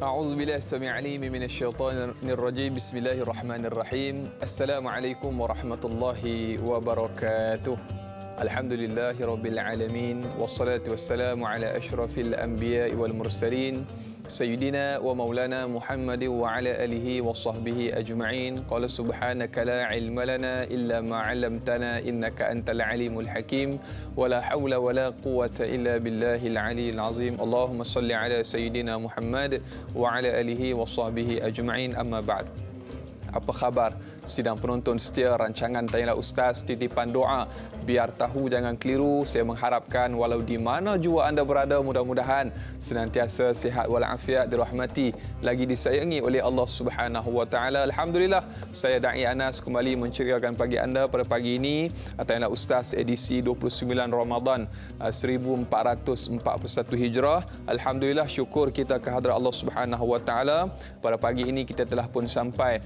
أعوذ بالله السميع العليم من الشيطان الرجيم بسم الله الرحمن الرحيم السلام عليكم ورحمة الله وبركاته الحمد لله رب العالمين والصلاة والسلام على أشرف الأنبياء والمرسلين سيدنا ومولانا محمد وعلى آله وصحبه أجمعين قال سبحانك لا علم لنا إلا ما علمتنا إنك أنت العليم الحكيم ولا حول ولا قوة إلا بالله العلي العظيم اللهم صل على سيدنا محمد وعلى آله وصحبه أجمعين أما بعد. Apa khabar sidang penonton setia rancangan Tanyalah Ustaz Titipan Doa? Biar tahu jangan keliru, saya mengharapkan walau di mana jua anda berada, mudah-mudahan senantiasa sihat walafiat, dirahmati lagi disayangi oleh Allah Subhanahu wa taala. Alhamdulillah, saya Da'i Anas kembali menceriakan pagi anda pada pagi ini Tanyalah Ustaz edisi 29 Ramadan 1441 Hijrah. Alhamdulillah, syukur kita kehadrat Allah Subhanahu wa taala. Pada pagi ini kita telah pun sampai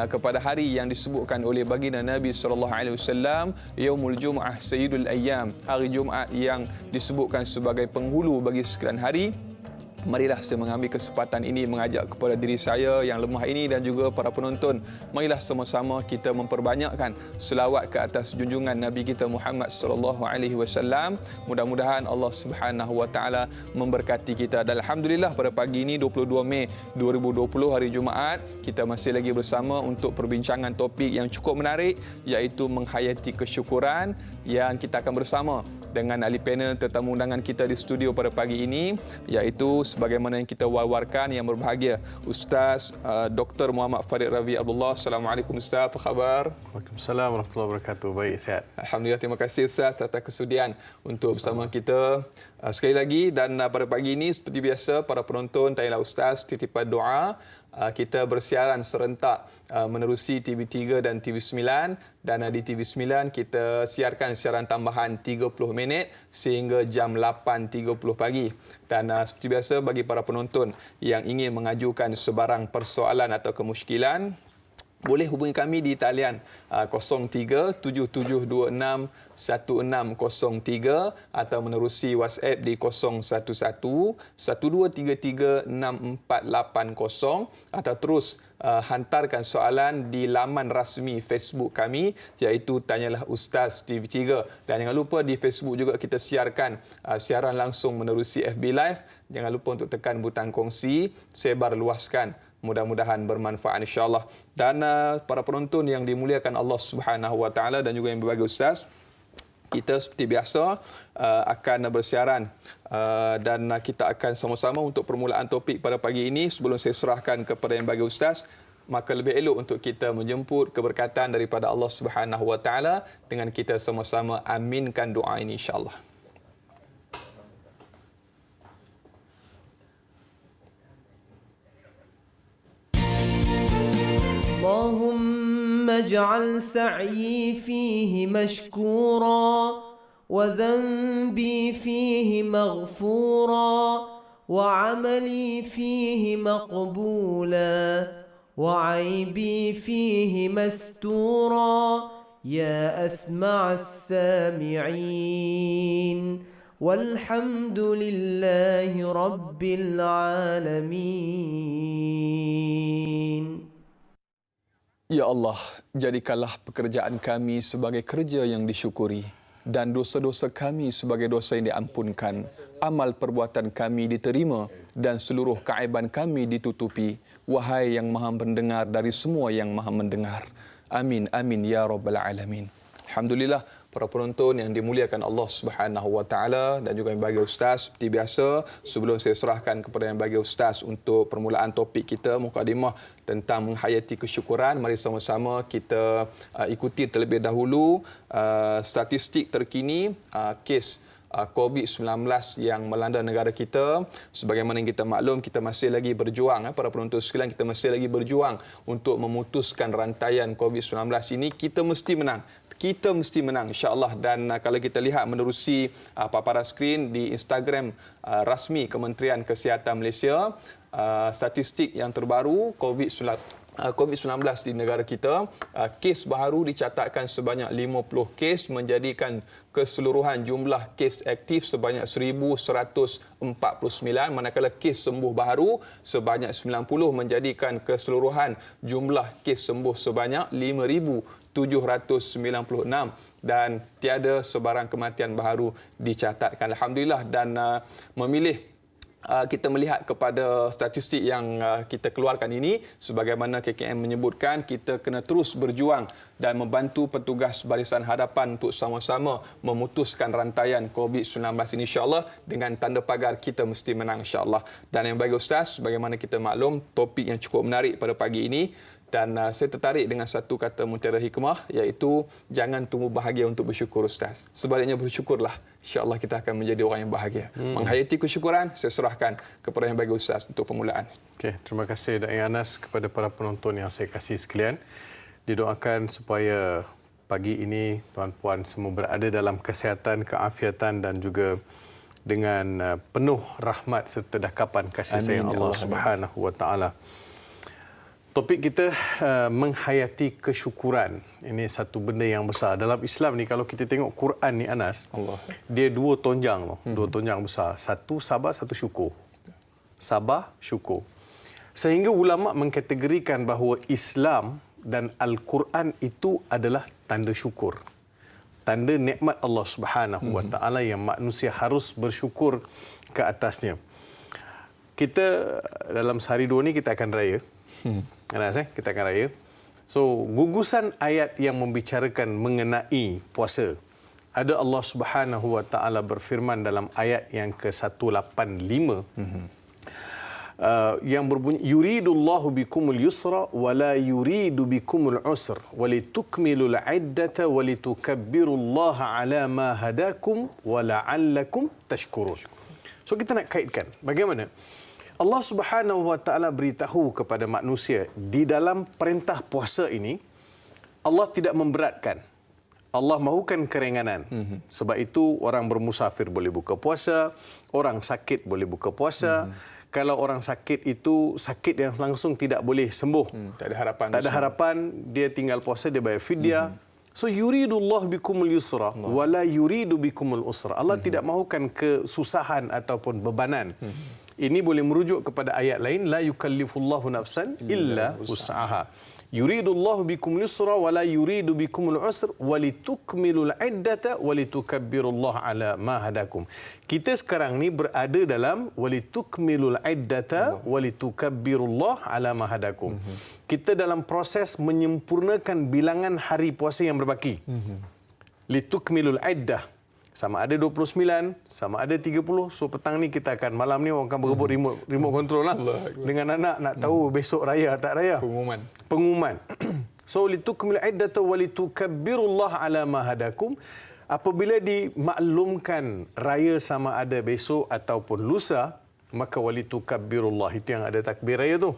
kepada hari yang disebutkan oleh baginda Nabi SAW, Yaumul Jum'ah Sayyidul Ayyam, hari Jumaat yang disebutkan sebagai penghulu bagi sekalian hari. Marilah saya mengambil kesempatan ini mengajak kepada diri saya yang lemah ini dan juga para penonton, marilah sama-sama kita memperbanyakkan selawat ke atas junjungan Nabi kita Muhammad sallallahu alaihi wasallam. Mudah-mudahan Allah Subhanahu wa taala memberkati kita. Dan alhamdulillah pada pagi ini 22 Mei 2020 hari Jumaat, kita masih lagi bersama untuk perbincangan topik yang cukup menarik, iaitu menghayati kesyukuran, yang kita akan bersama dengan ahli panel tetamu undangan kita di studio pada pagi ini, iaitu sebagaimana yang kita wawarkan yang berbahagia Ustaz Dr. Muhammad Farid Ravi Abdullah. Assalamualaikum Ustaz, apa khabar? Waalaikumsalam warahmatullahi wabarakatuh. Baik, sihat. Alhamdulillah, terima kasih Ustaz atas kesudian untuk bersama kita sekali lagi. Dan pada pagi ini seperti biasa, para penonton Tanyalah Ustaz Titipan Doa, kita bersiaran serentak menerusi TV3 dan TV9, dan di TV9 kita siarkan siaran tambahan 30 minit sehingga jam 8.30 pagi. Dan seperti biasa, bagi para penonton yang ingin mengajukan sebarang persoalan atau kemusykilan, boleh hubungi kami di talian 0377261603 atau menerusi WhatsApp di 011-1233-6480 atau terus hantarkan soalan di laman rasmi Facebook kami, iaitu Tanyalah Ustaz TV3. Dan jangan lupa di Facebook juga kita siarkan siaran langsung menerusi FB Live. Jangan lupa untuk tekan butang kongsi, sebar luaskan. Mudah-mudahan bermanfaat insya-Allah. Dan para penonton yang dimuliakan Allah Subhanahu wa taala dan juga yang berbahagia Ustaz, kita seperti biasa akan bersiaran dan kita akan sama-sama untuk permulaan topik pada pagi ini. Sebelum saya serahkan kepada yang berbahagia Ustaz, maka lebih elok untuk kita menjemput keberkatan daripada Allah Subhanahu wa taala dengan kita sama-sama aminkan doa ini insya-Allah. اللهم اجعل سعيي فيه مشكورا وذنبي فيه مغفورا وعملي فيه مقبولا وعيبي فيه مستورا يا أسمع السامعين والحمد لله رب العالمين. Ya Allah, jadikanlah pekerjaan kami sebagai kerja yang disyukuri dan dosa-dosa kami sebagai dosa yang diampunkan. Amal perbuatan kami diterima dan seluruh keaiban kami ditutupi. Wahai yang Maha mendengar dari semua yang Maha mendengar. Amin, amin ya rabbal alamin. Alhamdulillah, para penonton yang dimuliakan Allah Subhanahu wa taala dan juga yang berbahagia Ustaz, seperti biasa sebelum saya serahkan kepada yang berbahagia Ustaz untuk permulaan topik kita mukadimah tentang menghayati kesyukuran, mari sama-sama kita ikuti terlebih dahulu statistik terkini kes COVID-19 yang melanda negara kita. Sebagaimana yang kita maklum, kita masih lagi berjuang, para penonton sekalian, kita masih lagi berjuang untuk memutuskan rantaian COVID-19 ini. Kita mesti menang. Kita mesti menang insya-Allah. Dan kalau kita lihat menerusi paparan skrin di Instagram rasmi Kementerian Kesihatan Malaysia, statistik yang terbaru COVID-19 COVID-19 di negara kita, kes baharu dicatatkan sebanyak 50 kes, menjadikan keseluruhan jumlah kes aktif sebanyak 1,149, manakala kes sembuh baharu sebanyak 90, menjadikan keseluruhan jumlah kes sembuh sebanyak 5,796 dan tiada sebarang kematian baharu dicatatkan. Alhamdulillah, dan memilih kita melihat kepada statistik yang kita keluarkan ini, sebagaimana KKM menyebutkan, kita kena terus berjuang dan membantu petugas barisan hadapan untuk sama-sama memutuskan rantaian COVID-19 ini, insya-Allah, dengan tanda pagar kita mesti menang, insya-Allah. Dan yang bagi Ustaz, bagaimana kita maklum, topik yang cukup menarik pada pagi ini. Dan saya tertarik dengan satu kata mutiara hikmah, iaitu jangan tunggu bahagia untuk bersyukur, Ustaz. Sebaliknya bersyukurlah. InsyaAllah kita akan menjadi orang yang bahagia. Menghayati kesyukuran, saya serahkan kepada yang bagi Ustaz untuk permulaan. Okey, terima kasih Da'i Anas, kepada para penonton yang saya kasih sekalian. Didoakan supaya pagi ini tuan-puan semua berada dalam kesihatan, keafiatan dan juga dengan penuh rahmat serta dakapan kasih sayang Allah Subhanahu wa taala. Topik kita menghayati kesyukuran. Ini satu benda yang besar. Dalam Islam ni, kalau kita tengok Quran ni, Anas, dia dua tonjang. Dua tonjang besar. Satu sabar, satu syukur. Sabar, syukur. Sehingga ulama' mengkategorikan bahawa Islam dan Al-Quran itu adalah tanda syukur. Tanda nikmat Allah Subhanahu wa taala yang manusia harus bersyukur ke atasnya. Kita dalam sehari dua ni kita akan raya. Kita akan raya. So, gugusan ayat yang membicarakan mengenai puasa. Ada Allah Subhanahu wa taala berfirman dalam ayat yang ke-185. Yang berbunyi, yuridullahu bikumul yusra wa la yuridu bikumul usr wa litukmilul iddata wa litukabbirullaha ala ma hadakum wa la'allakum tashkurun. So, kita nak kaitkan bagaimana Allah Subhanahu wa taala beritahu kepada manusia di dalam perintah puasa ini, Allah tidak memberatkan. Allah mahukan keringanan. Sebab itu orang bermusafir boleh buka puasa, orang sakit boleh buka puasa. Kalau orang sakit itu sakit yang langsung tidak boleh sembuh. Tak ada harapan. Tak ada harapan, dia tinggal puasa, dia bayar fidyah. So yuridullah bikumul yusra wa la yuridu bikumul usra. Allah tidak mahukan kesusahan ataupun bebanan. Ini boleh merujuk kepada ayat lain, la yukallifullahu nafsan illa wus'aha. Yuridullahu bikumul yusra wa la yuridu bikumul usra wa litukmilul iddata wa litukabbirullaha ala ma hadakum. Kita sekarang ni berada dalam wa litukmilul iddata wa litukabbirullaha ala ma hadakum. Kita dalam proses menyempurnakan bilangan hari puasa yang berbaki. Litukmilul iddah. Sama ada 29, sama ada 30. So petang ni kita akan, malam ni orang akan berebut remote control lah. Dengan anak nak tahu besok raya tak raya. Pengumuman. So litukmil iddata wa litukabbirullaha ala ma hadakum. Apabila dimaklumkan raya sama ada besok ataupun lusa, maka walitukabbirullahi, itu yang ada takbir raya tu.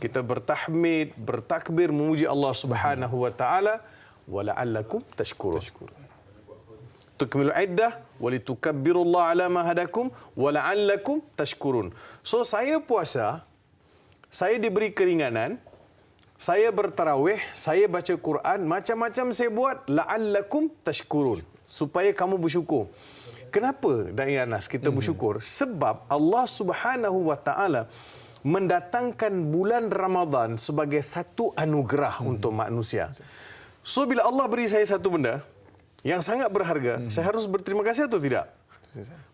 Kita bertahmid, bertakbir memuji Allah Subhanahu wa taala, wa la'allakum tashkurun. Tukmilu iddah walitukabbirullaha ala ma hadakum wa la'allakum tashkurun. So saya puasa, saya diberi keringanan, saya bertarawih, saya baca Quran, macam-macam saya buat, la'allakum tashkurun, supaya kamu bersyukur. Kenapa, Da'i Anas, kita bersyukur? Sebab Allah Subhanahu wa taala mendatangkan bulan Ramadan sebagai satu anugerah untuk manusia. So bila Allah beri saya satu benda yang sangat berharga, saya harus berterima kasih atau tidak?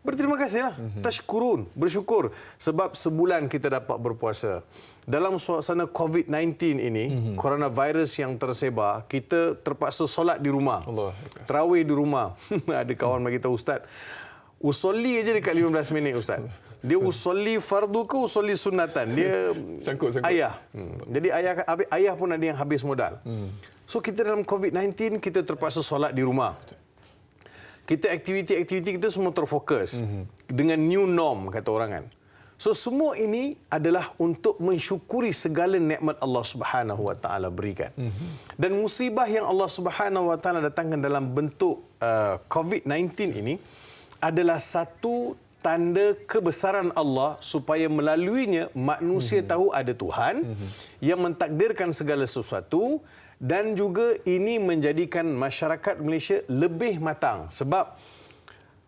Berterima kasihlah. Tashkurun, bersyukur. Sebab sebulan kita dapat berpuasa. Dalam suasana COVID-19 ini, coronavirus yang tersebar, kita terpaksa solat di rumah. Tarawih di rumah. Ada kawan bagi tahu, Ustaz, usolli aja dekat 15 minit, Ustaz. Dia usolli fardu ke usolli sunnatan? Dia sangkut. Ayah. Jadi ayah pun ada yang habis modal. So kita dalam COVID-19, kita terpaksa solat di rumah. Kita aktiviti-aktiviti kita semua terfokus dengan new norm, kata orang kan. So semua ini adalah untuk mensyukuri segala nikmat Allah Subhanahu wa taala berikan. Dan musibah yang Allah Subhanahu wa taala datangkan dalam bentuk COVID-19 ini adalah satu tanda kebesaran Allah supaya melaluinya manusia tahu ada Tuhan yang mentakdirkan segala sesuatu, dan juga ini menjadikan masyarakat Malaysia lebih matang sebab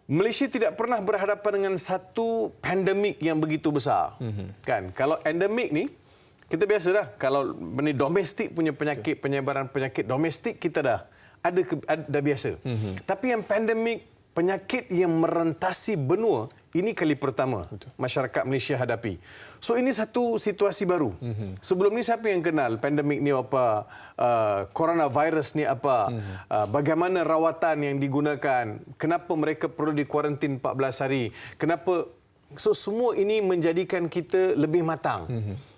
Malaysia tidak pernah berhadapan dengan satu pandemik yang begitu besar. Kan? Kalau endemik ni kita biasa dah, kalau ni domestik punya penyakit, penyebaran penyakit domestik kita dah dah biasa. Tapi yang pandemik, penyakit yang merentasi benua, ini kali pertama masyarakat Malaysia hadapi. So ini satu situasi baru. Sebelum ni siapa yang kenal pandemik ni apa, coronavirus ni apa, bagaimana rawatan yang digunakan, kenapa mereka perlu dikuarantin 14 hari, kenapa. So semua ini menjadikan kita lebih matang.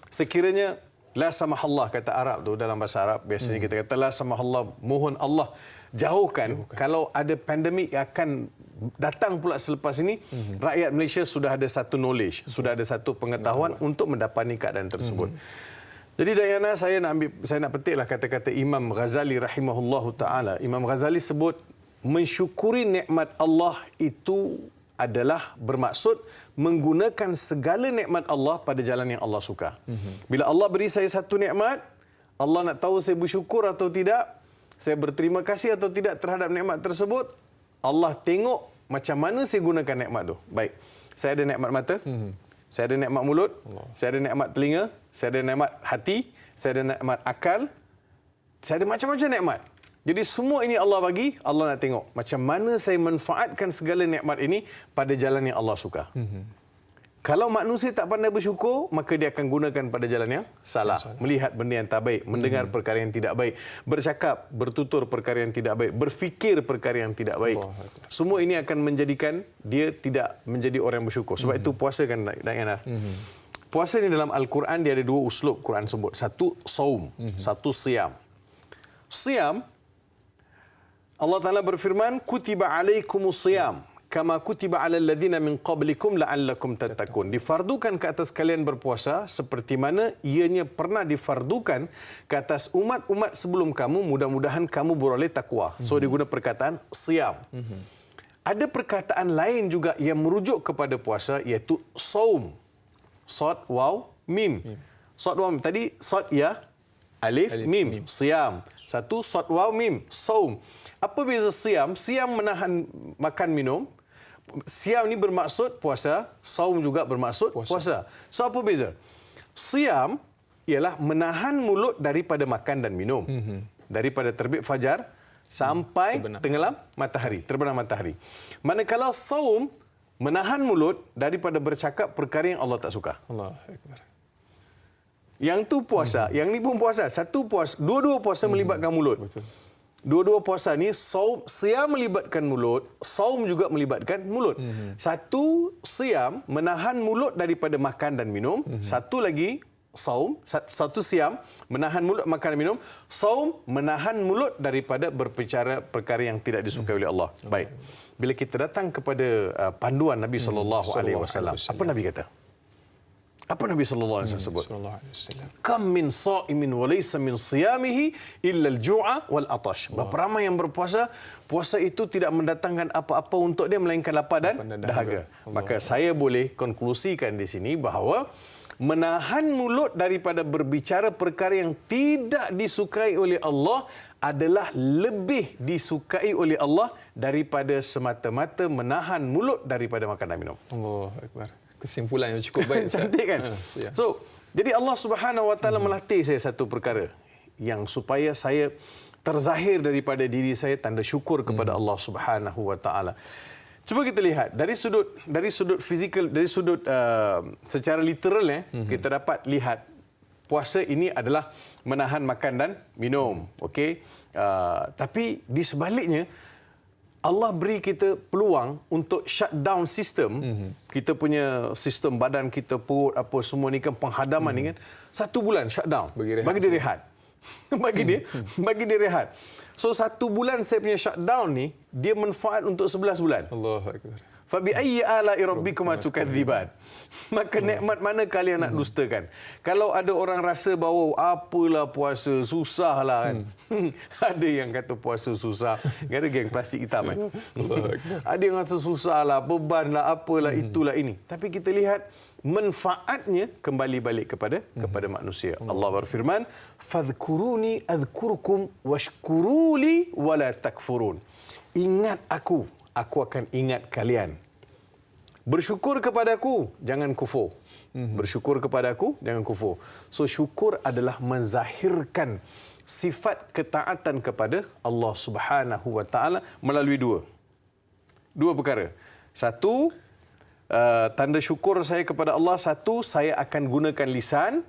Sekiranya la samahallah, kata Arab tu, dalam bahasa Arab biasanya kita kata la samahallah, mohon Allah jauhkan. Kalau ada pandemik akan datang pula selepas ini, rakyat Malaysia sudah ada satu knowledge, sudah ada satu pengetahuan untuk mendapati keadaan tersebut. Jadi Dayana, saya nak petiklah kata-kata Imam Ghazali rahimahullahu taala. Imam Ghazali sebut mensyukuri nikmat Allah itu adalah bermaksud menggunakan segala nikmat Allah pada jalan yang Allah suka. Bila Allah beri saya satu nikmat, Allah nak tahu saya bersyukur atau tidak, saya berterima kasih atau tidak terhadap nikmat tersebut, Allah tengok macam mana saya gunakan nikmat tu. Baik, saya ada nikmat mata, saya ada nikmat mulut, saya ada nikmat telinga, saya ada nikmat hati, saya ada nikmat akal, saya ada macam-macam nikmat. Jadi semua ini Allah bagi, Allah nak tengok macam mana saya manfaatkan segala nikmat ini pada jalan yang Allah suka. Kalau manusia tak pandai bersyukur, maka dia akan gunakan pada jalan yang salah. Melihat benda yang tak baik, mendengar perkara yang tidak baik, bercakap, bertutur perkara yang tidak baik, berfikir perkara yang tidak baik. Semua ini akan menjadikan dia tidak menjadi orang yang bersyukur. Sebab itu puasa kan, Anas. Puasa ni dalam Al-Quran dia ada dua uslub Quran sebut. Satu saum, satu siam. Siam, Allah Ta'ala berfirman, kutiba alaikumus siyam kama kutiba alal ladzina min qablikum la'allakum tattaqun. Difardukan ke atas kalian berpuasa seperti mana ianya pernah difardukan ke atas umat-umat sebelum kamu, mudah-mudahan kamu beroleh takwa. So dia guna perkataan siyam. Ada perkataan lain juga yang merujuk kepada puasa, iaitu saum. Sad waw mim. Sad waw mim. Tadi sad ya alif mim. Siyam. Satu sad waw mim. Saum. Apa beza siam? Siam menahan makan minum. Siam ni bermaksud puasa, saum juga bermaksud puasa. So apa beza? Siam ialah menahan mulut daripada makan dan minum. Daripada terbit fajar sampai tenggelam matahari, terbenam matahari. Manakala saum menahan mulut daripada bercakap perkara yang Allah tak suka. Allahu Akbar. Yang tu puasa, yang ni pun puasa. Satu puasa, dua-dua puasa melibatkan mulut. Betul. Dua-dua puasa ni siam melibatkan mulut, saum juga melibatkan mulut. Satu siam menahan mulut daripada makan dan minum, satu lagi saum, satu siam menahan mulut makan dan minum, saum menahan mulut daripada berbicara perkara yang tidak disukai oleh Allah. Baik. Bila kita datang kepada panduan Nabi sallallahu alaihi wasallam, apa Nabi kata? Apa Nabi sallallahu alaihi wasallam sebut? Kam min sha'imin wa laysa min siyamihi illa al-ju'a wal atash. Berapa ramai yang berpuasa, puasa itu tidak mendatangkan apa-apa untuk dia melainkan lapar dan dahaga. Maka saya boleh konklusikan di sini bahawa menahan mulut daripada berbicara perkara yang tidak disukai oleh Allah adalah lebih disukai oleh Allah daripada semata-mata menahan mulut daripada makan dan minum. Allahu Akbar. Kesimpulan yang cukup baik. Cantik kan? So, jadi Allah Subhanahu Wa Taala melatih saya satu perkara yang supaya saya terzahir daripada diri saya tanda syukur kepada Allah Subhanahu Wa Taala. Cuba kita lihat dari sudut fizikal, dari sudut secara literal kita dapat lihat puasa ini adalah menahan makan dan minum. Okey. Tapi di sebaliknya Allah beri kita peluang untuk shutdown sistem. Kita punya sistem badan kita, perut, apa semua ni kan, penghadaman ni kan. 1 bulan shutdown. Bagi dia rehat. bagi dia rehat. So 1 bulan saya punya shutdown ni, dia manfaat untuk 11 bulan. Allahu Akbar. Fa bi ayyi ala'i rabbikuma tukadziban. Maka nikmat mana kalian nak dustakan? Kalau ada orang rasa bahawa apalah puasa, susahlah kan. Ada yang kata puasa susah. Ada geng plastik hitam kan. Ada yang rasa susahlah, bebanlah, apalah, itulah ini. Tapi kita lihat manfaatnya kembali balik kepada manusia. Allah berfirman, "Fadhkuruni adzkurkum washkuruli wala takfurun." Ingat aku akan ingat kalian. Bersyukur kepadaku, jangan kufur. Bersyukur kepadaku, jangan kufur. So syukur adalah menzahirkan sifat ketaatan kepada Allah Subhanahu wa taala melalui dua perkara. Satu, tanda syukur saya kepada Allah, satu, saya akan gunakan lisan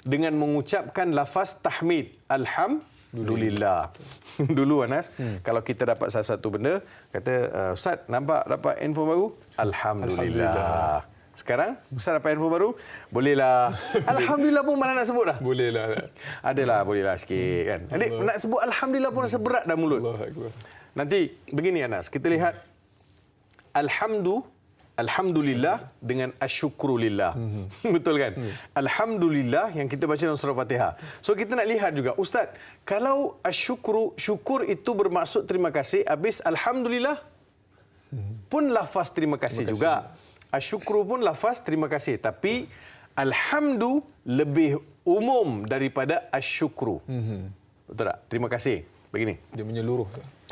dengan mengucapkan lafaz tahmid, alhamdulillah. Dulu Anas, kalau kita dapat satu benda, kata, Ustaz, dapat handphone baru? Alhamdulillah. Sekarang, Ustaz dapat handphone baru? Bolehlah. Alhamdulillah pun mana nak sebut dah? Bolehlah. Adalah, bolehlah sikit kan. Adik, nak sebut Alhamdulillah pun rasa berat dah mulut. Nanti, begini Anas, kita lihat Alhamdulillah dengan asyukrulillah. Betul kan? Alhamdulillah yang kita baca dalam surah Fatihah. So kita nak lihat juga, Ustaz, kalau syukur itu bermaksud terima kasih, habis alhamdulillah pun lafaz terima kasih juga. Asyukru pun lafaz terima kasih, tapi alhamdu lebih umum daripada asyukru. Betul tak? Terima kasih. Begini.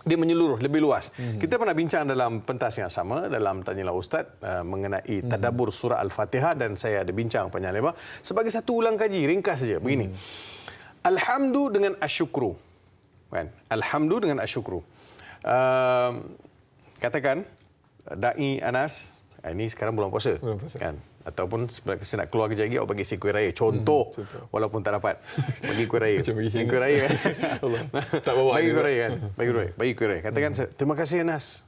Dia menyeluruh lebih luas. Kita pernah bincang dalam pentas yang sama dalam Tanyalah Ustaz mengenai tadabbur surah Al-Fatihah, dan saya ada bincang panjang lebar. Sebagai satu ulang kaji ringkas saja begini. Alhamdu dengan asyukru. Kan? Alhamdu dengan asyukru. Katakan dai Anas, ini sekarang bulan puasa. Kan? Ataupun saya nak keluar kerja lagi, awak bagi saya kuih raya. Contoh. Walaupun tak dapat. Bagi kuih raya. Bagi kuih raya kan. Tak bawa. Bagi kuih raya kan. Bagi kuih raya. Katakan, terima kasih Anas.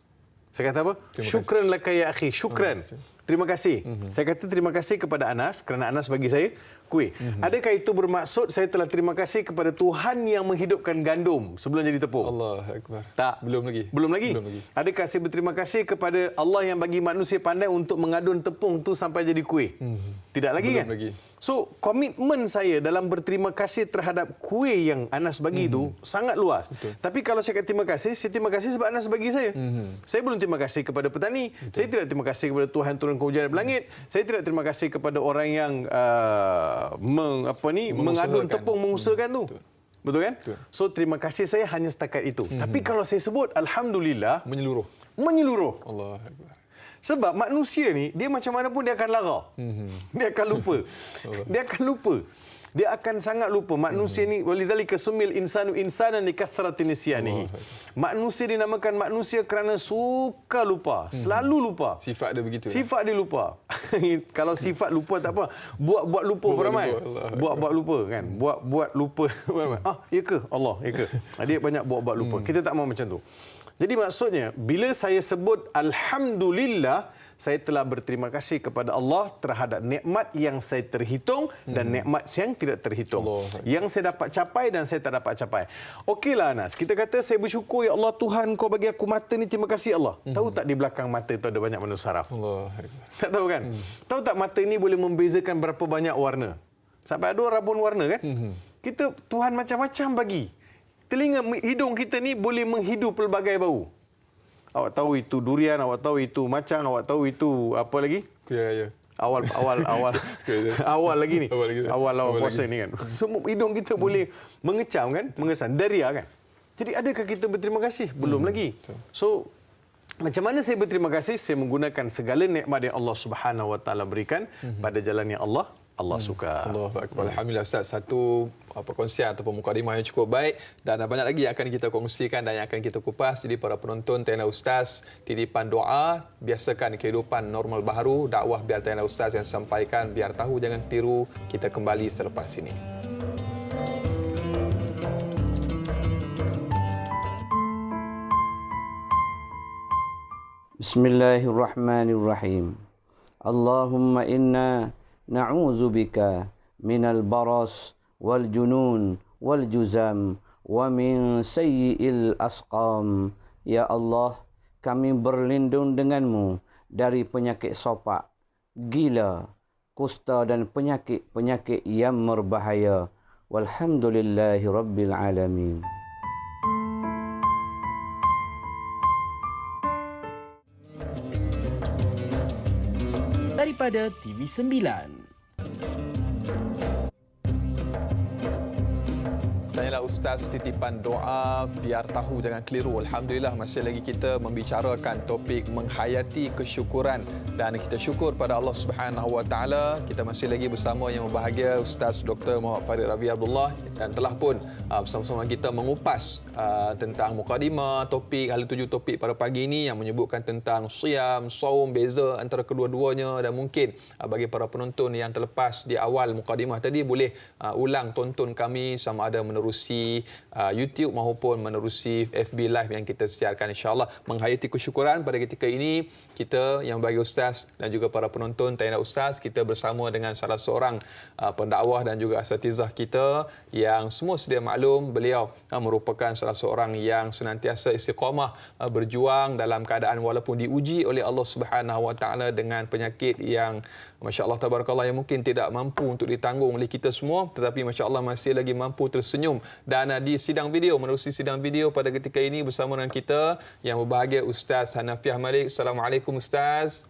Saya kata apa? Syukran laka ya akhi. Syukran. Terima kasih. Saya kata terima kasih kepada Anas kerana Anas bagi saya kuih. Adakah itu bermaksud saya telah terima kasih kepada Tuhan yang menghidupkan gandum sebelum jadi tepung? Allah Akbar. Tak. Belum lagi. Adakah saya berterima kasih kepada Allah yang bagi manusia pandai untuk mengadun tepung tu sampai jadi kuih? Tidak lagi kan? Lagi. So, komitmen saya dalam berterima kasih terhadap kuih yang Anas bagi itu sangat luas. Betul. Tapi kalau saya kata terima kasih, saya terima kasih sebab Anas bagi saya. Saya belum terima kasih kepada petani. Betul. Saya tidak terima kasih kepada Tuhan turunkan hujan dari langit. Saya tidak terima kasih kepada orang yang mengadun tepung, mengusahakan tu. Betul kan? Betul. So, terima kasih saya hanya setakat itu. Tapi kalau saya sebut Alhamdulillah, menyeluruh. Allah Akbar. Sebab manusia ni, dia macam mana pun dia akan lara. Dia akan lupa. Dia akan sangat lupa. Manusia ni, walidzalika sumil insanu insanan likathrati nisyanihi. Manusia dinamakan manusia kerana suka lupa, selalu lupa. Sifat dia begitu. Sifat dia lupa. Kalau sifat lupa tak apa, buat lupa beramai. Buat lupa kan. Buat lupa. Ya ke? Allah, ya ke? Dia banyak buat lupa. Kita tak mahu macam tu. Jadi maksudnya, bila saya sebut Alhamdulillah, saya telah berterima kasih kepada Allah terhadap nikmat yang saya terhitung dan nikmat yang tidak terhitung. Yang saya dapat capai dan saya tak dapat capai. Okeylah Anas, kita kata saya bersyukur, ya Allah Tuhan, kau bagi aku mata ni, terima kasih Allah. Tahu tak di belakang mata itu ada banyak manusia saraf? Tak tahu kan? Tahu tak mata ini boleh membezakan berapa banyak warna? Sampai ada rabun warna kan? Kita, Tuhan macam-macam bagi. Telinga, hidung kita ni boleh menghidu pelbagai bau. Awak tahu itu durian, awak tahu itu macang, awak tahu itu apa lagi? Kuih raya. Awal lagi ni. Awal puasa ni kan. Semua hidung kita boleh mengecam kan? Mengesan. Daria kan? Jadi adakah kita berterima kasih? Belum lagi. So, macam mana saya berterima kasih? Saya menggunakan segala nikmat yang Allah Subhanahu Wa Taala berikan pada jalan yang Allah suka. Allahu Akbar. Alhamdulillah Ustaz, satu perkongsian ataupun mukadimah yang cukup baik, dan banyak lagi yang akan kita kongsikan dan yang akan kita kupas. Jadi para penonton Tanyalah Ustaz, titipan doa, biasakan kehidupan normal baharu, dakwah biar Tanyalah Ustaz yang sampaikan, biar tahu jangan tiru. Kita kembali selepas ini. Bismillahirrahmanirrahim. Allahumma inna na'udzubika minal baras wal junun wal juzam wa min sayyi'il asqam. Ya Allah, kami berlindung denganmu dari penyakit sopak, gila, kusta dan penyakit-penyakit yang berbahaya. Walhamdulillahi Rabbil Alamin. Daripada TV9. Tanyalah Ustaz titipan doa biar tahu jangan keliru. Alhamdulillah masih lagi kita membicarakan topik menghayati kesyukuran dan kita syukur pada Allah Subhanahu Wa Taala. Kita masih lagi bersama yang berbahagia Ustaz Dr. Muhammad Farid Ravi Abdullah dan telah pun bersama-sama kita mengupas tentang mukadimah topik hal 7 topik pada pagi ini yang menyebutkan tentang siam, saum, beza antara kedua-duanya dan mungkin bagi para penonton yang terlepas di awal mukadimah tadi boleh ulang tonton kami sama ada menerusi YouTube maupun menerusi FB Live yang kita siarkan insya-Allah. Menghayati kesyukuran pada ketika ini kita yang bagi Ustaz dan juga para penonton Tanya Ustaz kita bersama dengan salah seorang pendakwah dan juga asatizah kita yang semua sedia maklum beliau merupakan salah seorang yang senantiasa istiqamah berjuang dalam keadaan walaupun diuji oleh Allah Subhanahu Wa Taala dengan penyakit yang masya-Allah tabarakallah yang mungkin tidak mampu untuk ditanggung oleh kita semua tetapi masya-Allah masih lagi mampu tersenyum dan di sidang video menerusi sidang video pada ketika ini bersama dengan kita yang berbahagia Ustaz Hanafiah Malik. Assalamualaikum Ustaz.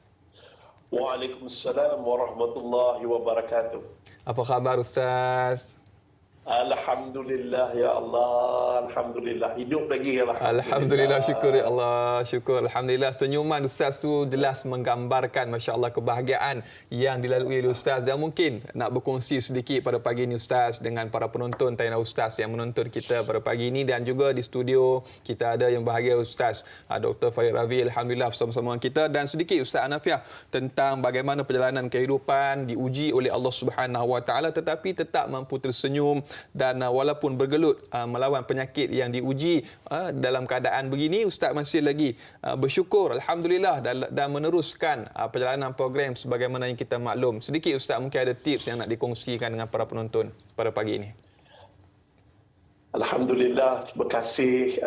Waalaikumsalam warahmatullahi wabarakatuh. Apa khabar Ustaz? Alhamdulillah ya Allah, alhamdulillah hidup lagi ya Allah. Alhamdulillah, syukur ya Allah, syukur. Alhamdulillah senyuman Ustaz tu jelas menggambarkan masya-Allah kebahagiaan yang dilalui oleh Ustaz dan mungkin nak berkongsi sedikit pada pagi ini Ustaz dengan para penonton Tanya Ustaz yang menonton kita pada pagi ini dan juga di studio kita ada yang bahagia Ustaz Dr. Farid Ravi alhamdulillah bersama-sama kita dan sedikit Ustaz Hanafiah tentang bagaimana perjalanan kehidupan diuji oleh Allah Subhanahu Wa Taala tetapi tetap mampu tersenyum dan walaupun bergelut melawan penyakit yang diuji dalam keadaan begini Ustaz masih lagi bersyukur alhamdulillah dan meneruskan perjalanan program sebagaimana yang kita maklum. Sedikit Ustaz mungkin ada tips yang nak dikongsikan dengan para penonton pada pagi ini. Alhamdulillah, terima kasih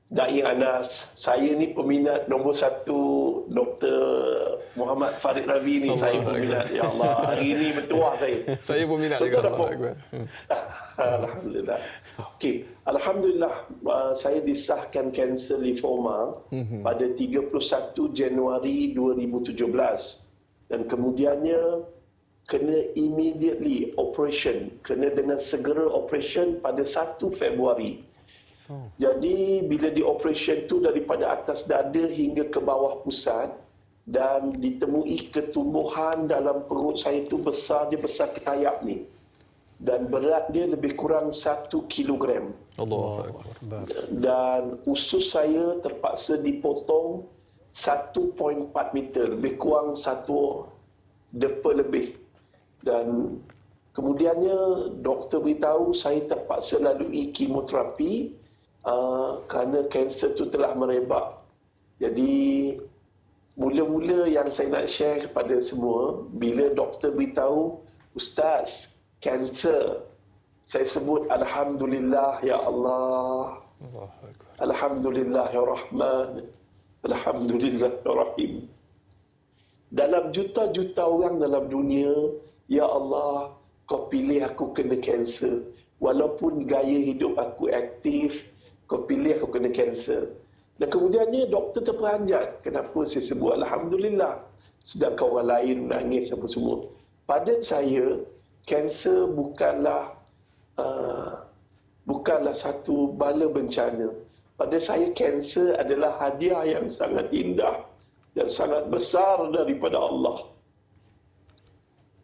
Da'i Anas. Saya ni peminat nombor 1 Dr. Muhammad Farid Ravi ni. Saya peminat. Ya Allah, hari ini bertuah saya. Saya peminat juga. Alhamdulillah. Okey, alhamdulillah saya disahkan kanser limfoma pada 31 Januari 2017 dan kemudiannya kena immediately operation, kena dengan segera operation pada 1 Februari. Jadi bila di operation tu daripada atas dada hingga ke bawah pusat dan ditemui ketumbuhan dalam perut saya tu besar, dia besar kayap ni. Dan berat dia lebih kurang 1 kilogram. Allah. Dan usus saya terpaksa dipotong 1.4 meter, lebih kurang 1 depa lebih. Dan kemudiannya doktor beritahu saya terpaksa lalui kemoterapi kerana kanser itu telah merebak. Jadi mula-mula yang saya nak share kepada semua, bila doktor beritahu, Ustaz, kanser, saya sebut Alhamdulillah ya Allah, Alhamdulillah ya Rahman, Alhamdulillah ya Rahim. Dalam juta-juta orang dalam dunia, ya Allah, kau pilih aku kena kanser. Walaupun gaya hidup aku aktif, kau pilih aku kena kanser. Dan kemudiannya doktor terperanjat. Kenapa saya sebut Alhamdulillah? Sedangkan orang lain menangis apa semua. Pada saya, kanser bukanlah satu bala bencana. Pada saya, kanser adalah hadiah yang sangat indah dan sangat besar daripada Allah.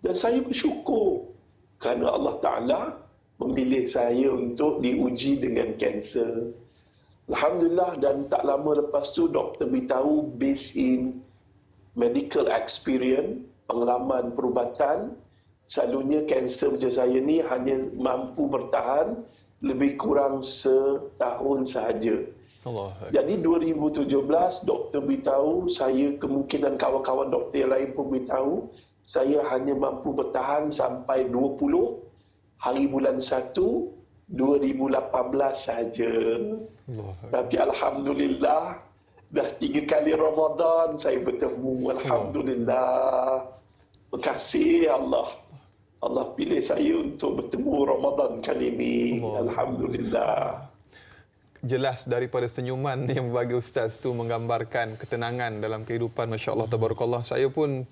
Dan saya bersyukur kerana Allah Ta'ala memilih saya untuk diuji dengan kanser. Alhamdulillah, dan tak lama lepas tu doktor beritahu based in medical experience, pengalaman perubatan, selalunya kanser macam saya ni hanya mampu bertahan lebih kurang setahun sahaja. Jadi 2017 doktor beritahu saya, kemungkinan kawan-kawan doktor yang lain pun beritahu, saya hanya mampu bertahan sampai 20 hari bulan 1 2018 saja. Tapi alhamdulillah dah 3 kali Ramadan saya bertemu. Alhamdulillah. Terima kasih Allah. Allah pilih saya untuk bertemu Ramadan kali ini. Alhamdulillah. Jelas daripada senyuman yang bagi Ustaz tu menggambarkan ketenangan dalam kehidupan. Masya Allah, tabarakallah. Saya pun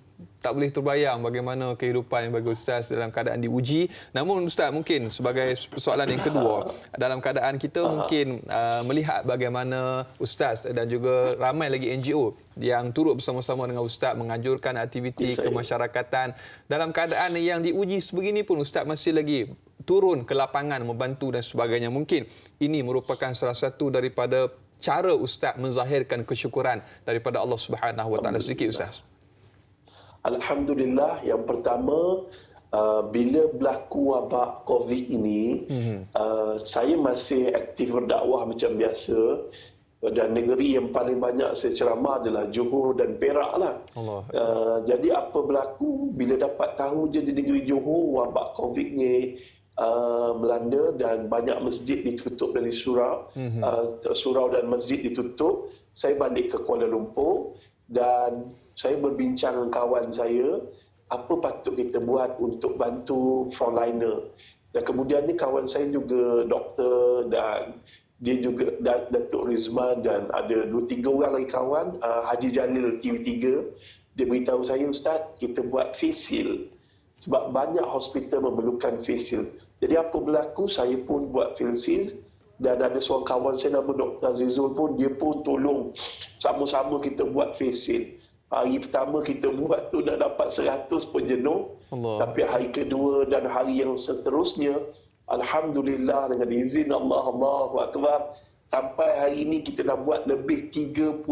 tak boleh terbayang bagaimana kehidupan yang bagi Ustaz dalam keadaan diuji. Namun Ustaz, mungkin sebagai persoalan yang kedua, dalam keadaan kita mungkin melihat bagaimana Ustaz dan juga ramai lagi NGO yang turut bersama-sama dengan Ustaz menganjurkan aktiviti kemasyarakatan. Dalam keadaan yang diuji sebegini pun Ustaz masih lagi turun ke lapangan membantu dan sebagainya. Mungkin ini merupakan salah satu daripada cara Ustaz menzahirkan kesyukuran daripada Allah Subhanahu Wa Taala. Sedikit Ustaz. Alhamdulillah, yang pertama bila berlaku wabak COVID ini, saya masih aktif berdakwah macam biasa, dan negeri yang paling banyak saya ceramah adalah Johor dan Perak lah. Jadi apa berlaku bila dapat tahu je di negeri Johor wabak COVID ni melanda dan banyak masjid ditutup dari surau, surau dan masjid ditutup, saya balik ke Kuala Lumpur dan saya berbincang dengan kawan saya apa patut kita buat untuk bantu frontliner. Dan kemudian ni kawan saya juga doktor dan dia juga Datuk Rizman dan ada 2-3 orang lagi kawan, Haji Jalil TV3. Dia beritahu saya, Ustaz, kita buat face shield sebab banyak hospital memerlukan face shield. Jadi apa berlaku, saya pun buat face shield dan ada seorang kawan saya nama Dr. Azizul pun, dia pun tolong sama-sama kita buat face shield. Hari pertama kita buat tu dah dapat 100 penjenuh. Tapi hari kedua dan hari yang seterusnya, Alhamdulillah dengan izin Allah, Allahu Akbar, sampai hari ini kita dah buat lebih 30,000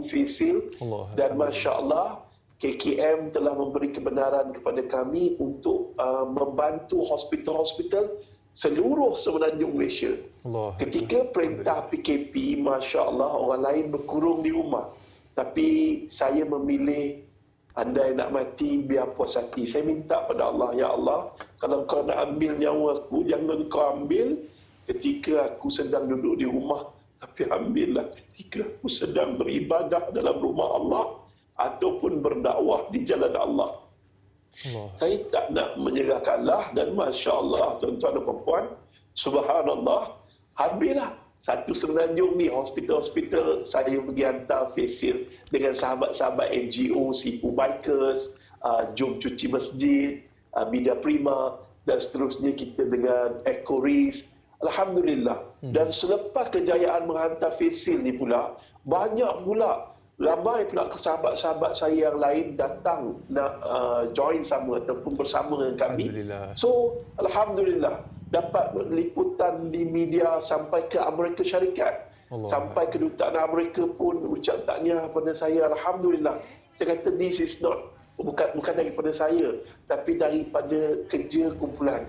face shield. Dan Masya Allah, KKM telah memberi kebenaran kepada kami untuk membantu hospital-hospital seluruh semenanjung Malaysia. Ketika perintah PKP, Masya Allah, orang lain berkurung di rumah. Tapi saya memilih, andai nak mati, biar puas hati. Saya minta pada Allah, Ya Allah, kalau kau nak ambil nyawa aku, jangan kau ambil ketika aku sedang duduk di rumah. Tapi ambillah ketika aku sedang beribadah dalam rumah Allah ataupun berdakwah di jalan Allah. Saya tak nak menyerah kalah dan Masya Allah, tuan-tuan dan puan-puan, Subhanallah, habislah satu semenanjung ni hospital-hospital saya pergi hantar face shield dengan sahabat-sahabat NGO, Sipu Bikers, Jom Cuci Masjid, Media Prima dan seterusnya kita dengan Ecoris. Alhamdulillah. Dan selepas kejayaan menghantar face shield ni pula, banyak pula ramai pula sahabat-sahabat saya yang lain datang nak join sama ataupun bersama dengan kami. So, Alhamdulillah, dapat liputan di media sampai ke Amerika Syarikat. Sampai kedutaan Amerika pun ucap tahniah kepada saya. Alhamdulillah. Saya kata this is not, bukan daripada saya, tapi daripada kerja kumpulan.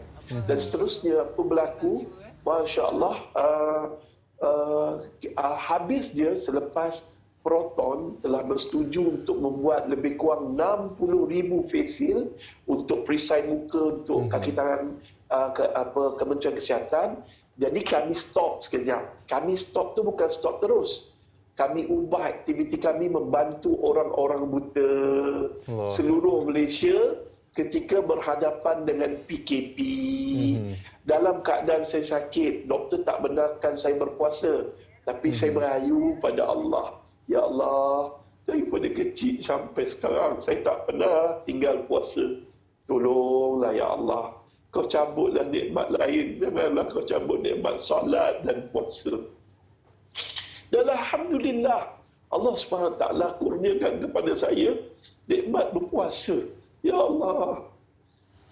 Dan seterusnya apa berlaku, Masya Allah, habis dia selepas Proton telah bersetuju untuk membuat lebih kurang 60,000 face shield untuk perisai muka, untuk kaki tangan Kementerian Kesihatan. Jadi kami stop sekejap. Kami stop tu bukan stop terus. Kami ubah aktiviti kami membantu orang-orang buta seluruh Malaysia ketika berhadapan dengan PKP. Dalam keadaan saya sakit, doktor tak benarkan saya berpuasa. Tapi saya merayu pada Allah. Ya Allah, daripada kecil sampai sekarang saya tak pernah tinggal puasa. Tolonglah Ya Allah. Kau cabutlah nikmat lain. Janganlah kau cabut nikmat solat dan puasa. Dan Alhamdulillah, Allah SWT kurniakan kepada saya nikmat berpuasa. Ya Allah.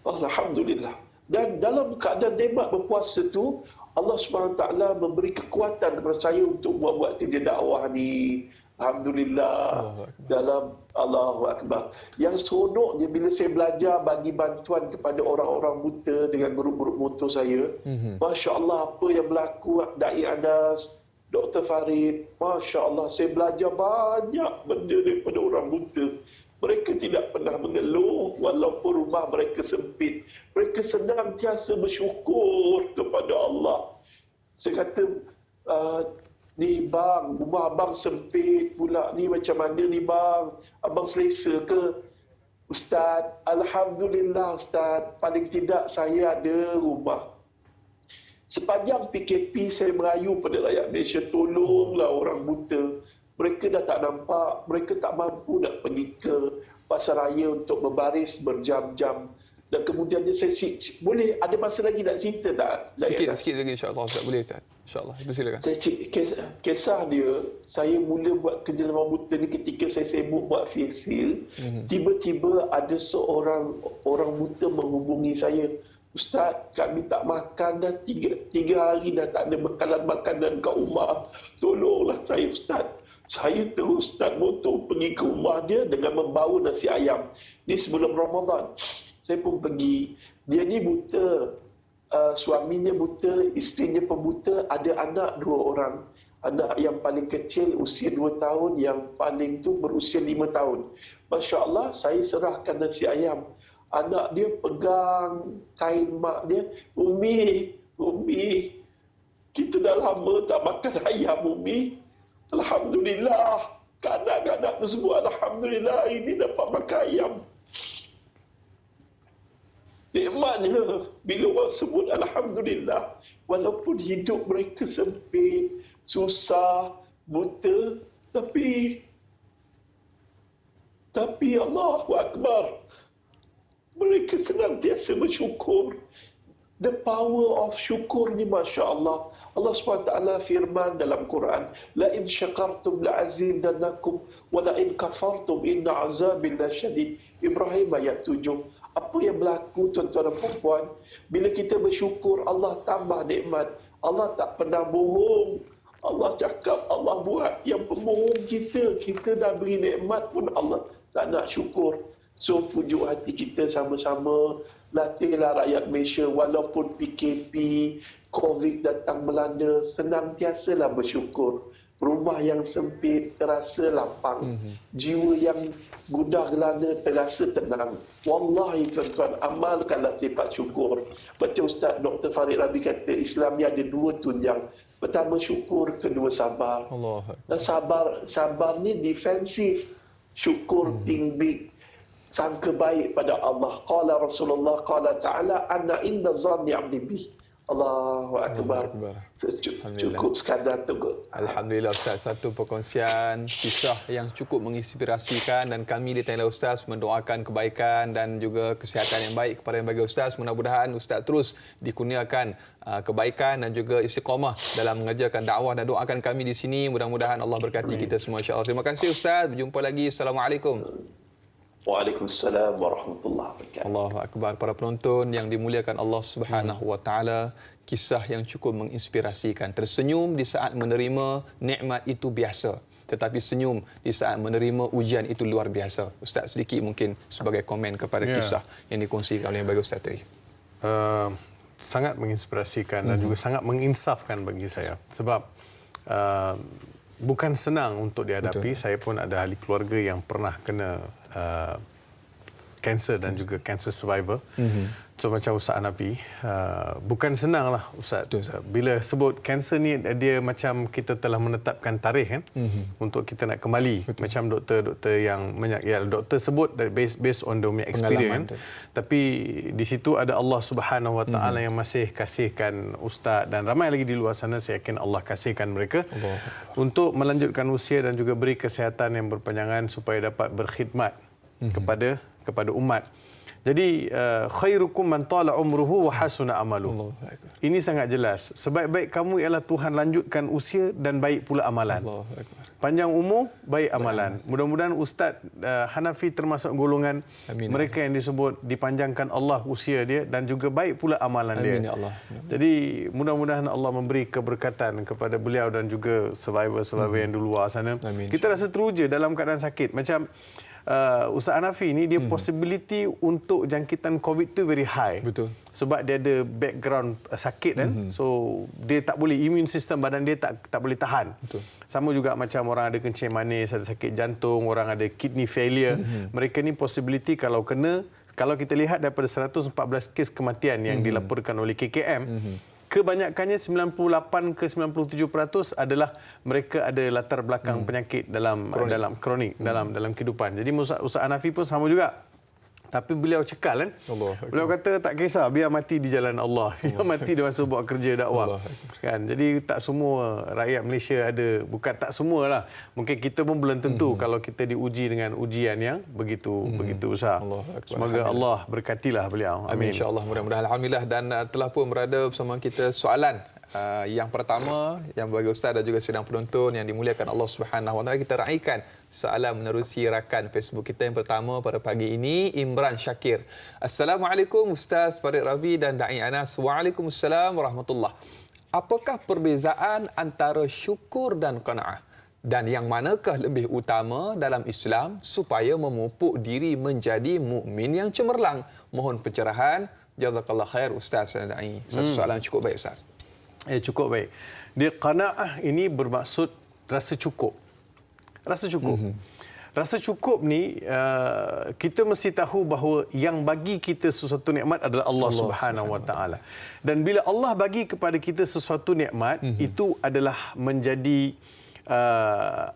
Alhamdulillah. Dan dalam keadaan nikmat berpuasa tu, Allah SWT memberi kekuatan kepada saya untuk buat-buat kerja dakwah ni. Alhamdulillah. Dalam Allahu Akbar. Yang seronoknya bila saya belajar bagi bantuan kepada orang-orang buta dengan grup-grup motor saya, Masya Allah, apa yang berlaku, Da'i Anas, Dr. Farid, Masya Allah, saya belajar banyak benda daripada orang buta. Mereka tidak pernah mengeluh walaupun rumah mereka sempit. Mereka senantiasa bersyukur kepada Allah. Saya kata, Ni bang, rumah abang sempit pula. Ni macam mana ni bang? Abang selesa ke? Ustaz, Alhamdulillah Ustaz. Paling tidak saya ada rumah. Sepanjang PKP saya merayu pada rakyat Malaysia, tolonglah orang buta. Mereka dah tak nampak, mereka tak mampu nak pergi ke pasar raya untuk berbaris berjam-jam. Dan kemudiannya saya boleh ada masa lagi nak cerita tak? Sikit lagi insya-Allah Ustaz. Boleh Ustaz. Insya-Allah. Silakan. Saya kisah dia, saya mula buat kerja sama buta ni ketika saya sibuk buat field seal. Tiba-tiba ada seorang orang buta menghubungi saya. Ustaz, kami tak makan dah 3 hari dah tak ada bekalan makanan kat rumah. Tolonglah saya Ustaz. Saya terus start motor pergi ke rumah dia dengan membawa nasi ayam. Ni sebelum Ramadan. Saya pun pergi. Dia ni buta. Suaminya buta, isterinya pembuta, ada anak 2 orang. Anak yang paling kecil usia 2 tahun, yang paling tu berusia 5 tahun. Masya Allah, saya serahkan nasi ayam. Anak dia pegang kain mak dia. Umi, kita dah lama tak makan ayam, Umi. Alhamdulillah. Kanak-kanak tu semua, Alhamdulillah, ini dapat makan ayam. Nikmatnya bila orang sebut Alhamdulillah, walaupun hidup mereka sempit, susah, buta, tapi Allahu Akbar, mereka senantiasa bersyukur. The power of syukur ni Masya Allah. Allah SWT firman dalam Quran, La in syakartum la azidannakum, wa la in kafartum inna azabi lasyadid. Ibrahim ayat 7. Apa yang berlaku tuan-tuan dan puan-puan, bila kita bersyukur Allah tambah nikmat. Allah tak pernah bohong. Allah cakap, Allah buat. Yang pembohong kita dah beri nikmat pun Allah tak nak syukur. So pujuk hati kita sama-sama, latihlah rakyat Malaysia walaupun PKP, COVID datang melanda, senantiasalah bersyukur. Rumah yang sempit terasa lapang. Jiwa yang gundah gelana terasa tenang. Wallahi tuan-tuan, amalkanlah sifat syukur. Macam Ustaz Dr. Farid Rabi kata, Islam ni ada 2 tunjang. Pertama syukur, kedua sabar. Allah. Dan sabar ni defensif. Syukur think big. Sangka baik pada Allah. Qala Rasulullah, qala ta'ala, anna inda zanni abdi bih. Allahu Akbar. Cukup sekadar tu. Alhamdulillah Ustaz, satu perkongsian kisah yang cukup menginspirasikan, dan kami di Tengah Ustaz mendoakan kebaikan dan juga kesihatan yang baik kepada yang bagi Ustaz. Mudah-mudahan Ustaz terus dikurniakan kebaikan dan juga istiqamah dalam mengerjakan dakwah, dan doakan kami di sini. Mudah-mudahan Allah berkati kita semua insya-Allah. Terima kasih Ustaz. Berjumpa lagi. Assalamualaikum. Waalaikumsalam warahmatullahi wabarakatuh. Allahu Akbar. Para penonton yang dimuliakan Allah Subhanahu wa taala, kisah yang cukup menginspirasikan. Tersenyum di saat menerima nikmat itu biasa, tetapi senyum di saat menerima ujian itu luar biasa. Ustaz, sedikit mungkin sebagai komen kepada kisah yang dikongsikan oleh bagi Ustaz tadi. Sangat menginspirasikan dan juga sangat menginsafkan bagi saya. Sebab bukan senang untuk dihadapi. Betul. Saya pun ada ahli keluarga yang pernah kena kanser dan juga kanser survivor. So macam Ustaz Hanafi, bukan senanglah Ustaz. Bila sebut kanser ni, dia macam kita telah menetapkan tarikh kan, untuk kita nak kembali. Betul. Macam doktor-doktor yang doktor sebut based on their experience kan. Tapi di situ ada Allah Subhanahu Wa Taala yang masih kasihkan Ustaz, dan ramai lagi di luar sana, saya yakin Allah kasihkan mereka untuk melanjutkan usia dan juga beri kesihatan yang berpanjangan supaya dapat berkhidmat kepada umat. Jadi khairukum man tala umruhu wa hasuna amaluhu. Ini sangat jelas. Sebaik-baik kamu ialah Tuhan lanjutkan usia dan baik pula amalan. Panjang umur, baik amalan. Mudah-mudahan Ustaz Hanafi termasuk golongan mereka yang disebut dipanjangkan Allah usia dia dan juga baik pula amalan dia. Ya Allah. Jadi mudah-mudahan Allah memberi keberkatan kepada beliau dan juga survivor-survivor yang di luar sana. Kita rasa teruja dalam keadaan sakit. Macam Ustaz Hanafi ni, dia possibility untuk jangkitan COVID tu very high. Betul. Sebab dia ada background sakit kan. So dia tak boleh, immune system badan dia tak boleh tahan. Betul. Sama juga macam orang ada kencing manis, ada sakit jantung, orang ada kidney failure. Mereka ni possibility kalau kena, kalau kita lihat daripada 114 kes kematian yang dilaporkan oleh KKM, kebanyakannya 98 ke 97% adalah mereka ada latar belakang penyakit dalam kronik dalam kehidupan. Jadi Ustaz Hanafi pun sama juga. Tapi beliau cekal kan. Beliau kata tak kisah, biar mati di jalan Allah. Biar mati dia masa buat kerja dakwah. Kan. Jadi tak semua rakyat Malaysia ada, bukan tak semualah. Mungkin kita pun belum tentu kalau kita diuji dengan ujian yang begitu besar. Semoga Allah berkatilah beliau. Amin, insya-Allah, mudah-mudahan. Alhamdulillah, dan telah pun berada bersama kita soalan yang pertama yang bagi ustaz dan juga sidang penonton yang dimuliakan Allah Subhanahu Wa Taala, kita raikan soalan menerusi rakan Facebook kita. Yang pertama pada pagi ini, Imran Syakir. Assalamualaikum Ustaz Farid Ravi dan Da'i Anas. Waalaikumsalam warahmatullahi. Apakah perbezaan antara syukur dan qanaah? Dan yang manakah lebih utama dalam Islam supaya memupuk diri menjadi mukmin yang cemerlang? Mohon pencerahan. Jazakallah khair Ustaz dan Da'i. Satu soalan cukup baik Ustaz. Cukup baik. Dia qanaah ini bermaksud rasa cukup. Rasa cukup. Rasa cukup ni kita mesti tahu bahawa yang bagi kita sesuatu nikmat adalah Allah Subhanahu Wa Taala. Dan bila Allah bagi kepada kita sesuatu nikmat, itu adalah menjadi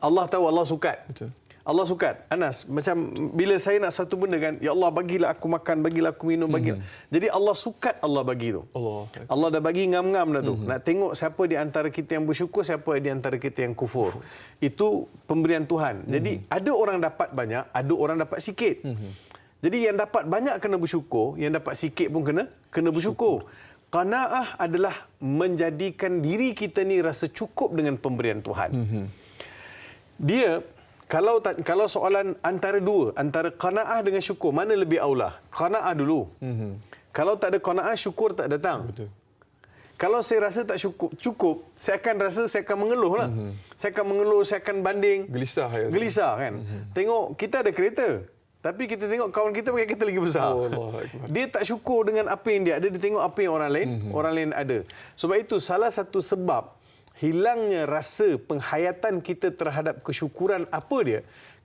Allah tahu, Allah suka. Betul. Allah suka. Anas, macam bila saya nak satu benda kan, ya Allah bagilah aku makan, bagilah aku minum, bagilah. Jadi Allah suka, Allah bagi tu. Allah dah bagi ngam-ngam dah tu. Nak tengok siapa di antara kita yang bersyukur, siapa di antara kita yang kufur. Itu pemberian Tuhan. Jadi ada orang dapat banyak, ada orang dapat sikit. Jadi yang dapat banyak kena bersyukur, yang dapat sikit pun kena bersyukur. Qanaah adalah menjadikan diri kita ni rasa cukup dengan pemberian Tuhan. Dia kalau soalan antara dua, antara qanaah dengan syukur, mana lebih aula? Qanaah dulu. Kalau tak ada qanaah, syukur tak datang. Betul. Kalau saya rasa tak cukup, saya akan mengeluh lah. Saya akan mengeluh, saya akan banding. Gelisah kan. Tengok, kita ada kereta. Tapi kita tengok kawan kita pakai kereta lagi besar. Dia tak syukur dengan apa yang dia ada, dia tengok apa yang orang lain ada. Sebab itu salah satu sebab hilangnya rasa penghayatan kita terhadap kesyukuran apa dia?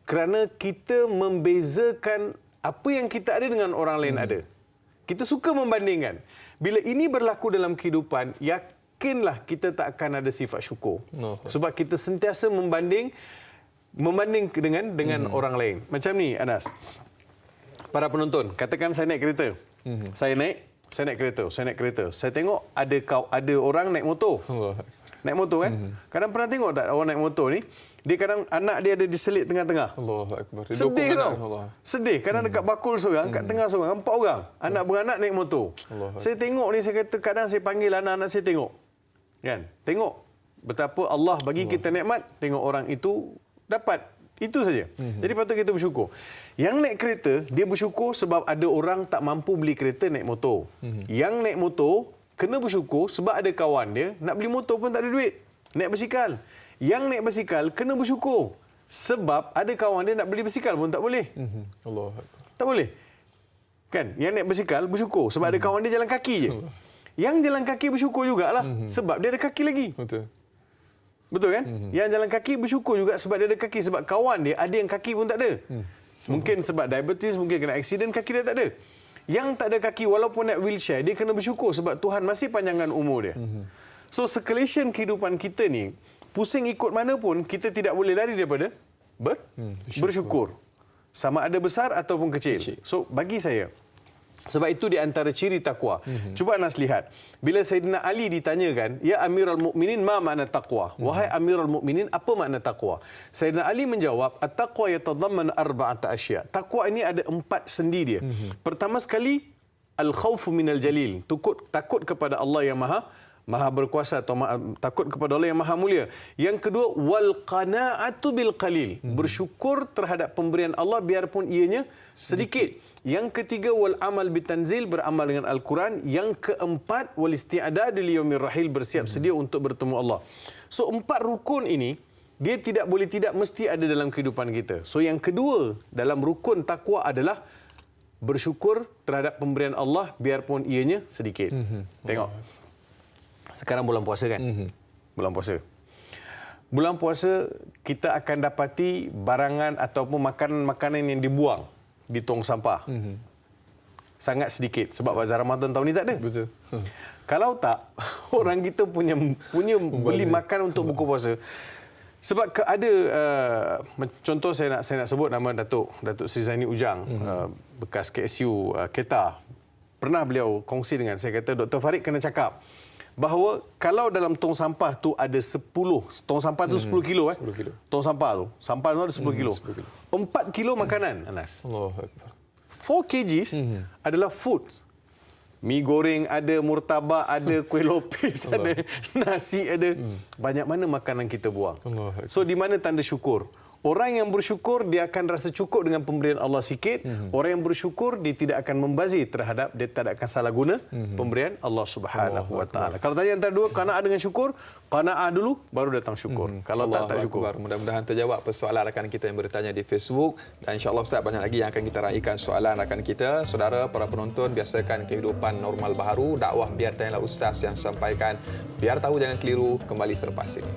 Kerana kita membezakan apa yang kita ada dengan orang lain ada. Kita suka membandingkan. Bila ini berlaku dalam kehidupan, yakinlah kita tak akan ada sifat syukur. Sebab kita sentiasa membanding dengan orang lain. Macam ni Anas. Para penonton, katakan saya naik kereta. Saya naik kereta. Saya tengok ada orang naik motor. Naik motor kan? Kadang pernah tengok tak orang naik motor ni? Dia kadang anak dia ada diselit tengah-tengah. Allahu. Sedih tau. Sedih. Kadang dekat bakul seorang, kat tengah seorang, 4 orang. Anak beranak naik motor. Saya tengok ni, saya kata kadang saya panggil anak-anak saya tengok. Kan? Tengok betapa Allah bagi kita nikmat, tengok orang itu dapat. Itu saja. Jadi patut kita bersyukur. Yang naik kereta, dia bersyukur sebab ada orang tak mampu beli kereta naik motor. Yang naik motor kena bersyukur sebab ada kawan dia nak beli motor pun tak ada duit. Naik basikal. Yang naik basikal kena bersyukur sebab ada kawan dia nak beli basikal pun tak boleh. Allah. Tak boleh. Kan? Yang naik basikal bersyukur sebab ada kawan dia jalan kaki je. Yang jalan kaki bersyukur jugalah sebab dia ada kaki lagi. Betul kan? Yang jalan kaki bersyukur juga sebab dia ada kaki, sebab kawan dia ada yang kaki pun tak ada. Mungkin sebab diabetes, mungkin kena aksiden, kaki dia tak ada. Yang tak ada kaki walaupun naik wheelchair, dia kena bersyukur sebab Tuhan masih panjangkan umur dia. So circulation kehidupan kita ni, pusing ikut mana pun, kita tidak boleh lari daripada bersyukur. Sama ada besar ataupun kecil. So bagi saya, sebab itu di antara ciri takwa. Cuba Anas lihat. Bila Sayyidina Ali ditanyakan, "Ya Amirul Mukminin, ma makna taqwa?" Wahai Amirul Mukminin, apa makna takwa? Sayyidina Ali menjawab, "At-taqwa yatadamman arba'ata asya'." Takwa ini ada 4 sendi dia. Pertama sekali, al-khaufu minal jalil. Takut kepada Allah yang maha berkuasa atau takut kepada Allah yang maha mulia. Yang kedua, wal qana'atu bil qalil. Bersyukur terhadap pemberian Allah biarpun ianya sedikit. Yang ketiga, wal amal bitanzil, beramal dengan Al-Quran. Yang keempat, wal isti'adadu liyaumir rahil, bersiap sedia untuk bertemu Allah. So 4 rukun ini dia tidak boleh tidak mesti ada dalam kehidupan kita. So yang kedua dalam rukun takwa adalah bersyukur terhadap pemberian Allah biarpun ianya sedikit. Tengok. Sekarang bulan puasa kan? Bulan puasa. Bulan puasa kita akan dapati barangan ataupun makanan-makanan yang dibuang di tong sampah. Sangat sedikit sebab bazar Ramadan tahun ni tak ada. Betul. Kalau tak, orang kita punya beli makan untuk buka puasa. Sebab ada contoh saya nak sebut nama Datuk Sri Zaini Ujang, bekas KSU Kedah. Pernah beliau kongsi dengan saya, kata Dr. Farid kena cakap bahawa kalau dalam tong sampah tu ada 10, tong sampah tu 10 kilo 10 kilo. Tong sampah tu ada 10 kilo. 4 kilo makanan, Anas. Allahuakbar. 4 kgs adalah food. Mi goreng ada, murtabak ada, kuih lopis ada, nasi ada. Banyak mana makanan kita buang. So di mana tanda syukur? Orang yang bersyukur, dia akan rasa cukup dengan pemberian Allah sikit. Orang yang bersyukur, dia tidak akan membazir terhadap, dia tidak akan salah guna pemberian Allah Subhanahu Wa Taala. Kalau tanya antara dua, qanaah dengan syukur, qanaah dulu, baru datang syukur. Kalau tak syukur. Mudah-mudahan terjawab persoalan rakan kita yang bertanya di Facebook. Dan insya-Allah Ustaz, banyak lagi yang akan kita raikan soalan rakan kita. Saudara, para penonton, biasakan kehidupan normal baharu. Dakwah biar tanyalah Ustaz yang sampaikan. Biar tahu jangan keliru, kembali selepas ini.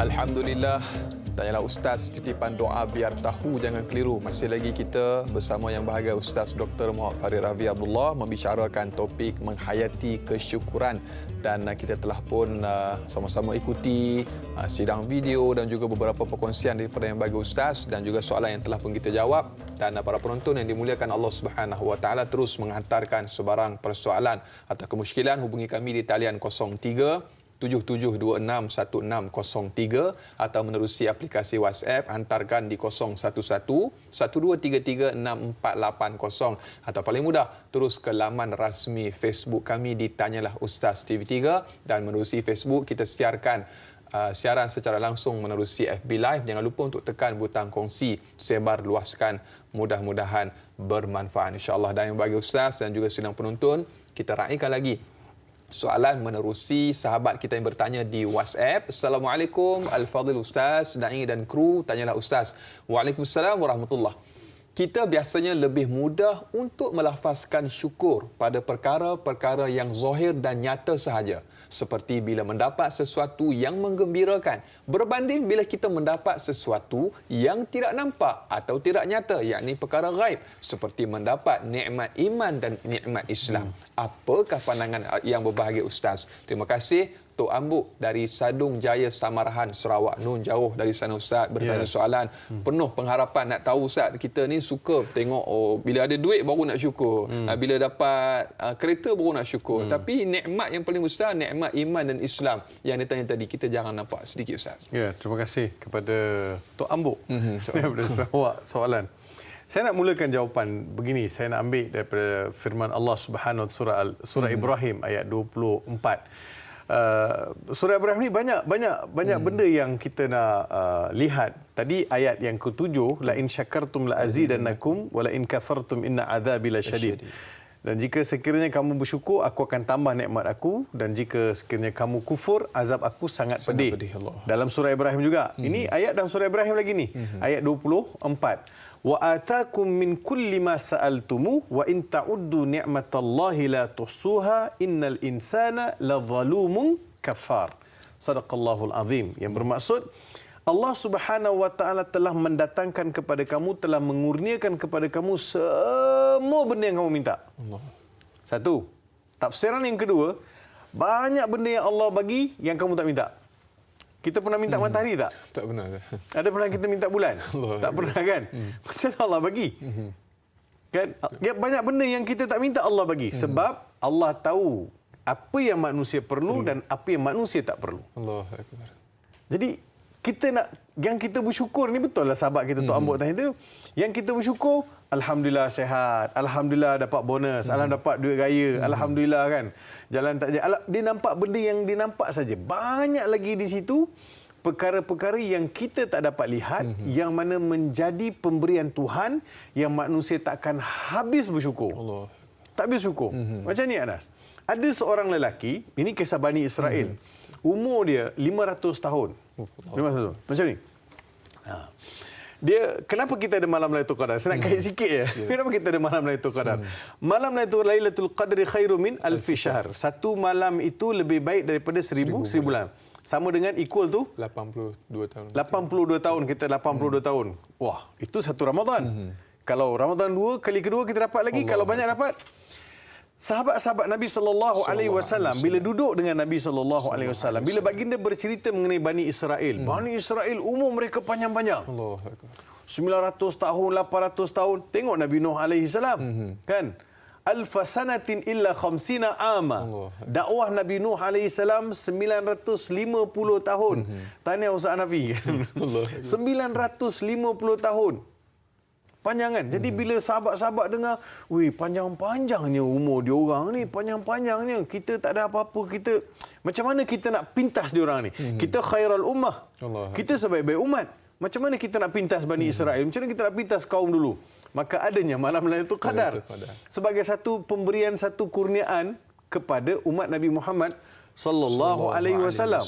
Alhamdulillah, tanyalah Ustaz, titipan doa biar tahu jangan keliru. Masih lagi kita bersama yang bahagia Ustaz Dr. Muhammad Farid Ravi Abdullah membicarakan topik menghayati kesyukuran. Dan kita telah pun sama-sama ikuti sidang video dan juga beberapa perkongsian daripada yang bahagia Ustaz dan juga soalan yang telah pun kita jawab. Dan para penonton yang dimuliakan Allah Subhanahu Wa Taala, terus menghantarkan sebarang persoalan atau kemusykilan, hubungi kami di talian 03 77261603 atau menerusi aplikasi WhatsApp, hantarkan di 011-1233-6480 atau paling mudah terus ke laman rasmi Facebook kami di Tanyalah Ustaz TV3 dan menerusi Facebook kita siarkan siaran secara langsung menerusi FB Live. Jangan lupa untuk tekan butang kongsi, sebar luaskan, mudah-mudahan bermanfaat insya-Allah. Dan yang bagi Ustaz dan juga sidang penonton, kita raikan lagi soalan menerusi sahabat kita yang bertanya di WhatsApp. Assalamualaikum Al-Fadhil Ustaz, Da'i dan kru, tanyalah Ustaz. Waalaikumsalam warahmatullahi. Kita biasanya lebih mudah untuk melafazkan syukur pada perkara-perkara yang zahir dan nyata sahaja, seperti bila mendapat sesuatu yang menggembirakan, berbanding bila kita mendapat sesuatu yang tidak nampak atau tidak nyata, yakni perkara ghaib, seperti mendapat nikmat iman dan nikmat Islam. Apakah pandangan yang berbahagia Ustaz? Terima kasih Tok Ambuk dari Sadung Jaya Samarahan, Sarawak. Nun jauh dari sana Ustaz, bertanya soalan. Penuh pengharapan nak tahu Ustaz. Kita ni suka tengok bila ada duit baru nak syukur. Bila dapat kereta baru nak syukur. Tapi nikmat yang paling besar, nikmat iman dan Islam yang ditanya tadi, kita jangan nampak sedikit Ustaz. Ya, terima kasih kepada Tok Ambuk daripada Sarawak soalan. Saya nak mulakan jawapan begini. Saya nak ambil daripada firman Allah Subhanahu wa Taala surah Ibrahim ayat 24. Surah Ibrahim ni banyak benda yang kita nak lihat. Tadi ayat yang ke-7, la in syakartum la azidannakum wa la in kafartum inna adzabi lasyadid. Dan jika sekiranya kamu bersyukur, aku akan tambah nikmat aku, dan jika sekiranya kamu kufur, azab aku sangat pedih. Dalam surah Ibrahim juga. Ini ayat dalam surah Ibrahim lagi ni. Ayat 24. Wa atakum min kulli ma sa'altumu wa in ta'uddu ni'matallahi la tuhsuha innal insana ladzalumun kafar. Sadaqallahul azim. Yang bermaksud Allah Subhanahu wa taala telah mendatangkan kepada kamu, telah mengurniakan kepada kamu semua benda yang kamu minta. Satu. Tafsiran yang kedua, banyak benda yang Allah bagi yang kamu tak minta. Kita pernah minta matahari tak? Tak pernah. Ada pernah kita minta bulan? Tak pernah kan? Macam mana Allah bagi? Kan? Banyak benda yang kita tak minta Allah bagi. Sebab Allah tahu apa yang manusia perlu dan apa yang manusia tak perlu. Allahuakbar. Jadi kita nak, yang kita bersyukur ni, betul lah sahabat kita Tok Ambuk tadi tu. Yang kita bersyukur, alhamdulillah sihat, alhamdulillah dapat bonus, alhamdulillah dapat duit raya, alhamdulillah kan. Jalan tak jalan. Dia nampak benda yang dia nampak saja. Banyak lagi di situ perkara-perkara yang kita tak dapat lihat, yang mana menjadi pemberian Tuhan yang manusia takkan habis bersyukur. Allah. Tak habis syukur. Macam ni Anas. Ada seorang lelaki, ini kisah Bani Israel. Umur dia 500 tahun. 500 tahun. Macam ni. Dia, kenapa kita ada malam Lailatul Qadar? Saya nak kait sikit ya. Kenapa kita ada malam Lailatul Qadar? Malam Lailatul Qadri khairu min alfi syahr. Satu malam itu lebih baik daripada 1000 bulan. Sama dengan equal tu 82 tahun. 82 tahun, kita 82 tahun. Wah, itu satu Ramadan. Kalau Ramadan 2, kali kedua kita dapat lagi. Kalau banyak dapat. Sahabat-sahabat Nabi sallallahu alaihi wasallam bila duduk dengan Nabi sallallahu alaihi wasallam, bila baginda bercerita mengenai Bani Israel. Bani Israel umur mereka panjang-panjang. Allahu akbar. 900 tahun, 800 tahun. Tengok Nabi Nuh alaihi salam. Kan? Alfa sanatin illa khamsina ama. Dakwah Nabi Nuh alaihi salam 950 tahun. Tanya Ustaz Nafi kan. 950 tahun. Panjangan. Jadi bila sahabat-sahabat dengar, weh, panjang-panjangnya umur dia orang ni, panjang-panjangnya. Kita tak ada apa-apa. Kita macam mana kita nak pintas dia orang ni? Kita khairul ummah. Kita sebaik-baik umat. Macam mana kita nak pintas Bani Israel? Macam mana kita nak pintas kaum dulu? Maka adanya malam Lailatul Qadar sebagai satu pemberian, satu kurniaan kepada umat Nabi Muhammad sallallahu alaihi wasallam.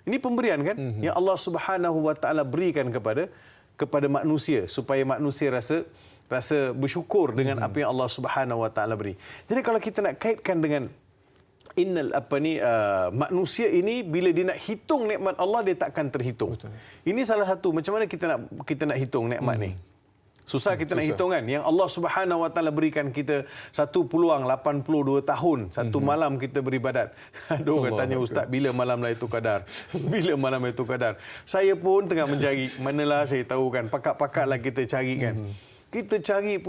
Ini pemberian kan yang Allah Subhanahu wa taala berikan kepada manusia supaya manusia rasa bersyukur dengan apa yang Allah Subhanahu wa taala beri. Jadi kalau kita nak kaitkan dengan manusia ini bila dia nak hitung nikmat Allah dia takkan terhitung. Betul. Ini salah satu macam mana kita nak hitung nikmat ni. Susah kita nak hitung kan. Yang Allah Subhanahu wa taala berikan kita satu peluang 82 tahun, satu malam kita beribadat. Ada orang tanya, Ustaz, bila malam Lailatul Qadar? Bila malam Lailatul Qadar? Saya pun tengah mencari, manalah saya tahu kan, pakat-pakatlah kita cari kan. Kita cari.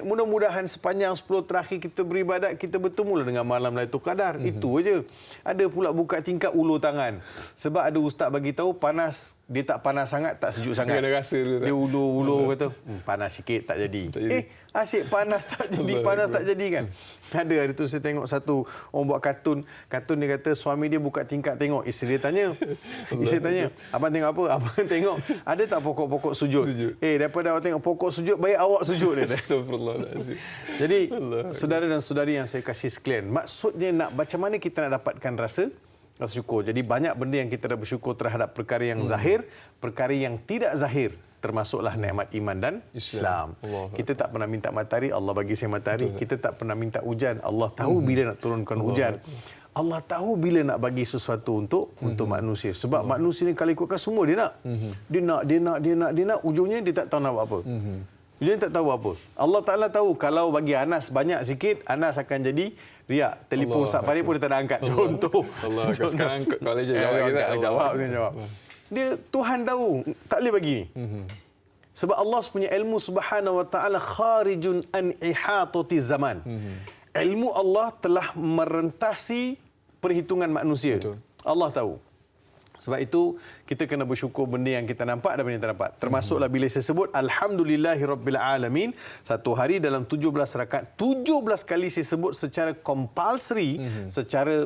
Mudah-mudahan sepanjang 10 terakhir kita beribadat, kita bertemulah dengan malam Lailatul Qadar. Itu aja. Ada pula buka tingkap ulur tangan. Sebab ada ustaz bagi tahu panas, dia tak panas sangat, tak sejuk sangat. Ada rasa dia ulur kata, panas sikit tak jadi. Asyik panas tak jadi, panas tak jadi kan. Ada hari tu saya tengok satu orang buat kartun dia kata suami dia buka tingkap tengok, isteri dia tanya. Isteri tanya, abang tengok apa? Abang tengok ada tak pokok-pokok sujud? Daripada awak tengok pokok sujud, baik awak sujud dia. Astagfirullahalazim. Jadi saudara dan saudari yang saya kasih sekalian, maksudnya macam mana kita nak dapatkan rasa syukur. Jadi banyak benda yang kita dah bersyukur terhadap perkara yang zahir, perkara yang tidak zahir, termasuklah nikmat iman dan Islam. Kita tak pernah minta matahari, Allah bagi saya matahari. Kita tak pernah minta hujan, Allah tahu bila nak turunkan hujan. Allah tahu bila nak bagi sesuatu untuk manusia. Sebab manusia ni kalau ikutkan semua dia nak. Dia nak, ujungnya dia tak tahu nak buat apa. Ujungnya tak tahu apa. Allah Ta'ala tahu kalau bagi Anas banyak sikit, Anas akan jadi riak. Telefon Ustaz Farid pun dia tak nak angkat. Contoh. Sekarang kalau jawab. Dia Tuhan tahu, tak boleh bagi ni. Sebab Allah punya ilmu Subhanahu wa taala kharijun an ihatati zaman. Ilmu Allah telah merentasi perhitungan manusia. Betul. Allah tahu. Sebab itu kita kena bersyukur benda yang kita nampak dan benda yang tak nampak. Termasuklah bila saya sebut alhamdulillahirabbil alamin, satu hari dalam 17 rakaat, 17 kali saya sebut secara compulsory, secara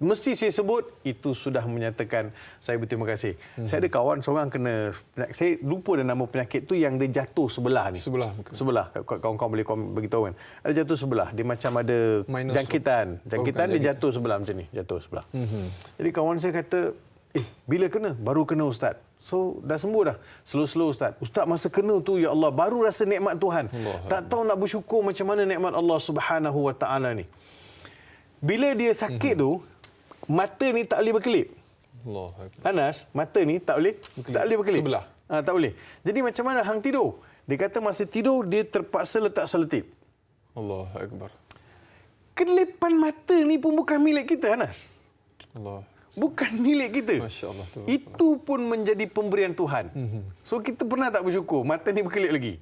mesti saya sebut, itu sudah menyatakan saya berterima kasih. Saya ada kawan seorang kena, saya lupa dah nama penyakit tu yang dia jatuh sebelah ni. Sebelah. Kawan-kawan boleh beritahu kan. Ada jatuh sebelah. Dia macam ada jangkitan. Dia jatuh sebelah macam ni. Jatuh sebelah. Jadi kawan saya kata, bila kena? Baru kena Ustaz. So, dah sembuh dah. Slow-slow Ustaz. Ustaz masa kena tu, ya Allah, baru rasa nikmat Tuhan. Tak tahu nak bersyukur macam mana nikmat Allah Subhanahu wa taala ni. Bila dia sakit tu, mata ni tak boleh berkelip. Anas, mata ni tak boleh berkelip. Sebelah. Tak boleh. Jadi macam mana hang tidur? Dia kata masa tidur dia terpaksa letak seletip. Allahu akbar. Kelipan mata ni pun bukan milik kita, Anas. Bukan milik kita. Masya-Allah. Itu pun menjadi pemberian Tuhan. So kita pernah tak bersyukur mata ni berkelip lagi.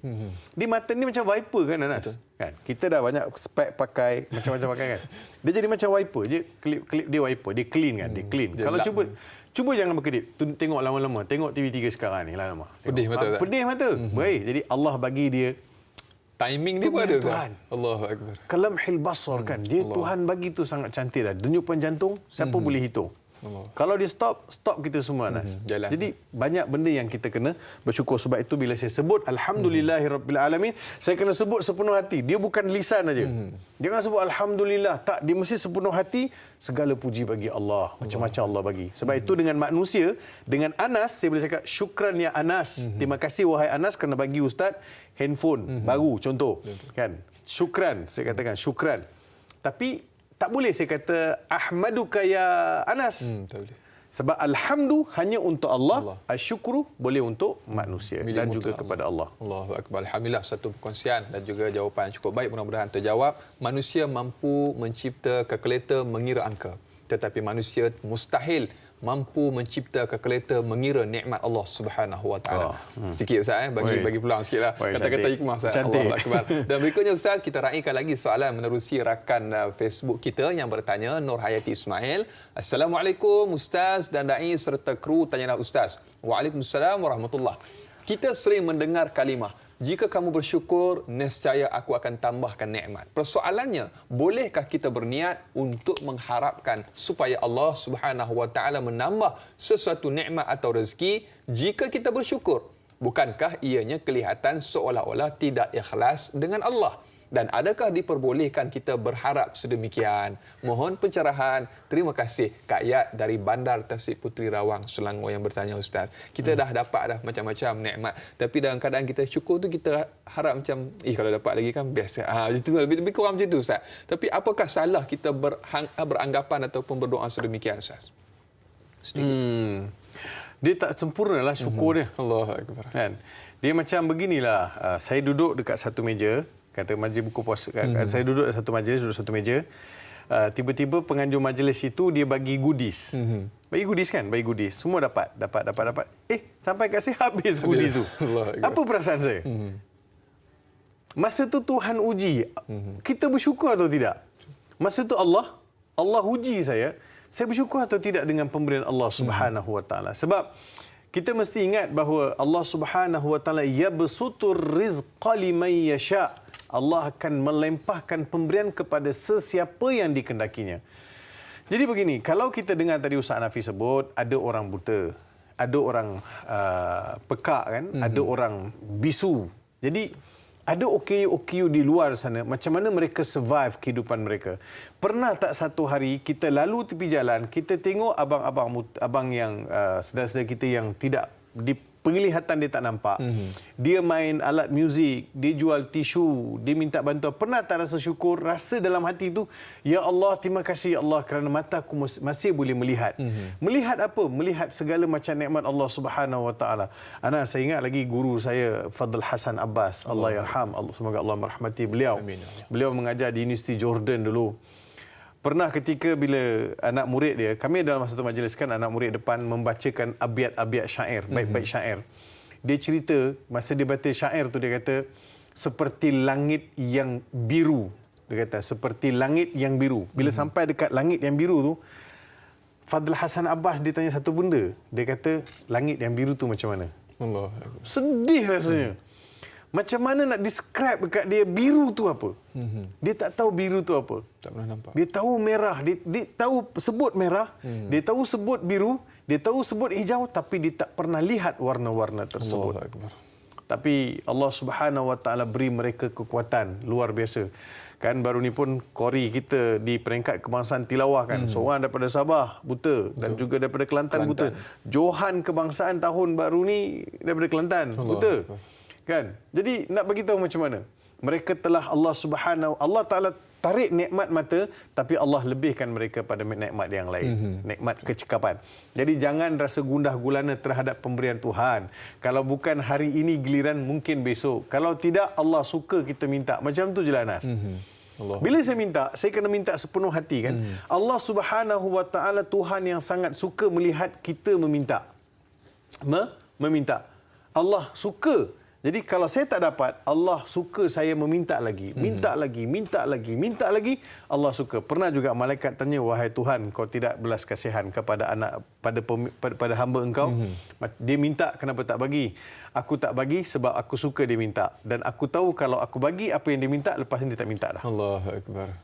Di mata ni macam wiper kan, Anas? Kan? Kita dah banyak spek pakai, macam-macam pakai kan. Dia jadi macam wiper je, kelip dia wiper, dia clean kan, dia clean. Kalau cuba jangan berkedip. Tengok lama-lama, tengok TV3 sekarang ni lama. Pedih mata. Pedih mata. Baik, jadi Allah bagi dia timing dia pun ada Tuhan. Allahu akbar. Kalamhil basar kan. Dia Allah. Tuhan bagi tu sangat cantik dah. Denyupan jantung siapa boleh hitung? Kalau dia stop kita semua, Anas. jalan. Jadi banyak benda yang kita kena bersyukur. Sebab itu bila saya sebut Alhamdulillahirabbil alamin, saya kena sebut sepenuh hati. Dia bukan lisan aja. Jangan sebut Alhamdulillah. Tak, dia mesti sepenuh hati. Segala puji bagi Allah. Macam-macam Allah bagi. Sebab itu dengan manusia, dengan Anas, saya boleh cakap syukran ya Anas. Terima kasih wahai Anas kerana bagi Ustaz handphone baru contoh. Kan? Syukran, saya katakan syukran. Tapi tak boleh saya kata ahmaduka ya Anas. Tak boleh. Sebab alhamdu hanya untuk Allah, asyukru boleh untuk manusia Milik dan untuk juga kepada Allah. Allahu Akbar. Alhamdulillah, satu perkongsian dan juga jawapan yang cukup baik, mudah-mudahan terjawab. Manusia mampu mencipta kalkulator mengira angka, tetapi manusia mustahil mampu mencipta kalkulator mengira nikmat Allah Subhanahu Wa Taala. Sikit Ustaz bagi peluang sikitlah kata-kata hikmah Ustaz. Allahu Akbar. Dan berikutnya Ustaz, kita raikan lagi soalan menerusi rakan Facebook kita yang bertanya, Nur Hayati Ismail. Assalamualaikum Ustaz dan dai serta kru, tanyalah Ustaz. Waalaikumsalam warahmatullahi. Kita sering mendengar kalimah, jika kamu bersyukur, nescaya aku akan tambahkan nikmat. Persoalannya, bolehkah kita berniat untuk mengharapkan supaya Allah Subhanahu Wa Taala menambah sesuatu nikmat atau rezeki jika kita bersyukur? Bukankah ianya kelihatan seolah-olah tidak ikhlas dengan Allah? Dan adakah diperbolehkan kita berharap sedemikian? Mohon pencerahan. Terima kasih. Kak Yat dari Bandar Tasik Puteri Rawang, Selangor yang bertanya Ustaz. Kita dah dapat dah macam-macam nikmat. Tapi dalam keadaan kita syukur tu kita harap macam, kalau dapat lagi kan biasa. Itu lebih kurang macam tu Ustaz. Tapi apakah salah kita beranggapan ataupun berdoa sedemikian Ustaz? Dia tak sempurnalah syukur dia. Allahu Akbar. Kan? Dia macam beginilah. Saya duduk dekat satu meja, kata majlis buku puasa. Saya duduk satu meja. Tiba-tiba penganjur majlis itu dia bagi goodies. Bagi goodies kan? Bagi goodies. Semua dapat. Sampai kat saya habis goodies tu. Apa perasaan saya? Masa tu Tuhan uji. Kita bersyukur atau tidak? Masa tu Allah uji saya. Saya bersyukur atau tidak dengan pemberian Allah Subhanahu Wa Taala? Sebab kita mesti ingat bahawa Allah Subhanahu Wa Taala yabsutur rizqa liman yasha. Allah akan melempahkan pemberian kepada sesiapa yang dikehendakinya. Jadi begini, kalau kita dengar tadi Ustaz Nafi sebut ada orang buta, ada orang pekak kan, ada orang bisu. Jadi ada OKU di luar sana, macam mana mereka survive kehidupan mereka. Pernah tak satu hari kita lalu tepi jalan, kita tengok abang yang saudara-saudara kita yang tidak di penglihatan dia tak nampak. Dia main alat muzik, dia jual tisu, dia minta bantuan. Pernah tak rasa syukur? Rasa dalam hati itu, ya Allah, terima kasih ya Allah kerana mataku masih boleh melihat. Melihat apa? Melihat segala macam nikmat Allah Subhanahu Wa Taala. Saya ingat lagi guru saya Fadl Hasan Abbas, Allah yarham, semoga Allah merahmati beliau. Amin. Beliau mengajar di Universiti Jordan dulu. Pernah ketika bila anak murid dia, kami dalam satu majlis kan, anak murid depan membacakan abiat-abiat syair, baik-baik syair. Dia cerita, masa dia baca syair tu, dia kata, seperti langit yang biru. Dia kata, seperti langit yang biru. Bila sampai dekat langit yang biru tu, Fadl Hasan Abbas dia tanya satu benda. Dia kata, langit yang biru tu macam mana? Allah. Sedih rasanya. Macam mana nak describe dekat dia biru tu apa? Dia tak tahu biru tu apa. Tak pernah nampak. Dia tahu merah, dia tahu sebut merah, dia tahu sebut biru, dia tahu sebut hijau, tapi dia tak pernah lihat warna-warna tersebut. Tapi Allah Subhanahu Wa Taala beri mereka kekuatan luar biasa. Kan baru ni pun Kori kita di peringkat kebangsaan tilawah kan. Seorang daripada Sabah buta dan juga daripada Kelantan buta. Johan kebangsaan tahun baru ni daripada Kelantan buta. Kan? Jadi nak bagi tahu macam mana? Mereka telah Allah Taala tarik nikmat mata, tapi Allah lebihkan mereka pada nikmat yang lain, nikmat kecekapan. Jadi jangan rasa gundah gulana terhadap pemberian Tuhan. Kalau bukan hari ini giliran, mungkin besok. Kalau tidak, Allah suka kita minta. Macam tu je lah Anas. Bila saya minta, saya kena minta sepenuh hati kan. Allah Subhanahu Wa Taala Tuhan yang sangat suka melihat kita meminta. Meminta. Allah suka. Jadi kalau saya tak dapat, Allah suka saya meminta lagi. Minta lagi. Allah suka. Pernah juga malaikat tanya, wahai Tuhan, kau tidak belas kasihan kepada pada hamba engkau. Dia minta, kenapa tak bagi? Aku tak bagi sebab aku suka dia minta. Dan aku tahu kalau aku bagi apa yang dia minta, lepas ini dia tak minta dah. Allahu Akbar.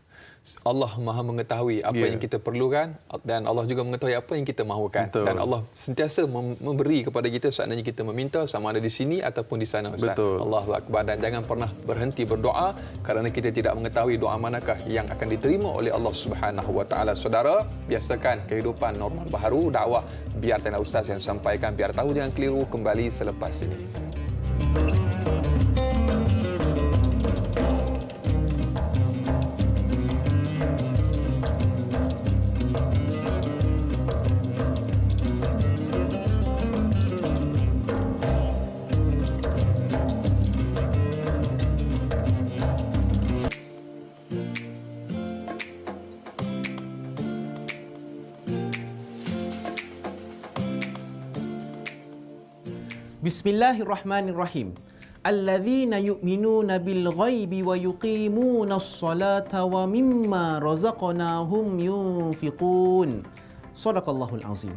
Allah Maha mengetahui apa yang kita perlukan dan Allah juga mengetahui apa yang kita mahukan. Betul. Dan Allah sentiasa memberi kepada kita seandainya kita meminta, sama ada di sini ataupun di sana, Ustaz. Betul. Allahu Akbar. Dan jangan pernah berhenti berdoa kerana kita tidak mengetahui doa manakah yang akan diterima oleh Allah Subhanahu Wa Taala. Saudara, biasakan kehidupan normal baharu dakwah. Biar Tanya Ustaz yang sampaikan, biar tahu jangan keliru, kembali selepas ini. Bismillahirrahmanirrahim. Alladzina yu'minuna bil ghaibi wa yuqimuna as-salata wa mimma razaqnahum yunfiqun. Shadaqallahul azim.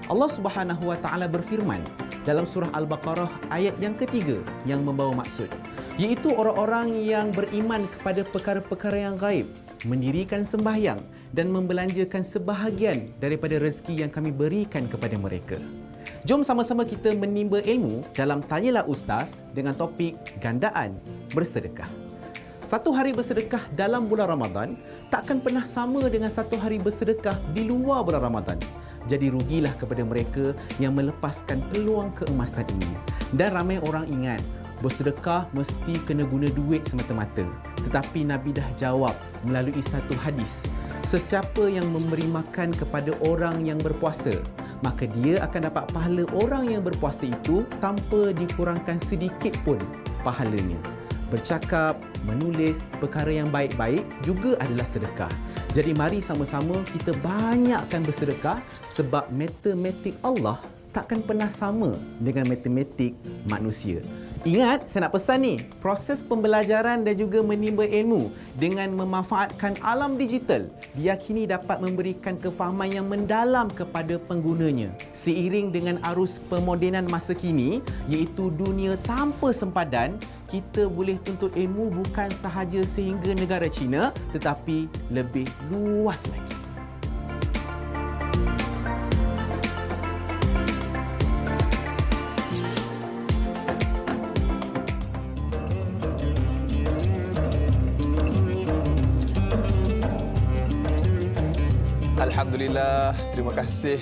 Allah Subhanahu wa taala berfirman dalam surah Al-Baqarah ayat yang ketiga yang membawa maksud, iaitu orang-orang yang beriman kepada perkara-perkara yang gaib, mendirikan sembahyang dan membelanjakan sebahagian daripada rezeki yang kami berikan kepada mereka. Jom sama-sama kita menimba ilmu dalam Tanyalah Ustaz dengan topik gandaan bersedekah. Satu hari bersedekah dalam bulan Ramadan takkan pernah sama dengan satu hari bersedekah di luar bulan Ramadan. Jadi rugilah kepada mereka yang melepaskan peluang keemasan ini. Dan ramai orang ingat bersedekah mesti kena guna duit semata-mata. Tetapi Nabi dah jawab melalui satu hadis, sesiapa yang memberi makan kepada orang yang berpuasa, maka dia akan dapat pahala orang yang berpuasa itu tanpa dikurangkan sedikit pun pahalanya. Bercakap, menulis perkara yang baik-baik juga adalah sedekah. Jadi mari sama-sama kita banyakkan bersedekah sebab matematik Allah takkan pernah sama dengan matematik manusia. Ingat, saya nak pesan ni, proses pembelajaran dan juga menimba ilmu dengan memanfaatkan alam digital diyakini dapat memberikan kefahaman yang mendalam kepada penggunanya. Seiring dengan arus pemodenan masa kini, iaitu dunia tanpa sempadan, kita boleh tuntut ilmu bukan sahaja sehingga negara China, tetapi lebih luas lagi. Alhamdulillah, terima kasih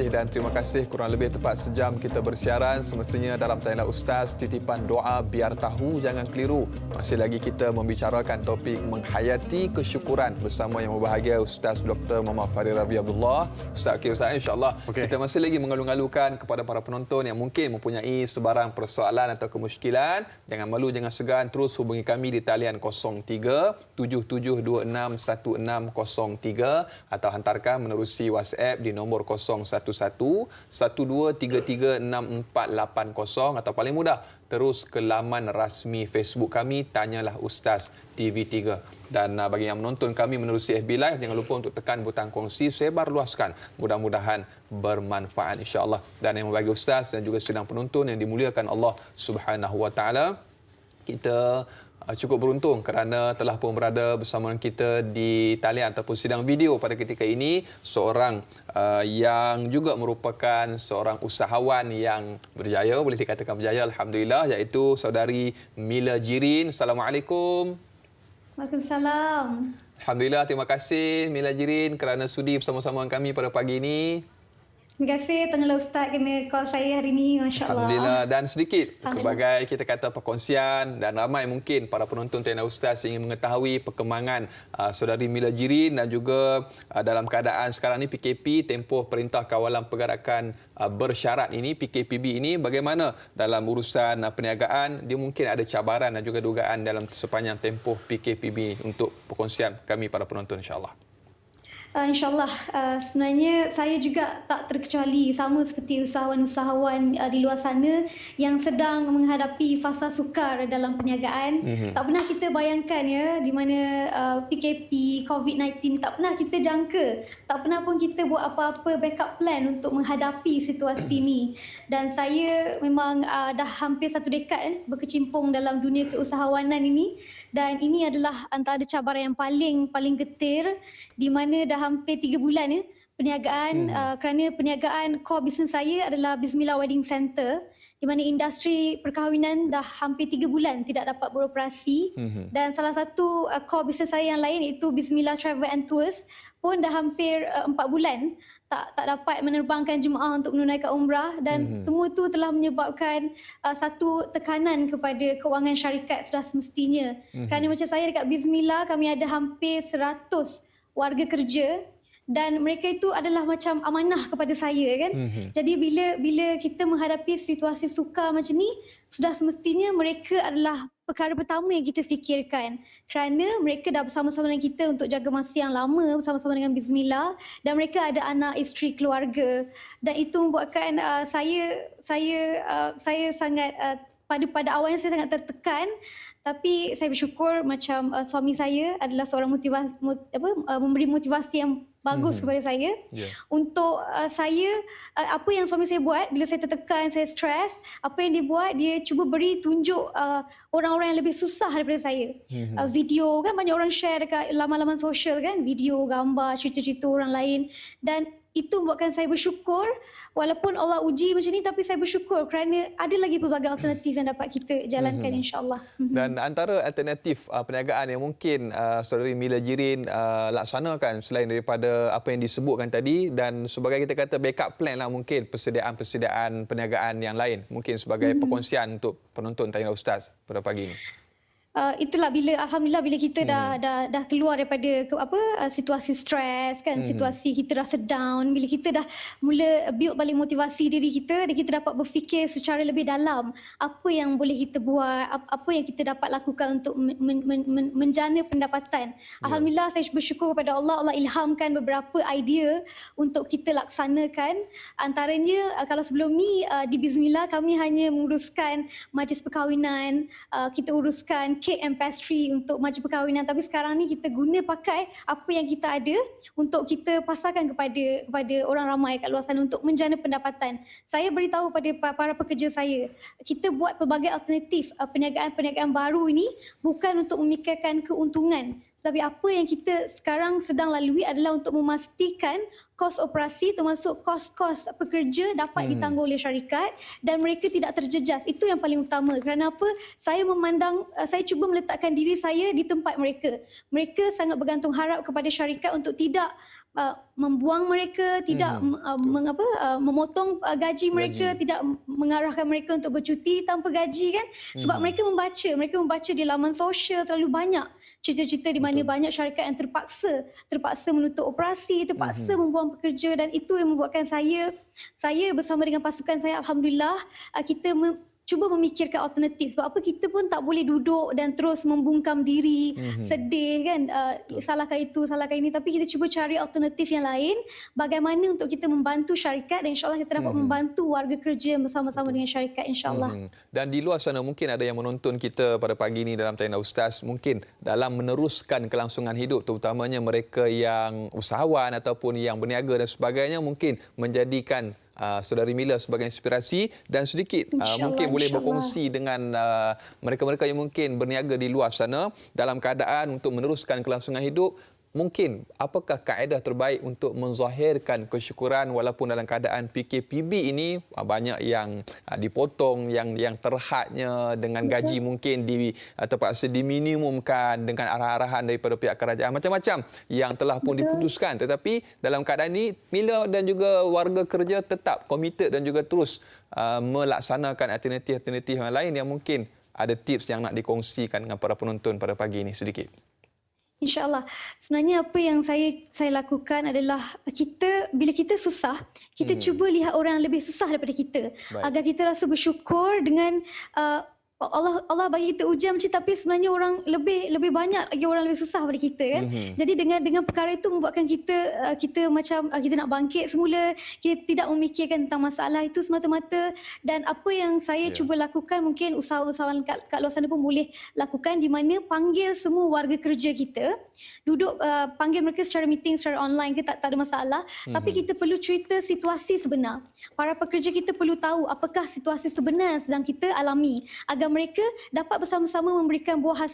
dan terima kasih. Kurang lebih tepat sejam kita bersiaran. Semestinya dalam Tanyalah Ustaz, titipan doa biar tahu jangan keliru. Masih lagi kita membicarakan topik menghayati kesyukuran bersama yang berbahagia Ustaz Dr. Muhammad Farid Ravi Abdullah. Ustaz, Ustaz, insyaAllah kita masih lagi mengalu-alukan kepada para penonton yang mungkin mempunyai sebarang persoalan atau kemusykilan. Jangan malu, jangan segan, terus hubungi kami di talian 03 7726 1603 atau hantarkan menerusi WhatsApp di nombor 011 1233 6480 atau paling mudah terus ke laman rasmi Facebook kami Tanyalah Ustaz TV3. Dan bagi yang menonton kami menerusi FB Live, jangan lupa untuk tekan butang kongsi, sebar luaskan. Mudah-mudahan bermanfaat insya-Allah. Dan yang bagi Ustaz dan juga sedang penonton yang dimuliakan Allah Subhanahu Wa Taala, kita cukup beruntung kerana telah pun berada bersama kita di talian ataupun sidang video pada ketika ini seorang yang juga merupakan seorang usahawan yang berjaya, boleh dikatakan berjaya, alhamdulillah, iaitu saudari Mila Jirin. Assalamualaikum. Waalaikumsalam. Alhamdulillah, terima kasih Mila Jirin kerana sudi bersama-sama kami pada pagi ini. Terima kasih Tanyalah Ustaz kena call saya hari ini, masya-Allah. Alhamdulillah. Dan sedikit sebagai kita kata perkongsian, dan ramai mungkin para penonton Tanyalah Ustaz ingin mengetahui perkembangan saudari Mila Jirin dan juga dalam keadaan sekarang ni PKP, tempoh Perintah Kawalan Pergerakan Bersyarat ini, PKPB ini, bagaimana dalam urusan perniagaan, dia mungkin ada cabaran dan juga dugaan dalam sepanjang tempoh PKPB untuk perkongsian kami para penonton insya-Allah. InsyaAllah, sebenarnya saya juga tak terkecuali sama seperti usahawan-usahawan di luar sana yang sedang menghadapi fasa sukar dalam perniagaan. Tak pernah kita bayangkan ya, di mana PKP, COVID-19 tak pernah kita jangka. Tak pernah pun kita buat apa-apa backup plan untuk menghadapi situasi ini. Dan saya memang dah hampir 1 dekad berkecimpung dalam dunia keusahawanan ini. Dan ini adalah antara cabaran yang paling getir, di mana dah hampir 3 bulan perniagaan, kerana perniagaan core business saya adalah Bismillah Wedding Center, di mana industri perkahwinan dah hampir 3 bulan tidak dapat beroperasi. Dan salah satu core business saya yang lain iaitu Bismillah Travel and Tours pun dah hampir 4 bulan tak dapat menerbangkan jemaah untuk menunaikan umrah, dan semua itu telah menyebabkan satu tekanan kepada kewangan syarikat sudah semestinya. Kerana macam saya dekat Bismillah, kami ada hampir 100 warga kerja dan mereka itu adalah macam amanah kepada saya kan. Jadi bila kita menghadapi situasi sukar macam ni, sudah semestinya mereka adalah perkara pertama yang kita fikirkan, kerana mereka dah bersama-sama dengan kita untuk jaga masa yang lama bersama-sama dengan Bismillah, dan mereka ada anak, isteri, keluarga, dan itu membuatkan saya sangat pada awalnya saya sangat tertekan. Tapi saya bersyukur macam suami saya adalah seorang memberi motivasi yang bagus kepada saya. Untuk saya, apa yang suami saya buat bila saya tertekan, saya stres, apa yang dia buat, dia cuba beri tunjuk orang-orang yang lebih susah daripada saya. Video kan banyak orang share dekat laman-laman sosial kan, video, gambar, cerita-cerita orang lain, dan itu membuatkan saya bersyukur. Walaupun Allah uji macam ni, tapi saya bersyukur kerana ada lagi pelbagai alternatif yang dapat kita jalankan insya-Allah. Dan antara alternatif perniagaan yang mungkin saudari Mila Jirin laksanakan selain daripada apa yang disebutkan tadi, dan sebagai kita kata backup plan lah, mungkin persediaan perniagaan yang lain, mungkin sebagai perkongsian untuk penonton Tanya Ustaz pada pagi ini. Itulah alhamdulillah bila kita dah keluar daripada situasi stres kan, situasi kita rasa down, bila kita dah mula build balik motivasi diri kita, dan kita dapat berfikir secara lebih dalam apa yang boleh kita buat, apa yang kita dapat lakukan untuk menjana pendapatan. Alhamdulillah saya bersyukur kepada Allah ilhamkan beberapa idea untuk kita laksanakan. Antaranya kalau sebelum ni di Bismillah kami hanya menguruskan majlis perkahwinan, kita uruskan cake and pastry untuk majlis perkahwinan, tapi sekarang ni kita guna pakai apa yang kita ada untuk kita pasarkan kepada orang ramai kat luar sana untuk menjana pendapatan. Saya beritahu pada para pekerja saya, kita buat pelbagai alternatif perniagaan baru ini bukan untuk memikirkan keuntungan, tapi apa yang kita sekarang sedang lalui adalah untuk memastikan kos operasi termasuk kos-kos pekerja dapat ditanggung oleh syarikat dan mereka tidak terjejas. Itu yang paling utama. Kerana apa? Saya cuba meletakkan diri saya di tempat mereka. Mereka sangat bergantung harap kepada syarikat untuk tidak membuang mereka, tidak memotong gaji mereka, tidak mengarahkan mereka untuk bercuti tanpa gaji kan. Sebab mereka membaca di laman sosial terlalu banyak cerita-cerita di mana banyak syarikat yang terpaksa menutup operasi, terpaksa membuang pekerja, dan itu yang membuatkan saya bersama dengan pasukan saya, alhamdulillah, kita cuba memikirkan alternatif. Sebab apa, kita pun tak boleh duduk dan terus membungkam diri, sedih kan, salahkan itu, salahkan ini, tapi kita cuba cari alternatif yang lain, bagaimana untuk kita membantu syarikat, dan insyaAllah kita dapat membantu warga kerja bersama-sama dengan syarikat insyaAllah. Dan di luar sana mungkin ada yang menonton kita pada pagi ini dalam Tanya Ustaz, mungkin dalam meneruskan kelangsungan hidup, terutamanya mereka yang usahawan ataupun yang berniaga dan sebagainya, mungkin menjadikan saudari Mila sebagai inspirasi, dan sedikit mungkin boleh berkongsi dengan mereka-mereka yang mungkin berniaga di luar sana dalam keadaan untuk meneruskan kelangsungan hidup. Mungkin apakah kaedah terbaik untuk menzahirkan kesyukuran walaupun dalam keadaan PKPB ini banyak yang dipotong, yang terhadnya dengan gaji mungkin terpaksa diminimumkan dengan arahan-arahan daripada pihak kerajaan, macam-macam yang telah pun diputuskan. Tetapi dalam keadaan ini Mila dan juga warga kerja tetap komited dan juga terus melaksanakan alternatif-alternatif yang lain, yang mungkin ada tips yang nak dikongsikan dengan para penonton pada pagi ini sedikit. InsyaAllah. Sebenarnya apa yang saya lakukan adalah bila kita susah, kita cuba lihat orang yang lebih susah daripada kita. Baik. Agar kita rasa bersyukur dengan Allah bagi kita ujian macam, tapi sebenarnya orang lebih banyak lagi orang lebih susah daripada kita kan. Jadi dengan perkara itu membuatkan kita macam kita nak bangkit semula, kita tidak memikirkan tentang masalah itu semata-mata. Dan apa yang saya cuba lakukan, mungkin usahawan kat luar sana pun boleh lakukan, di mana panggil semua warga kerja kita, duduk panggil mereka secara meeting, secara online ke, tak ada masalah. Tapi kita perlu cerita situasi sebenar. Para pekerja kita perlu tahu apakah situasi sebenar yang sedang kita alami, agar mereka dapat bersama-sama memberikan buah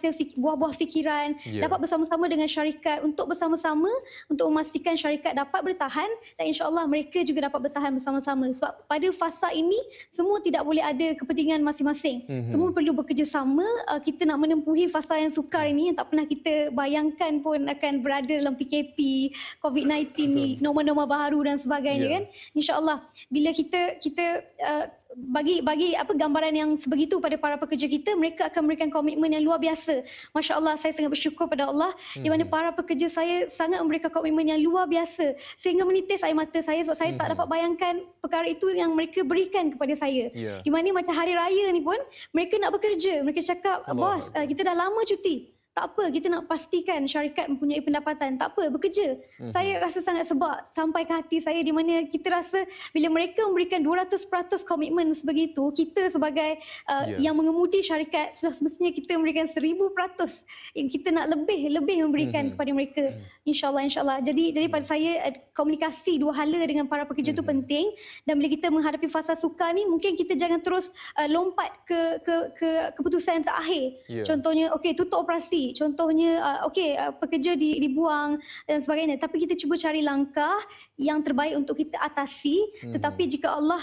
fikiran, dapat bersama-sama dengan syarikat untuk bersama-sama untuk memastikan syarikat dapat bertahan, dan insya-Allah mereka juga dapat bertahan bersama-sama. Sebab pada fasa ini semua tidak boleh ada kepentingan masing-masing. Semua perlu bekerjasama. Kita nak menempuhi fasa yang sukar ini, yang tak pernah kita bayangkan pun akan berada dalam PKP, COVID-19 ni, norma-norma baru dan sebagainya kan. Insya-Allah bila kita bagi gambaran yang sebegitu pada para pekerja kita, mereka akan memberikan komitmen yang luar biasa. Masya-Allah, saya sangat bersyukur pada Allah di mana para pekerja saya sangat memberikan komitmen yang luar biasa sehingga menitis air mata saya, sebab saya tak dapat bayangkan perkara itu yang mereka berikan kepada saya. Di mana macam hari raya ni pun mereka nak bekerja, mereka cakap, "Bos, kita dah lama cuti. Tak apa, kita nak pastikan syarikat mempunyai pendapatan. Tak apa, bekerja." Saya rasa sangat sebab sampai ke hati saya, di mana kita rasa bila mereka memberikan 200% komitmen sebegitu, kita sebagai yang mengemudi syarikat semestinya kita memberikan 1000%. Yang kita nak lebih memberikan kepada mereka. InsyaAllah. Jadi pada saya komunikasi dua hala dengan para pekerja itu penting. Dan bila kita menghadapi fasa sukar ni, mungkin kita jangan terus lompat ke keputusan yang terakhir. Contohnya, okey, tutup operasi. Contohnya, pekerja dibuang dan sebagainya. Tapi kita cuba cari langkah yang terbaik untuk kita atasi. Tetapi jika Allah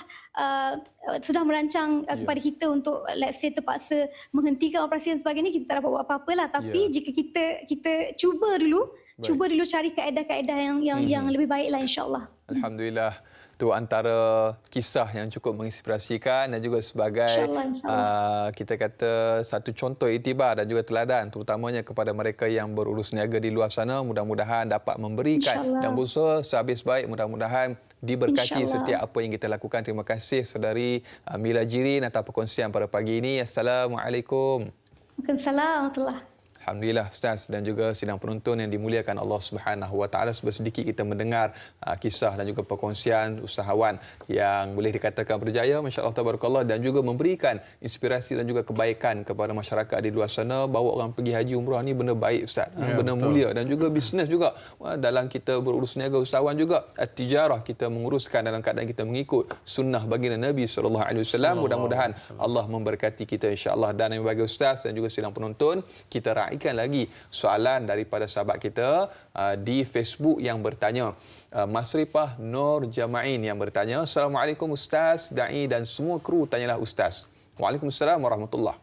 sudah merancang kepada kita untuk, let's say, terpaksa menghentikan operasi dan sebagainya, kita tak dapat buat apa-apa lah. Tapi jika kita cuba dulu cari kaedah-kaedah yang lebih baik lah, insyaAllah. Alhamdulillah. Itu antara kisah yang cukup menginspirasikan dan juga sebagai kita kata satu contoh iktibar dan juga teladan, terutamanya kepada mereka yang berurus niaga di luar sana. Mudah-mudahan dapat memberikan dan berusaha sehabis baik. Mudah-mudahan diberkati setiap apa yang kita lakukan. Terima kasih saudari Mila Jirin atas perkongsian pada pagi ini. Assalamualaikum. Waalaikumsalam warahmatullahi. Alhamdulillah Ustaz dan juga sidang penonton yang dimuliakan Allah Subhanahu Wa Taala, sedikit kita mendengar kisah dan juga perkongsian usahawan yang boleh dikatakan berjaya, masya-Allah tabarakallah, dan juga memberikan inspirasi dan juga kebaikan kepada masyarakat di luar sana. Bawa orang pergi haji umrah ni benda baik Ustaz, benda mulia, dan juga bisnes juga. Dalam kita berurus niaga usahawan juga tijarah, kita menguruskan dalam keadaan kita mengikut sunnah baginda Nabi sallallahu alaihi wasallam. Mudah-mudahan Allah memberkati kita insya-Allah. Dan bagi Ustaz dan juga sidang penonton, kita lagi soalan daripada sahabat kita di Facebook yang bertanya. Masrifah Nur Jamain yang bertanya, Assalamualaikum Ustaz, Da'i dan semua kru, tanyalah Ustaz. Waalaikumsalam warahmatullahi.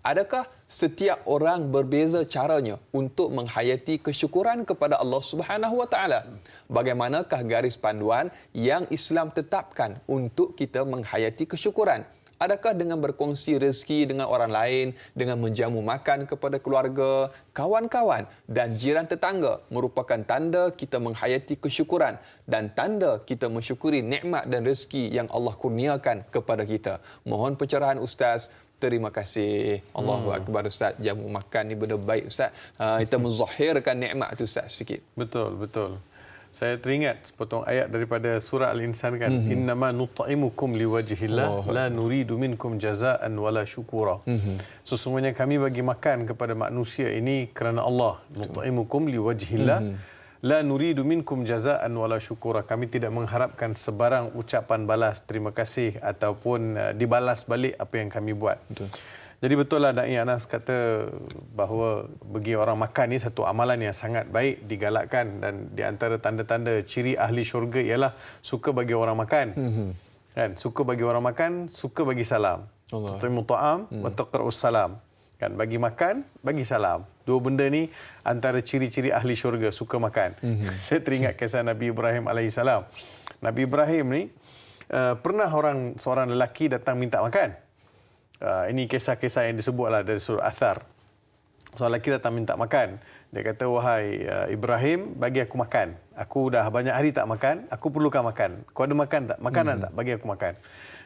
Adakah setiap orang berbeza caranya untuk menghayati kesyukuran kepada Allah Subhanahu Wa Taala? Bagaimanakah garis panduan yang Islam tetapkan untuk kita menghayati kesyukuran? Adakah dengan berkongsi rezeki dengan orang lain, dengan menjamu makan kepada keluarga, kawan-kawan dan jiran tetangga merupakan tanda kita menghayati kesyukuran dan tanda kita mensyukuri nikmat dan rezeki yang Allah kurniakan kepada kita? Mohon pencerahan Ustaz. Terima kasih. Allahu Akbar Ustaz. Jamu makan ni benda baik Ustaz. Kita menzahirkan nikmat tu Ustaz sikit. Betul. Saya teringat sepotong ayat daripada surah Al-Insan kan, innama nut'imukum liwajhillah la nuridu minkum jazaan wala syukura. Sesungguhnya kami bagi makan kepada manusia ini kerana Allah. Nut'imukum liwajhillah la nuridu minkum jazaan wala syukura. Kami tidak mengharapkan sebarang ucapan balas terima kasih ataupun dibalas balik apa yang kami buat. Jadi betul lah Da'i Anas kata bahawa bagi orang makan ni satu amalan yang sangat baik, digalakkan, dan di antara tanda-tanda ciri ahli syurga ialah suka bagi orang makan. Kan, suka bagi orang makan, suka bagi salam. Tu'imu ta'am wa taqra'us salam. Kan, bagi makan, bagi salam. Dua benda ni antara ciri-ciri ahli syurga, suka makan. Saya teringat kisah Nabi Ibrahim alaihissalam. Nabi Ibrahim ni pernah seorang lelaki datang minta makan. Ini kisah-kisah yang disebutlah dari surah Athar. Seorang lelaki datang minta makan. Dia kata, wahai Ibrahim, bagi aku makan. Aku dah banyak hari tak makan, aku perlukan makan. Kau ada makan tak? Makanan tak? Bagi aku makan.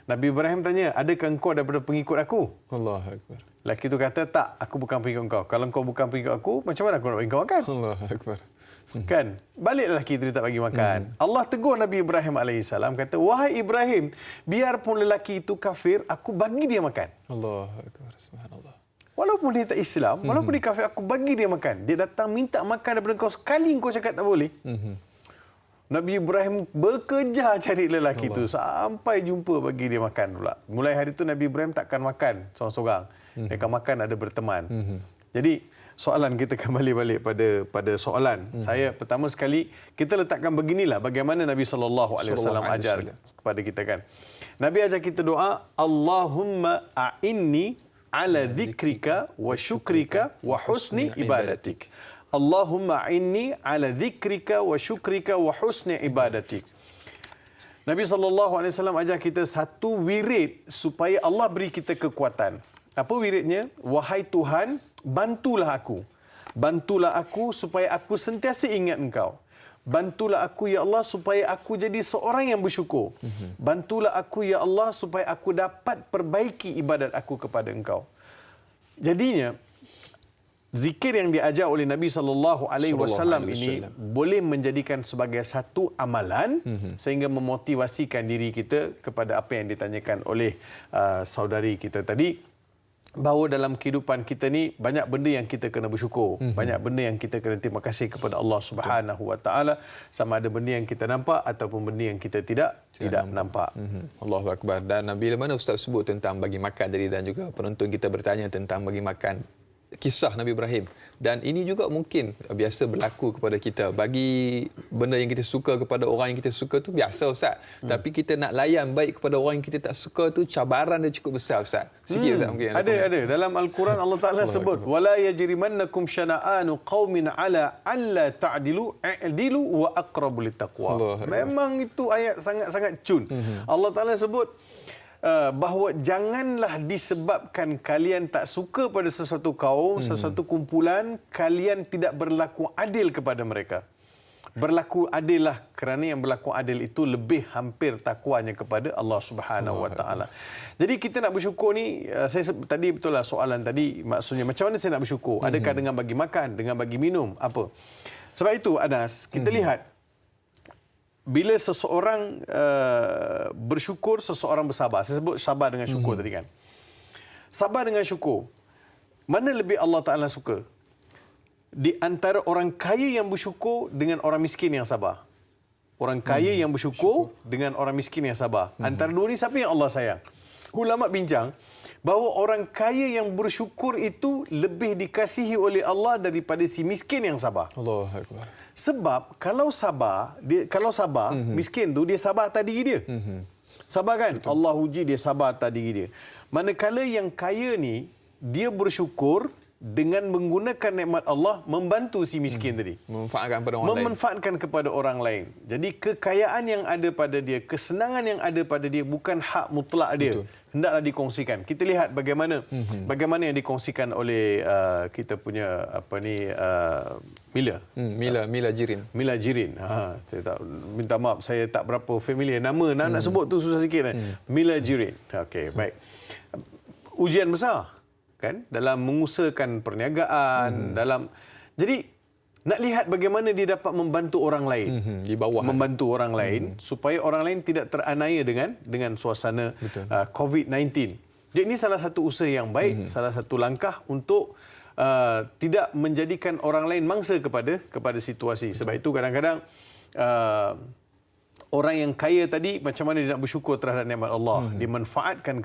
Nabi Ibrahim tanya, adakah engkau daripada pengikut aku? Allahu akbar. Lelaki itu kata, tak, aku bukan pengikut engkau. Kalau engkau bukan pengikut aku, macam mana aku nak bagi kau makan? Allahu akbar. Kan? Balik lelaki itu dia tak bagi makan. Allah tegur Nabi Ibrahim AS, kata, wahai Ibrahim, biarpun lelaki itu kafir, aku bagi dia makan. Allahu akbar. Subhanallah. Walaupun dia tak Islam, walaupun dia kafir, aku bagi dia makan. Dia datang minta makan daripada kau, sekali kau cakap tak boleh. Nabi Ibrahim bekerja cari lelaki itu sampai jumpa bagi dia makan pula. Mulai hari itu Nabi Ibrahim takkan makan seorang-seorang. Dia akan makan ada berteman. Jadi soalan kita kembali balik pada soalan. Saya pertama sekali kita letakkan beginilah bagaimana Nabi SAW ajar kepada kita kan. Nabi ajar kita doa, Allahumma a'inni ala dzikrika wa syukrika wa husni ibadatik. Allahumma inni ala dzikrika wa syukrika wa husni ibadatik. Nabi SAW ajar kita satu wirid supaya Allah beri kita kekuatan. Apa wiridnya? Wahai Tuhan, bantulah aku. Bantulah aku supaya aku sentiasa ingat Engkau. Bantulah aku, Ya Allah, supaya aku jadi seorang yang bersyukur. Bantulah aku, Ya Allah, supaya aku dapat perbaiki ibadat aku kepada Engkau. Jadinya, zikir yang diajar oleh Nabi SAW ini boleh menjadikan sebagai satu amalan sehingga memotivasikan diri kita kepada apa yang ditanyakan oleh saudari kita tadi, bahawa dalam kehidupan kita ni banyak benda yang kita kena bersyukur, banyak benda yang kita kena terima kasih kepada Allah Subhanahu Wa Taala, sama ada benda yang kita nampak ataupun benda yang kita tidak nampak. Allahu akbar. Dan bila mana Ustaz sebut tentang bagi makan tadi dan juga penonton kita bertanya tentang bagi makan, kisah Nabi Ibrahim, dan ini juga mungkin biasa berlaku kepada kita. Bagi benda yang kita suka kepada orang yang kita suka tu biasa Ustaz. Tapi kita nak layan baik kepada orang yang kita tak suka tu, cabaran dia cukup besar Ustaz. Sikit Ustaz mungkin. Ada. Dalam Al-Quran Allah Taala sebut, wala yajrimannakum syana'anu qaumin ala alla ta'dilu i'dilu wa aqrabu littaqwa. Memang itu ayat sangat-sangat cun. Allah Taala sebut bahawa janganlah disebabkan kalian tak suka pada sesuatu kaum, sesuatu kumpulan, kalian tidak berlaku adil kepada mereka. Berlaku adillah, kerana yang berlaku adil itu lebih hampir takwanya kepada Allah Subhanahu Wa Taala. Jadi kita nak bersyukur ni, saya tadi betul lah soalan tadi, maksudnya macam mana saya nak bersyukur? Adakah dengan bagi makan, dengan bagi minum, apa? Sebab itu Anas, kita lihat bila seseorang bersyukur, seseorang bersabar. Saya sebut sabar dengan syukur tadi kan. Sabar dengan syukur. Mana lebih Allah Ta'ala suka? Di antara orang kaya yang bersyukur dengan orang miskin yang sabar. Orang kaya yang bersyukur dengan orang miskin yang sabar. Antara dua ni siapa yang Allah sayang? Ulama bincang bahawa orang kaya yang bersyukur itu lebih dikasihi oleh Allah daripada si miskin yang sabar. Allahu akbar. Sebab kalau sabar, miskin tu dia sabar atas diri dia. Sabar kan? Betul. Allah uji dia sabar atas diri dia. Manakala yang kaya ni dia bersyukur dengan menggunakan nikmat Allah membantu si miskin tadi. Memanfaatkan kepada orang lain. Jadi kekayaan yang ada pada dia, kesenangan yang ada pada dia bukan hak mutlak dia. Betul. Hendaklah dikongsikan. Kita lihat bagaimana yang dikongsikan oleh kita punya Mila Jirin. Mila Jirin. Saya tak minta maaf, saya tak berapa familiar nama. Nak sebut tu susah sikit. Mila Jirin. Okey, baik. Ujian besar kan dalam mengusahakan perniagaan, jadi nak lihat bagaimana dia dapat membantu orang lain di bawah, membantu orang lain supaya orang lain tidak teranaya dengan suasana COVID-19. Jadi ini salah satu usaha yang baik, salah satu langkah untuk tidak menjadikan orang lain mangsa kepada situasi. Sebab itu kadang-kadang orang yang kaya tadi macam mana dia nak bersyukur terhadap nikmat Allah, dia manfaatkan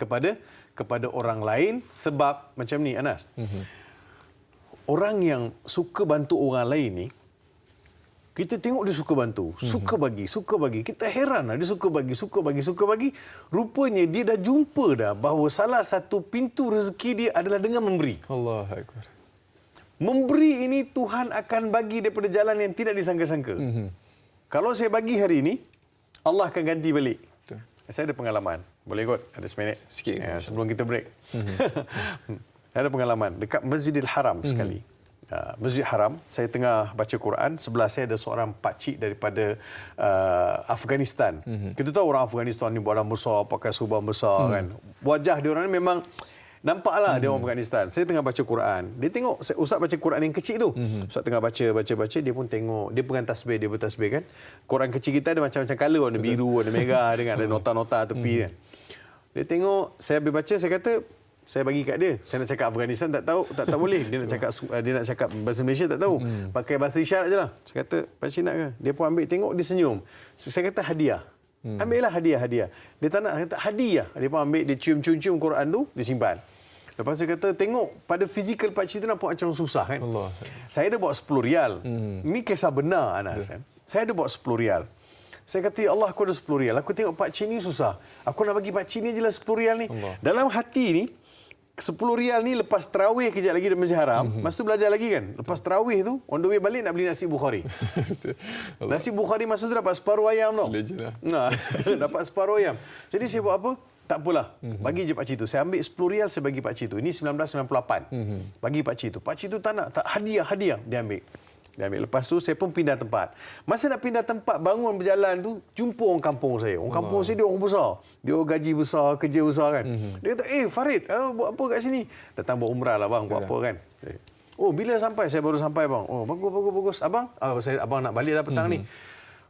kepada orang lain. Sebab macam ni Anas, orang yang suka bantu orang lain ni, kita tengok dia suka bantu, suka bagi. Kita heran lah, dia suka bagi. Rupanya dia dah jumpa dah bahawa salah satu pintu rezeki dia adalah dengan memberi. Allahu akbar. Memberi ini Tuhan akan bagi daripada jalan yang tidak disangka-sangka. Kalau saya bagi hari ini, Allah akan ganti balik. Betul. Saya ada pengalaman. Boleh kot? Ada seminit? Sikit. Sebelum kita break. Saya ada pengalaman dekat Masjidil Haram sekali. Masjid Haram, saya tengah baca Quran, sebelah saya ada seorang pakcik daripada Afghanistan. Kita tahu orang Afghanistan ni badan besar, pakai serban besar kan. Wajah dia orang ni memang nampaklah dia orang Afghanistan. Saya tengah baca Quran. Dia tengok ustaz baca Quran yang kecil tu. Ustaz tengah baca, dia pun tengok. Dia pegang tasbih, dia bertasbih kan. Quran kecil kita ada macam-macam color, warna biru, warna merah, dengan ada nota-nota tepi kan. Dia tengok, saya habis baca, saya kata, saya bagi kat dia. Saya nak cakap Afghanistan tak tahu, tak boleh. Dia nak cakap bahasa Malaysia tak tahu. Pakai bahasa isyarat je lah. Saya kata, pakcik nak ke? Dia pun ambil tengok, dia senyum. Saya kata hadiah. Ambillah hadiah. Dia tak nak, kata hadiah. Dia pun ambil, dia cium-cium Quran tu, dia simpan. Lepas saya kata, tengok pada fizikal pakcik tu nampak macam susah kan. Allah. Saya ada bawa 10 rial. Ini kisah benar Anas kan. Saya ada bawa 10 rial. Saya kata, ya Allah, aku ada 10 rial. Aku tengok pakcik ni susah. Aku nak bagi pakcik ni je lah 10 rial ni. Allah. Dalam hati ni, 10 rial ni lepas tarawih kejap lagi di Masjid Haram. Masa tu belajar lagi kan. Lepas tarawih tu, on the way balik nak beli nasi Bukhari. Nasi Bukhari masa tu dapat separuh ayam tau. Dapat separuh ayam. Jadi saya buat apa? Tak apalah. Bagi je pakcik tu. Saya ambil 10 rial, saya bagi pakcik tu. Ini 1998. Bagi pakcik tu. Pakcik tu tak nak. Tak hadiah. Dia ambil. Lepas tu saya pun pindah tempat. Masa nak pindah tempat, bangun berjalan tu, jumpa orang kampung saya. Orang kampung saya dia orang besar. Dia orang gaji besar, kerja besar kan. Dia kata, Farid, buat apa kat sini? Datang buat umrah lah bang, buat apa kan. Oh, bila sampai? Saya baru sampai bang. Oh, bagus. Abang? Abang nak balik dah petang ni.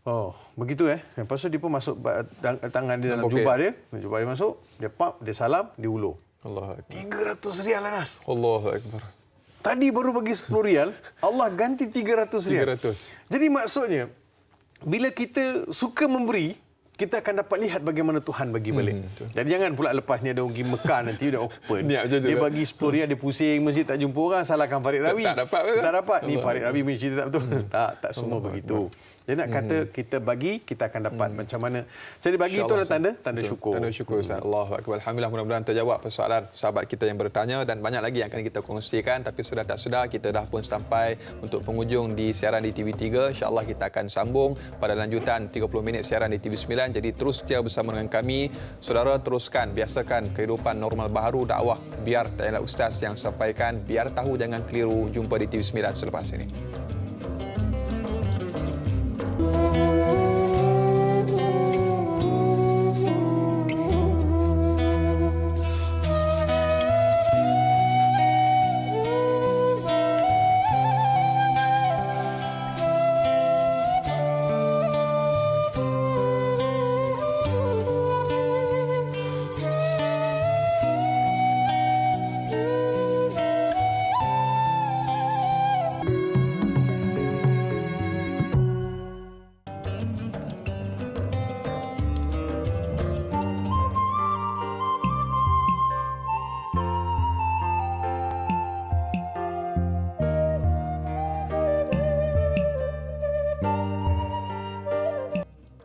Oh, begitu Lepas tu dia pun masuk tangan dia dalam jubah dia. Jubah dia masuk, dia pap, dia salam, dia ulur. Allah. 300 rial Anas. Allahu Akbar. Tadi baru bagi 10 rial, Allah ganti 300 rial. 300. Jadi maksudnya, bila kita suka memberi, kita akan dapat lihat bagaimana Tuhan bagi balik. Jadi jangan pula lepas ni ada orang pergi Mekah nanti dia open. Dia bagi 10 rial, dia pusing masjid tak jumpa orang, salahkan Farid Rawi. Tak dapat. Ni Farid Rawi punya cerita tak betul. Tak semua begitu. Dia nak kata kita bagi, kita akan dapat macam mana. Jadi bagi itu adalah tanda syukur. Tanda syukur Ustaz. Allahu Akbar. Alhamdulillah, mudah-mudahan terjawab persoalan sahabat kita yang bertanya dan banyak lagi yang akan kita kongsikan, tapi sedar tak sedar kita dah pun sampai untuk penghujung di siaran di TV3. Insya-Allah kita akan sambung pada lanjutan 30 minit siaran di TV9. Jadi terus setia bersama dengan kami. Saudara, teruskan biasakan kehidupan normal baharu dakwah. Biar tak ialah ustaz yang sampaikan, biar tahu jangan keliru. Jumpa di TV9 selepas ini.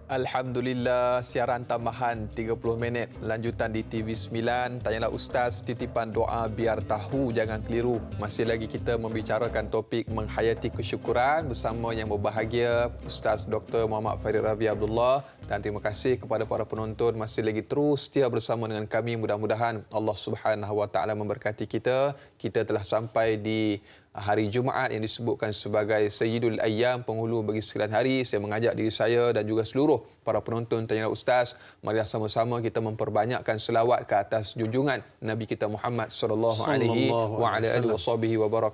Alhamdulillah, siaran tambahan 30 minit lanjutan di TV9. Tanyalah Ustaz, titipan doa biar tahu jangan keliru. Masih lagi kita membicarakan topik menghayati kesyukuran bersama yang berbahagia Ustaz Dr. Muhammad Farid Ravi Abdullah. Dan terima kasih kepada para penonton masih lagi terus setia bersama dengan kami. Mudah-mudahan Allah Subhanahu Wa Taala memberkati kita. Kita telah sampai di hari Jumaat yang disebutkan sebagai Sayyidul Ayyam, penghulu bagi sekalian hari. Saya mengajak diri saya dan juga seluruh para penonton Tanyalah Ustaz, mari sama-sama kita memperbanyakkan selawat ke atas junjungan Nabi kita Muhammad sallallahu alaihi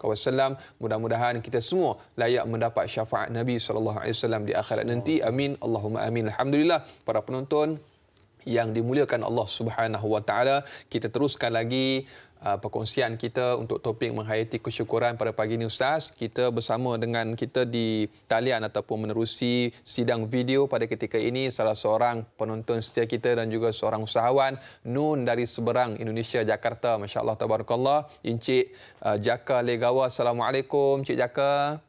wasallam. Mudah-mudahan kita semua layak mendapat syafaat Nabi sallallahu alaihi wasallam di akhirat nanti. Amin. Allahumma amin. Alhamdulillah, para penonton yang dimuliakan Allah Subhanahu Wa Taala, kita teruskan lagi perkongsian kita untuk topik menghayati kesyukuran pada pagi ini Ustaz. Kita bersama dengan kita di talian ataupun menerusi sidang video pada ketika ini salah seorang penonton setia kita dan juga seorang usahawan Nun dari seberang Indonesia, Jakarta. Masya Allah, tabarakallah, Encik Jaka Legawa. Assalamualaikum Encik Jaka.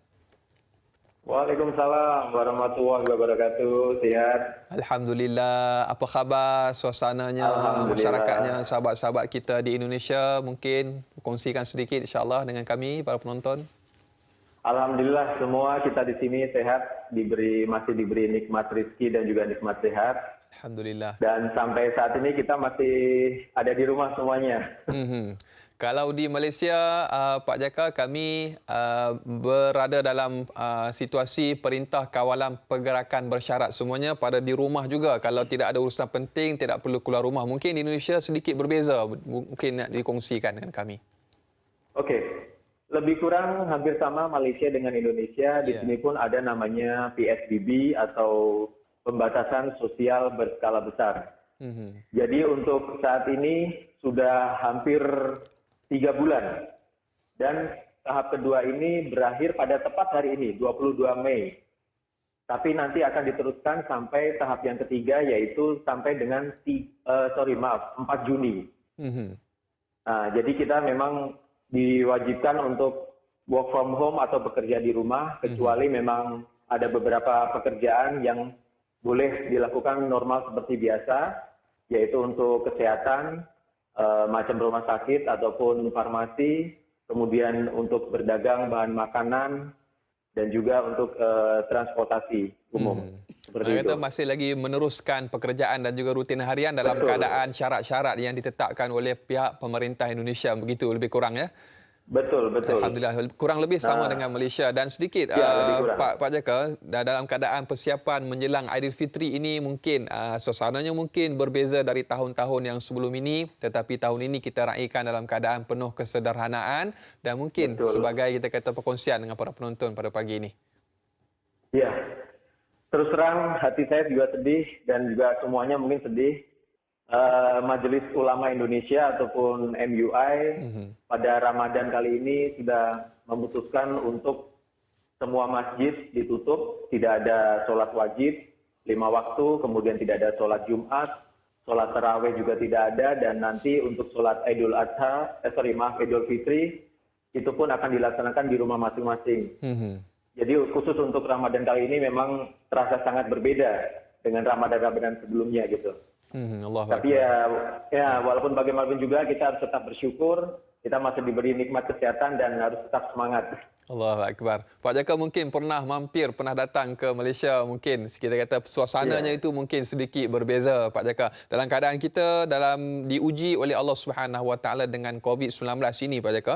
Waalaikumsalam warahmatullahi wabarakatuh. Sihat? Alhamdulillah. Apa khabar suasananya, masyarakatnya, sahabat-sahabat kita di Indonesia? Mungkin kongsikan sedikit insya-Allah dengan kami para penonton. Alhamdulillah, semua kita di sini sehat, masih diberi nikmat rezeki dan juga nikmat sehat. Alhamdulillah. Dan sampai saat ini kita masih ada di rumah semuanya. Kalau di Malaysia, Pak Jaka, kami berada dalam situasi perintah kawalan pergerakan bersyarat semuanya pada di rumah juga. Kalau tidak ada urusan penting, tidak perlu keluar rumah. Mungkin di Indonesia sedikit berbeza. Mungkin nak dikongsikan dengan kami. Okey. Lebih kurang hampir sama Malaysia dengan Indonesia. Di sini pun ada namanya PSBB atau pembatasan sosial berskala besar. Jadi untuk saat ini sudah hampir 3 bulan. Dan tahap kedua ini berakhir pada tepat hari ini, 22 Mei. Tapi nanti akan diteruskan sampai tahap yang ketiga, yaitu sampai dengan 4 Juni. Nah, jadi kita memang diwajibkan untuk work from home atau bekerja di rumah, kecuali memang ada beberapa pekerjaan yang boleh dilakukan normal seperti biasa, yaitu untuk kesehatan, macam rumah sakit ataupun farmasi, kemudian untuk berdagang bahan makanan, dan juga untuk transportasi umum. Kita masih lagi meneruskan pekerjaan dan juga rutin harian dalam keadaan syarat-syarat yang ditetapkan oleh pihak pemerintah Indonesia, begitu lebih kurang ya? Betul. Alhamdulillah, kurang lebih sama dengan Malaysia. Dan sedikit Pak Jaka, dalam keadaan persiapan menjelang Aidilfitri ini mungkin suasananya mungkin berbeza dari tahun-tahun yang sebelum ini, tetapi tahun ini kita raikan dalam keadaan penuh kesederhanaan dan mungkin sebagai kita kata perkongsian dengan para penonton pada pagi ini. Ya, terus terang hati saya juga sedih dan juga semuanya mungkin sedih. Majelis Ulama Indonesia ataupun MUI pada Ramadan kali ini sudah memutuskan untuk semua masjid ditutup, tidak ada sholat wajib 5 waktu, kemudian tidak ada sholat Jumat, sholat tarawih juga tidak ada, dan nanti untuk sholat Idul Fitri itu pun akan dilaksanakan di rumah masing-masing. Jadi khusus untuk Ramadan kali ini memang terasa sangat berbeda dengan Ramadan sebelumnya gitu. Tapi ya walaupun bagaimanapun juga kita harus tetap bersyukur, kita masih diberi nikmat kesehatan dan harus tetap semangat. Allahu Akbar. Pak Jaka mungkin pernah datang ke Malaysia, mungkin kita kata suasananya itu mungkin sedikit berbeza Pak Jaka. Dalam keadaan kita diuji oleh Allah Subhanahu Wa Taala dengan COVID-19 ini Pak Jaka,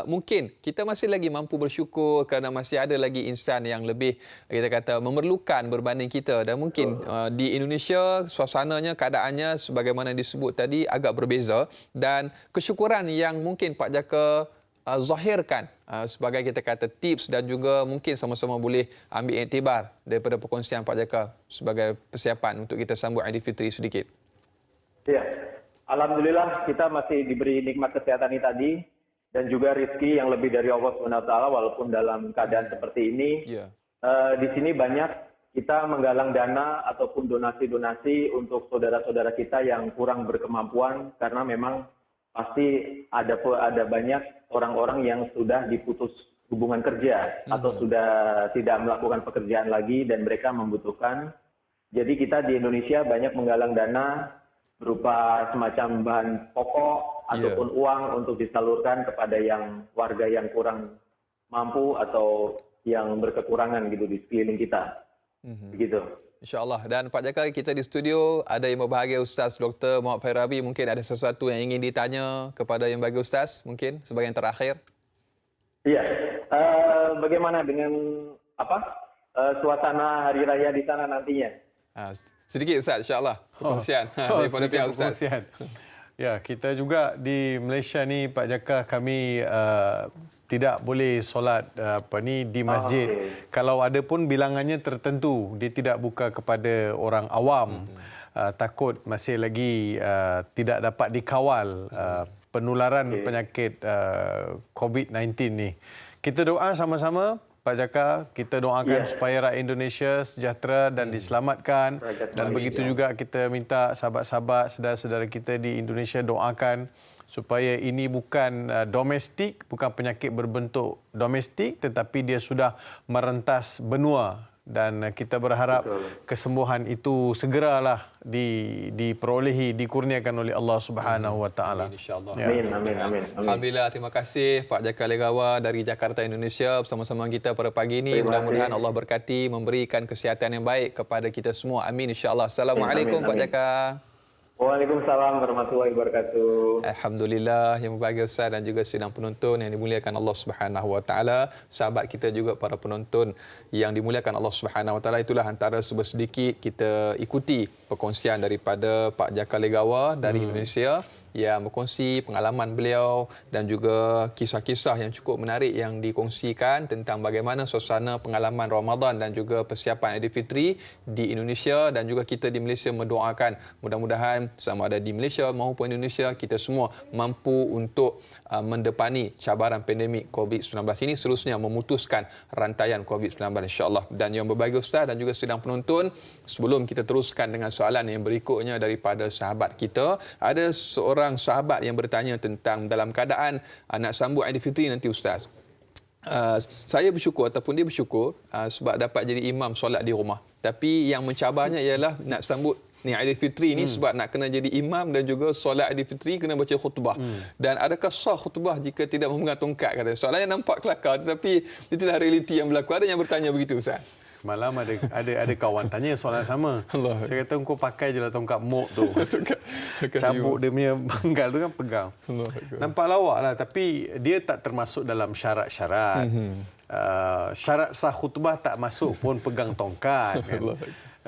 mungkin kita masih lagi mampu bersyukur kerana masih ada lagi insan yang lebih kita kata memerlukan berbanding kita, dan mungkin di Indonesia suasananya, keadaannya sebagaimana disebut tadi agak berbeza, dan kesyukuran yang mungkin Pak Jaka zahirkan sebagai kita kata tips dan juga mungkin sama-sama boleh ambil iktibar daripada perkongsian Pak Jaka sebagai persiapan untuk kita sambut Aidilfitri sedikit. Ya, alhamdulillah kita masih diberi nikmat kesehatan ini tadi dan juga rezeki yang lebih dari Allah SWT walaupun dalam keadaan seperti ini. Di sini banyak kita menggalang dana ataupun donasi-donasi untuk saudara-saudara kita yang kurang berkemampuan, karena memang pasti ada banyak orang-orang yang sudah diputus hubungan kerja atau sudah tidak melakukan pekerjaan lagi dan mereka membutuhkan. Jadi kita di Indonesia banyak menggalang dana berupa semacam bahan pokok ataupun uang untuk disalurkan kepada warga yang kurang mampu atau yang berkekurangan gitu di sekeliling kita. Begitu. InsyaAllah. Dan Pak Jaka, kita di studio ada yang berbahagia Ustaz Dr. Muhammad Fairabi. Mungkin ada sesuatu yang ingin ditanya kepada yang bahagia Ustaz, mungkin sebagai yang terakhir. Iya. Bagaimana dengan suasana hari raya di sana nantinya? Sedikit Ustaz, insyaAllah. Perkongsian daripada pihak Ustaz. Ya, kita juga di Malaysia ni Pak Jaka, kami tidak boleh solat di masjid. Kalau ada pun bilangannya tertentu, dia tidak buka kepada orang awam. Takut masih lagi tidak dapat dikawal penularan penyakit COVID-19 ni. Kita doa sama-sama Pak Jaka, kita doakan supaya rakyat Indonesia sejahtera dan diselamatkan. Dan begitu juga kita minta sahabat-sahabat, saudara-saudara kita di Indonesia doakan supaya ini bukan domestik, bukan penyakit berbentuk domestik, tetapi dia sudah merentas benua, dan kita berharap kesembuhan itu segeralah diperolehi, dikurniakan oleh Allah Subhanahu Wa Taala. Insyaallah. Amin. Alhamdulillah, terima kasih Pak Jaka Legawa dari Jakarta, Indonesia bersama-sama kita pada pagi ini. Mudah-mudahan Allah berkati, memberikan kesihatan yang baik kepada kita semua. Amin, insya-Allah. Assalamualaikum Pak Jaka. Waalaikumsalam warahmatullahi wabarakatuh. Alhamdulillah, yang berbahagia Ustaz dan juga sidang penonton yang dimuliakan Allah Subhanahu Wa Taala, sahabat kita juga para penonton yang dimuliakan Allah Subhanahu Wa Taala, itulah antara sedikit kita ikuti perkongsian daripada Pak Jaka Legawa dari Indonesia yang berkongsi pengalaman beliau dan juga kisah-kisah yang cukup menarik yang dikongsikan tentang bagaimana suasana pengalaman Ramadan dan juga persiapan Aidilfitri di Indonesia, dan juga kita di Malaysia mendoakan mudah-mudahan sama ada di Malaysia maupun Indonesia kita semua mampu untuk mendepani cabaran pandemik COVID-19 ini, seterusnya memutuskan rantaian COVID-19 insya-Allah. Dan yang berbahagia Ustaz dan juga sidang penonton, sebelum kita teruskan dengan soalan yang berikutnya daripada sahabat kita, ada seorang sahabat yang bertanya tentang dalam keadaan nak sambut Aidilfitri nanti Ustaz. Saya bersyukur ataupun dia bersyukur sebab dapat jadi imam solat di rumah. Tapi yang mencabarnya ialah nak sambut ni Aidilfitri ni sebab nak kena jadi imam dan juga solat Aidilfitri kena baca khutbah. Dan adakah sah khutbah jika tidak memegang tongkat? Kata soalannya nampak kelakar tetapi itulah realiti yang berlaku. Ada yang bertanya begitu Ustaz. Semalam ada kawan tanya soalan sama. Allah. Saya kata kau pakai je lah tongkat mok tu. Cabut dia punya panggal tu kan pegang. Nampak lawak lah tapi dia tak termasuk dalam syarat-syarat. Syarat sah khutbah tak masuk pun pegang tongkat. Kan?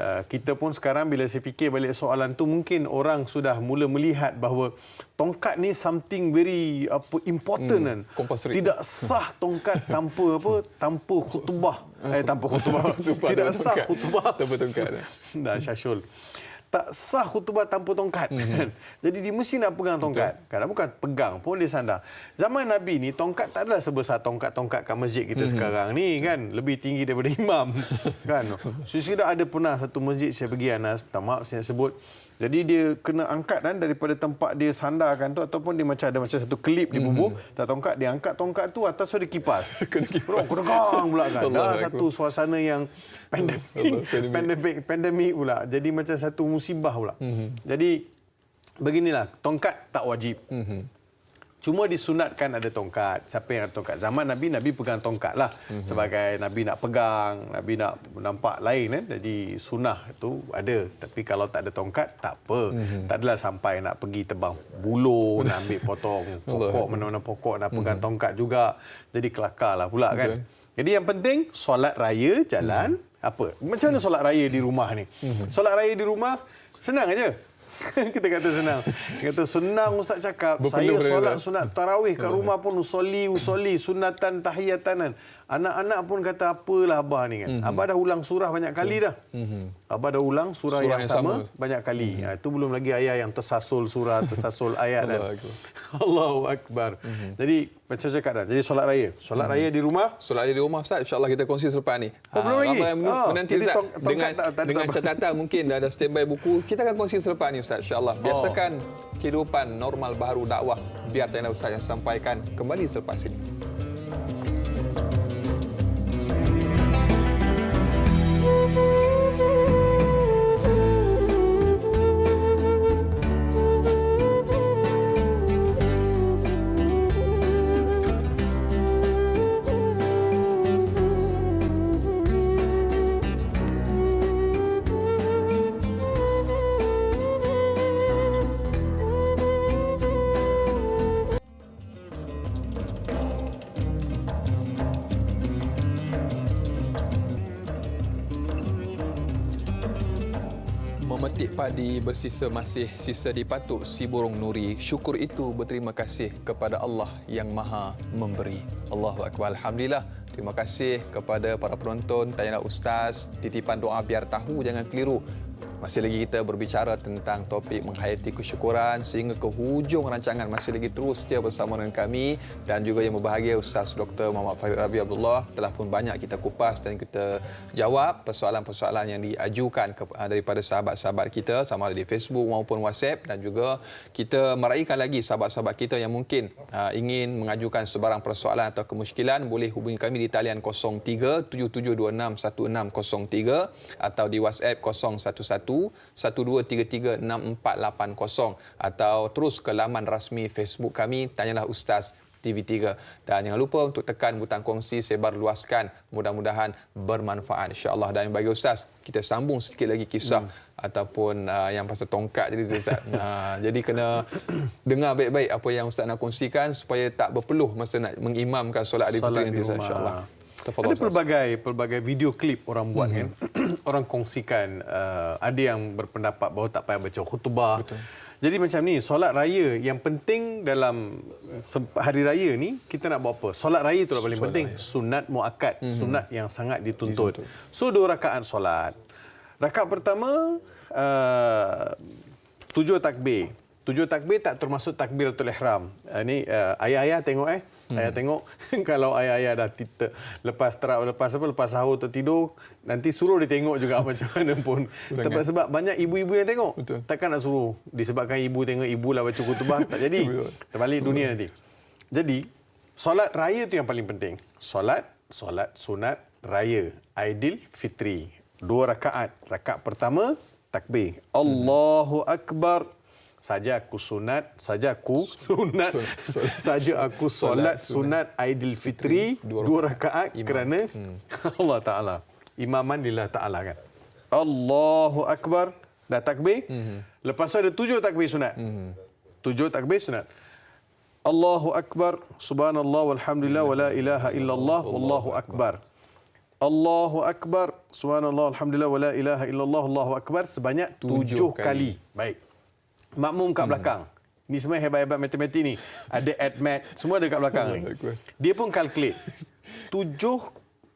Kita pun sekarang bila saya fikir balik soalan tu, mungkin orang sudah mula melihat bahawa tongkat ni something very important kan. Tidak sah tongkat tanpa khutbah. Tanpa khutbah. Tidak sah khutbah tanpa tongkat. Dah Syashul. Tak sah khutbah tanpa tongkat. Jadi dia mesti nak pegang tongkat. Kadang bukan pegang pun dia sandar. Zaman Nabi ni tongkat tak adalah sebesar tongkat-tongkat kat masjid kita sekarang ni kan. Lebih tinggi daripada imam. Kan. Sudah ada pernah satu masjid saya pergi, Anas, minta maaf saya sebut. Jadi dia kena angkat kan daripada tempat dia sandarkan tu, ataupun dia macam ada macam satu klip di bubuh, tak tongkat, dia angkat tongkat tu atas tu ada kipas. Kena kedegang pula kan. Dah satu suasana yang pandemik pula. Jadi macam satu musibah pula. Jadi beginilah, tongkat tak wajib. Cuma disunatkan ada tongkat. Siapa yang ada tongkat? Zaman Nabi pegang tongkat lah. Sebagai Nabi nak pegang, Nabi nak nampak lain kan. Jadi sunnah tu ada. Tapi kalau tak ada tongkat, tak apa. Tak adalah sampai nak pergi tebang buluh, nak ambil potong pokok, mana-mana pokok, nak pegang tongkat juga. Jadi kelakar lah pula kan. Jadi yang penting, solat raya jalan. Apa? Macam mana solat raya di rumah ni? Solat raya di rumah, senang aja. Kita kata senang. Kata senang Ustaz cakap. Saya solat sunat tarawih kat rumah pun usolli sunatan tahiyatanan. Anak-anak pun kata apalah abah ni kan. Abah dah ulang surah banyak kali dah. Abah dah ulang surah yang sama banyak kali. Itu belum lagi ayat yang tersasul surah, tersasul ayat dan Allahu Akbar. Jadi macam cakap dah. Jadi solat raya. Solat raya di rumah. Solat raya di rumah Ustaz, insya-Allah kita kongsi selepas ni. Belum lagi. Menanti Ustaz dengan catatan mungkin dah ada standby buku. Kita akan kongsi selepas ni Ustaz, insya-Allah. Biasakan kehidupan normal baharu dakwah. Biar tanya Ustaz yang sampaikan kembali selepas ini. Memetik padi bersisa masih sisa dipatuk si burung nuri. Syukur itu berterima kasih kepada Allah yang Maha Memberi. Allahu Akbar. Alhamdulillah. Terima kasih kepada para penonton. Tanyalah Ustaz, titipan doa biar tahu jangan keliru. Masih lagi kita berbicara tentang topik menghayati kesyukuran sehingga ke hujung rancangan. Masih lagi terus setia bersama dengan kami, dan juga yang berbahagia Ustaz Dr. Muhammad Farid Rabi Abdullah telah pun banyak kita kupas dan kita jawab persoalan-persoalan yang diajukan daripada sahabat-sahabat kita sama ada di Facebook maupun WhatsApp, dan juga kita meraihkan lagi sahabat-sahabat kita yang mungkin ingin mengajukan sebarang persoalan atau kemusykilan, boleh hubungi kami di talian 0377261603 atau di WhatsApp 011-1233-6480 atau terus ke laman rasmi Facebook kami Tanyalah Ustaz TV3. Dan jangan lupa untuk tekan butang kongsi, sebar luaskan. Mudah-mudahan bermanfaat insya-Allah. Dan bagi Ustaz, kita sambung sikit lagi kisah ataupun yang pasal tongkat tadi Ustaz. Jadi kena dengar baik-baik apa yang Ustaz nak kongsikan supaya tak berpeluh masa nak mengimamkan solat Aidilfitri nanti insya-Allah. Ada pelbagai video klip orang buat kan. Orang kongsikan, ada yang berpendapat bahawa tak payah baca khutbah. Betul. Jadi macam ni, solat raya yang penting dalam hari raya ni kita nak buat apa? Solat raya itu paling penting. Sunat muakkad, sunat yang sangat dituntut. So 2 rakaat solat. Rakaat pertama 7 takbir. 7 takbir tak termasuk takbiratul ihram. Ni ayah-ayah tengok Ayah tengok kalau ayah-ayah dah lepas sahur tertidur, nanti suruh dia tengok juga macam mana pun. Sebab banyak ibu-ibu yang tengok. Betul. Takkan nak suruh disebabkan ibu tengok ibulah baca khutbah, tak jadi. Terbalik dunia nanti. Jadi solat raya tu yang paling penting. Solat sunat raya Aidilfitri. 2 rakaat. Rakaat pertama takbir. Allahu akbar. Saja aku solat sunat Aidilfitri 2 rakaat kerana Allah Taala. Imaman lillah Taala kan. Allahu akbar. Dah takbir. Lepas tu ada 7 takbir sunat. 7 takbir sunat. Allahu akbar, subhanallah walhamdulillah wala ilaha illallah wallahu akbar. Allahu akbar, subhanallah alhamdulillah wala ilaha illallah wallahu akbar sebanyak 7 kali. Baik. Makmum kat belakang. Ni semua hebat-hebat matematik ni. Ada admat, semua ada kat belakang ni. Dia pun calculate. 7,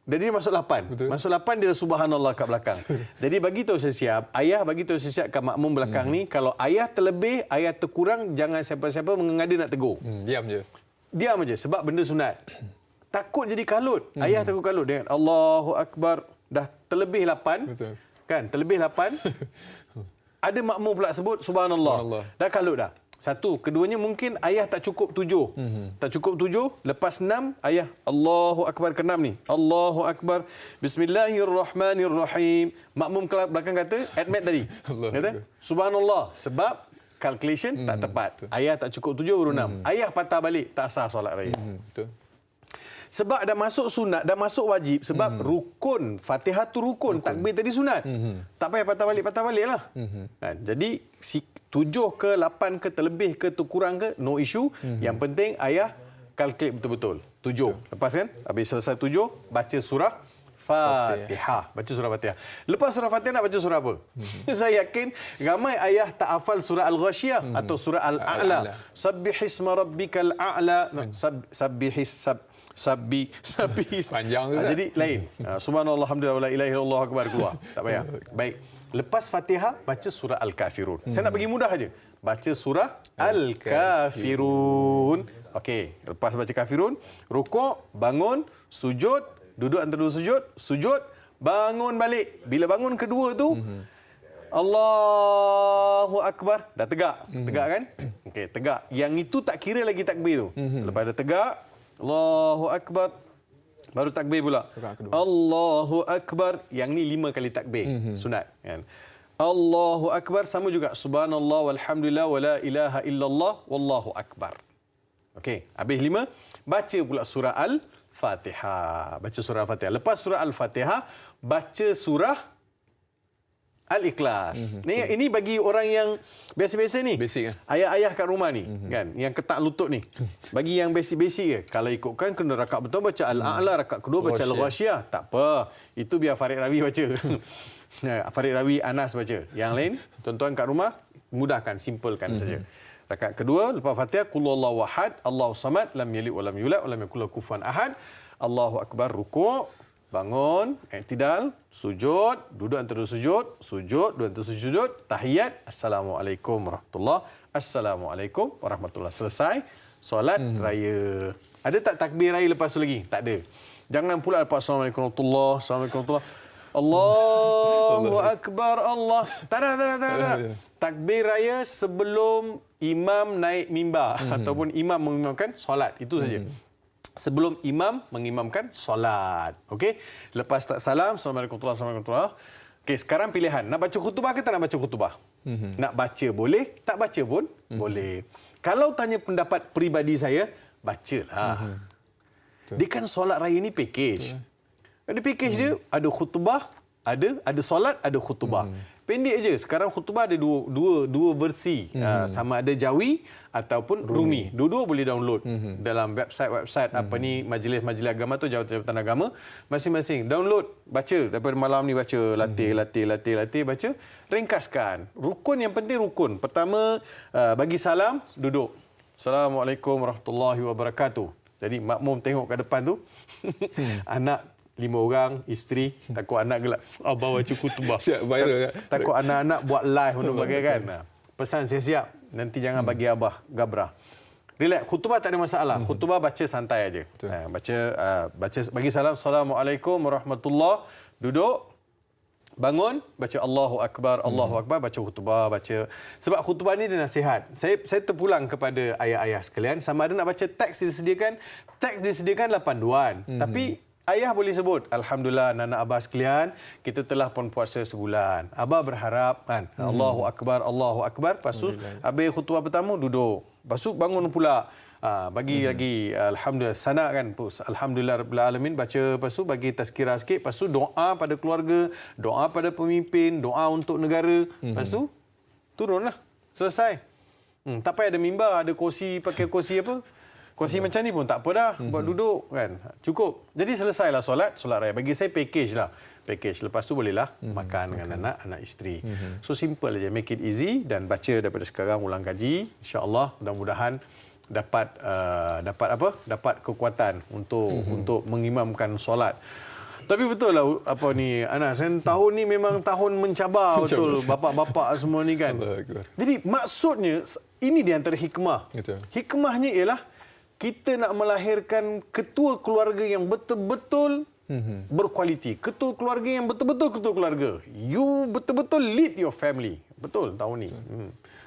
jadi dia masuk 8. Betul. Masuk 8 dia dah subhanallah kat belakang. Jadi bagi tahu siap-siap, ayah bagi tahu siap-siap kat makmum belakang ni, kalau ayah terlebih, ayah terkurang, jangan siapa-siapa mengada nak tegur. Diam je. Diam je sebab benda sunat. Takut jadi kalut. Ayah takut kalut dengan Allahu akbar dah terlebih 8. Betul. Kan? Terlebih 8. Ada makmum pula sebut subhanallah. Dah kalut dah. 1, keduanya mungkin ayah tak cukup 7. Tak cukup 7, lepas 6 ayah Allahu akbar ke-6 ni. Allahu akbar. Bismillahirrahmanirrahim. Makmum belakang kata admit tadi. Kata subhanallah sebab calculation tak tepat. Ayah tak cukup 7 baru 6. Ayah patah balik, tak sah solat raya. Betul. Sebab dah masuk sunat, dah masuk wajib. Sebab rukun, Fatihah tu rukun. Takbir tadi sunat. Tak payah patah balik lah. Jadi 7 ke 8 ke terlebih ke terkurang ke, no issue. Yang penting ayah calculate betul-betul. 7. Lepas kan, habis selesai 7, baca surah Fatihah. Baca surah Fatihah. Lepas surah Fatihah nak baca surah apa? Saya yakin ramai ayah tak hafal surah Al-Ghasyiyah atau surah Al-A'la. Sabbihisma rabbikal a'la. Sabbi panjang tu. Jadi lain. Subhanallah alhamdulillah wala ilaha illallah akbar keluar. Tak payah. Baik. Lepas Fatihah baca surah Al-Kafirun. Saya nak bagi mudah aja. Baca surah Al-Kafirun. Okey, lepas baca Kafirun, rukuk, bangun, sujud, duduk antara 2 sujud, sujud, bangun balik. Bila bangun kedua tu Allahu akbar, dah tegak. Tegak kan? Okey, tegak. Yang itu tak kira lagi takbir tu. Lepas dah tegak, Allahu akbar. Baru takbir pula. Allahu akbar. Yang ni 5 kali takbir. Sunat kan. Allahu akbar sama juga. Subhanallah walhamdulillah wala ilaha illallah wallahu akbar. Okey, habis 5 baca pula surah Al-Fatihah. Baca surah Al-Fatihah. Lepas surah Al-Fatihah baca surah Al-Ikhlas. Ini bagi orang yang biasa-biasa ni. Basic kan? Ayah-ayah kat rumah ni kan, yang ketak lutut ni. Bagi yang basic-basic ke. Kalau ikutkan kena rakaat pertama baca Al-A'la, rakaat kedua baca Al-Ghasyiyah. Tak apa. Itu biar Farid Rawi baca. Farid Rawi Anas baca. Yang lain, tuan-tuan kat rumah mudahkan, simpelkan saja. Rakaat kedua lepas Fatihah qul huwallahu ahad, Allahus samad, lam yalid wa lam yulad wa lam yakul lahu kufuwan ahad. Allahu akbar, rukuk, bangun, i'tidal, sujud, duduk antara 2 sujud, sujud, duduk antara 2 sujud, tahiyat, assalamualaikum warahmatullahi, assalamualaikum warahmatullahi. Selesai solat raya. Ada tak takbir raya lepas tu lagi? Tak ada. Jangan pula lepas assalamualaikum warahmatullahi, assalamualaikum warahmatullahi, Allahu akbar, Allah. Tak ada. Takbir raya sebelum imam naik mimbar ataupun imam mengimamkan solat. Itu saja. Sebelum imam mengimamkan solat. Okey? Lepas tak salam, assalamualaikum warahmatullahi wabarakatuh. Okey, sekarang pilihan. Nak baca khutbah ke tak nak baca khutbah? Nak baca boleh, tak baca pun boleh. Kalau tanya pendapat peribadi saya, bacalah. Dia kan solat raya ni package. Ada package dia, ada khutbah, ada solat, ada khutbah. Pendek je. Sekarang khutbah ada dua versi. Sama ada Jawi ataupun Rumi. Dua-dua boleh download dalam website apa ni majlis-majlis agama tu, jabatan agama masing-masing. Download, baca daripada malam ni, baca, latih baca, ringkaskan. Rukun yang penting rukun. Pertama, bagi salam, duduk. Assalamualaikum warahmatullahi wabarakatuh. Jadi makmum tengok ke depan tu. Anak 5 orang, isteri, takut anak gelap. Abah baca khutbah. Viral. Takut anak-anak buat live untuk bagi kan. Pesan siap-siap. Nanti jangan bagi abah gabrah. Relax. Khutbah tak ada masalah. Khutbah baca santai aja. Baca bagi salam. Assalamualaikum warahmatullahi. Duduk. Bangun, baca Allahu Akbar, baca khutbah, baca. Sebab khutbah ni dia nasihat. Saya terpulang kepada ayah-ayah sekalian. Sama ada nak baca teks disediakan 8 panduan. Tapi ayah boleh sebut, Alhamdulillah anak-anak abah sekalian, kita telah pun puasa sebulan. Abah berharap kan, Allahu Akbar. Lepas tu, habis khutbah pertama, duduk. Lepas tu bangun pula. Bagi lagi, Alhamdulillah, sana kan. Alhamdulillah Rabbil Alamin, baca. Lepas tu bagi tazkirah sikit. Lepas tu doa pada keluarga, doa pada pemimpin, doa untuk negara. Lepas tu, turunlah. Selesai. Tak payah ada mimbar, ada kursi, pakai kursi apa. Kursi macam ni pun tak apa dah. Buat duduk kan. Cukup. Jadi selesailah solat raya. Bagi saya package lah. Lepas tu bolehlah makan dengan anak isteri. So simple aja. Make it easy dan baca daripada sekarang, ulang kaji. InsyaAllah mudah-mudahan dapat kekuatan untuk mengimamkan solat. Tapi betul lah Anas, tahun ni memang tahun mencabar betul bapak-bapak semua ni kan. Jadi maksudnya ini di antara hikmah. Hikmahnya ialah kita nak melahirkan ketua keluarga yang betul-betul berkualiti. Ketua keluarga yang betul-betul ketua keluarga. You betul-betul lead your family. Betul tahun ni.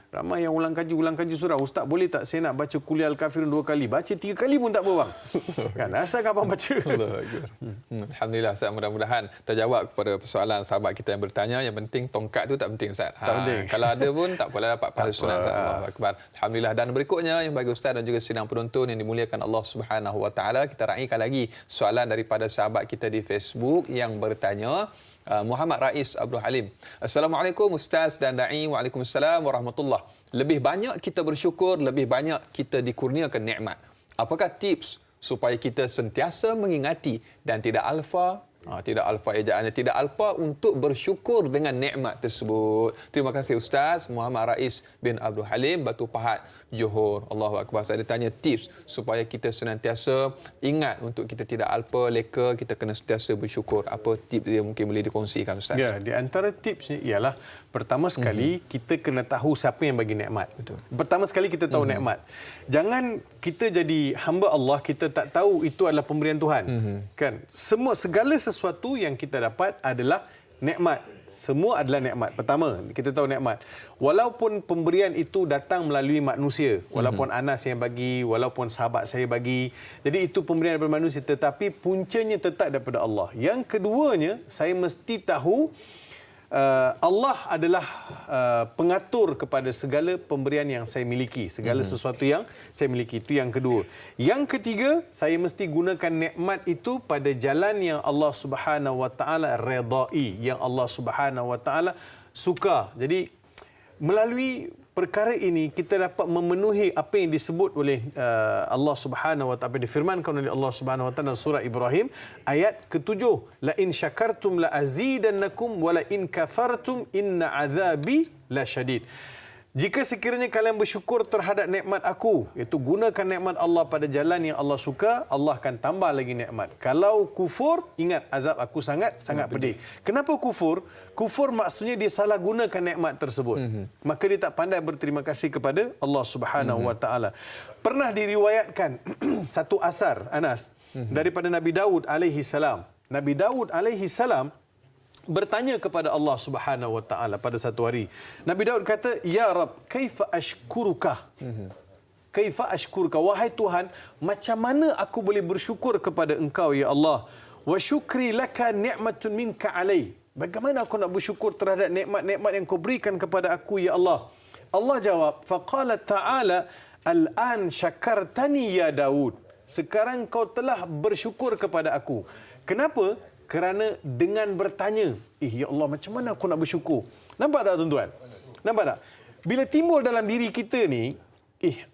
Ramai yang ulang kaji surah. Ustaz, boleh tak saya nak baca kuliah Al-Kafirun 2 kali? Baca 3 kali pun tak apa bang. Kan asalkan abang baca. Alhamdulillah Ustaz, mudah-mudahan terjawab kepada persoalan sahabat kita yang bertanya. Yang penting tongkat tu tak penting Ustaz. Tak penting. Kalau ada pun tak apalah, dapat pahala sunat Ustaz. Allahu Akbar. Alhamdulillah. Dan berikutnya yang bagi Ustaz dan juga sidang penonton yang dimuliakan Allah Subhanahu Wa Taala, kita raikan lagi soalan daripada sahabat kita di Facebook yang bertanya. Muhammad Rais Abdul Halim. Assalamualaikum Ustaz dan Da'i. Waalaikumsalam warahmatullahi. Lebih banyak kita bersyukur, lebih banyak kita dikurniakan nikmat. Apakah tips supaya kita sentiasa mengingati dan tidak alfa ejaannya, tidak alpa untuk bersyukur dengan nikmat tersebut? Terima kasih Ustaz Muhammad Rais bin Abdul Halim, Batu Pahat, Johor. Allahu Akbar. Saya tanya tips supaya kita senantiasa ingat untuk kita tidak alpa, leka, kita kena sentiasa bersyukur. Apa tips dia mungkin boleh dikongsikan Ustaz? Ya, di antara tipsnya ialah pertama sekali kita kena tahu siapa yang bagi nikmat. Betul. Pertama sekali kita tahu nikmat. Jangan kita jadi hamba Allah, kita tak tahu itu adalah pemberian Tuhan. Kan? Segala sesuatu yang kita dapat adalah nikmat. Semua adalah nikmat. Pertama, kita tahu nikmat. Walaupun pemberian itu datang melalui manusia, walaupun Anas yang bagi, walaupun sahabat saya bagi, jadi itu pemberian daripada manusia, tetapi puncanya tetap daripada Allah. Yang keduanya, saya mesti tahu Allah adalah pengatur kepada segala pemberian yang saya miliki, segala sesuatu yang saya miliki. Itu yang kedua. Yang ketiga, saya mesti gunakan nikmat itu pada jalan yang Allah Subhanahu Wa Taala redai, yang Allah Subhanahu Wa Taala suka. Jadi melalui perkara ini kita dapat memenuhi apa yang disebut oleh Allah Subhanahu Wa Taala, difirmankan oleh Allah Subhanahu Wa Taala surah Ibrahim ayat ke-7, la in syakartum la azidannakum wa la in kafartum inna azabi lasyadid. Jika sekiranya kalian bersyukur terhadap nikmat aku, iaitu gunakan nikmat Allah pada jalan yang Allah suka, Allah akan tambah lagi nikmat. Kalau kufur, ingat azab aku sangat pedih. Kenapa kufur? Kufur maksudnya dia salah gunakan nikmat tersebut. Maka dia tak pandai berterima kasih kepada Allah Subhanahu Wa Taala. Pernah diriwayatkan satu asar, Anas, daripada Nabi Daud alaihi salam. Nabi Daud alaihi salam bertanya kepada Allah Subhanahu Wa Taala pada satu hari. Nabi Daud kata, "Ya Rabb, kaifa ashkuruka?" Kaifa ashkuruka, wahai Tuhan, macam mana aku boleh bersyukur kepada Engkau ya Allah? Wa syukri laka ni'matun minka alai. Bagaimana aku nak bersyukur terhadap nikmat-nikmat yang Kau berikan kepada aku ya Allah? Allah jawab, faqala ta'ala Al-an syakartani ya Daud. Sekarang kau telah bersyukur kepada aku. Kenapa? Kerana dengan bertanya, ya Allah, macam mana aku nak bersyukur? Nampak tak tuan-tuan? Nampak tak? Bila timbul dalam diri kita ni,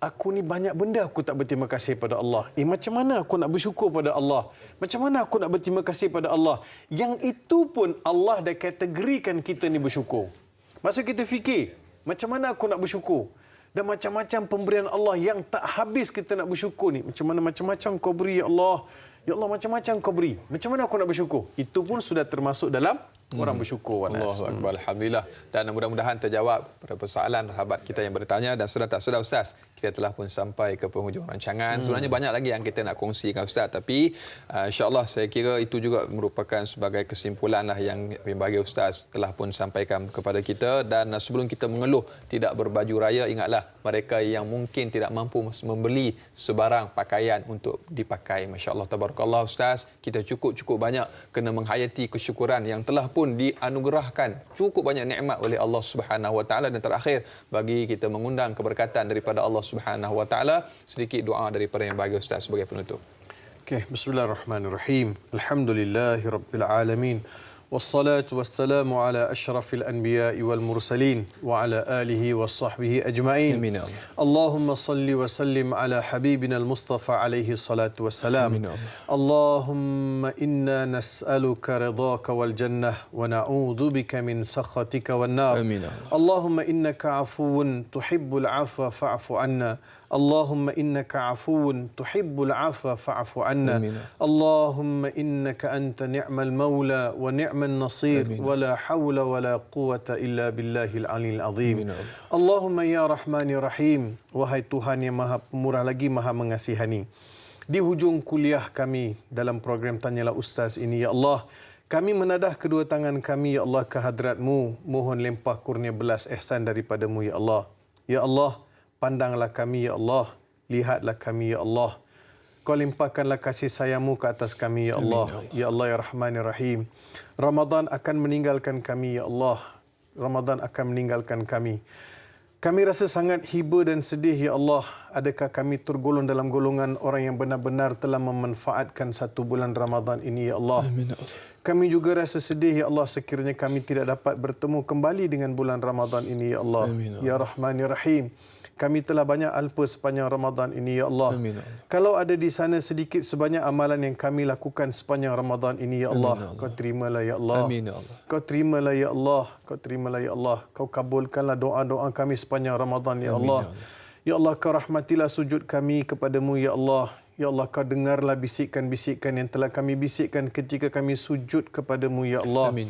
aku ni banyak benda aku tak berterima kasih pada Allah. Macam mana aku nak bersyukur pada Allah? Macam mana aku nak berterima kasih pada Allah? Yang itu pun Allah dah kategorikan kita ni bersyukur. Maksud kita fikir, macam mana aku nak bersyukur? Dan macam-macam pemberian Allah yang tak habis kita nak bersyukur ni. Macam mana macam-macam kau beri, ya Allah. Ya Allah, macam-macam kau beri. Macam mana aku nak bersyukur? Itu pun sudah termasuk dalam orang bersyukur. Allahu Akbar. Alhamdulillah. Dan mudah-mudahan terjawab pada persoalan sahabat kita yang bertanya. Dan sudah tak sudah Ustaz, kita telah pun sampai ke penghujung rancangan. Sebenarnya banyak lagi yang kita nak kongsi dengan Ustaz. Tapi insyaAllah saya kira itu juga merupakan sebagai kesimpulan lah yang bagi Ustaz telah pun sampaikan kepada kita. Dan sebelum kita mengeluh tidak berbaju raya, ingatlah mereka yang mungkin tidak mampu membeli sebarang pakaian untuk dipakai. Masya Allah, tabarakallah Ustaz. Kita cukup banyak kena menghayati kesyukuran yang telah pun dianugerahkan cukup banyak nikmat oleh Allah Subhanahu Wa Taala. Dan terakhir, bagi kita mengundang keberkatan daripada Allah Subhanahu Wa Taala, sedikit doa daripada yang bagi Ustaz sebagai penutup. Okay, bismillahirrahmanirrahim. Alhamdulillahirabbil alamin. Wassalatu wassalamu ala asyrafil anbiya'i wal mursalin wa ala alihi wa sahbihi ajma'in. Amin ya Allah. Allahumma salli wa sallim ala habibina al-Mustafa alaihi salatu wassalam. Amin ya Allah. Allahumma inna nas'aluka ridhaka wal jannah wa na'udzu bika min sakhatika wan nar. Amin ya Allah. Allahumma innaka afuwun tuhibbul afwa fa'fu anna. اللهم إنك عفو تحب العفو فاعف عنا. اللهم إنك أنت نعم المولى ونعم النصير ولا حول ولا قوة إلا بالله العلي العظيم. اللهم يا رحمن يا رحيم, wahai Tuhan yang maha pemurah lagi maha mengasihani. Di hujung kuliah kami dalam program Tanyalah Ustaz ini, ya Allah, kami menadah kedua tangan kami, ya Allah, ke hadrat-Mu, mohon limpah kurnia belas ihsan daripadamu, ya Allah. Ya Allah, pandanglah kami, ya Allah. Lihatlah kami, ya Allah. Kau limpahkanlah kasih sayang-Mu ke atas kami, ya Allah. Ya Allah, ya Rahman, ya Rahim. Ramadan akan meninggalkan kami, ya Allah. Ramadan akan meninggalkan kami. Kami rasa sangat hiba dan sedih, ya Allah. Adakah kami tergolong dalam golongan orang yang benar-benar telah memanfaatkan satu bulan Ramadan ini, ya Allah. Amin. Kami juga rasa sedih, ya Allah, sekiranya kami tidak dapat bertemu kembali dengan bulan Ramadan ini, ya Allah. Amin. Ya Rahman, ya Rahim. Kami telah banyak alpa sepanjang Ramadan ini, ya Allah. Amin. Kalau ada di sana sedikit sebanyak amalan yang kami lakukan sepanjang Ramadan ini, ya Allah, Amin. Kau terimalah, ya Allah. Amin, ya Allah. Kau terimalah, ya Allah. Kau terimalah, ya Allah. Kau kabulkanlah doa-doa kami sepanjang Ramadan, ya Allah. Amin, ya Allah. Ya Allah, Kau rahmatilah sujud kami kepadamu, ya Allah. Ya Allah, Kau dengarlah bisikan-bisikan yang telah kami bisikkan ketika kami sujud kepadamu, ya Allah. Amin.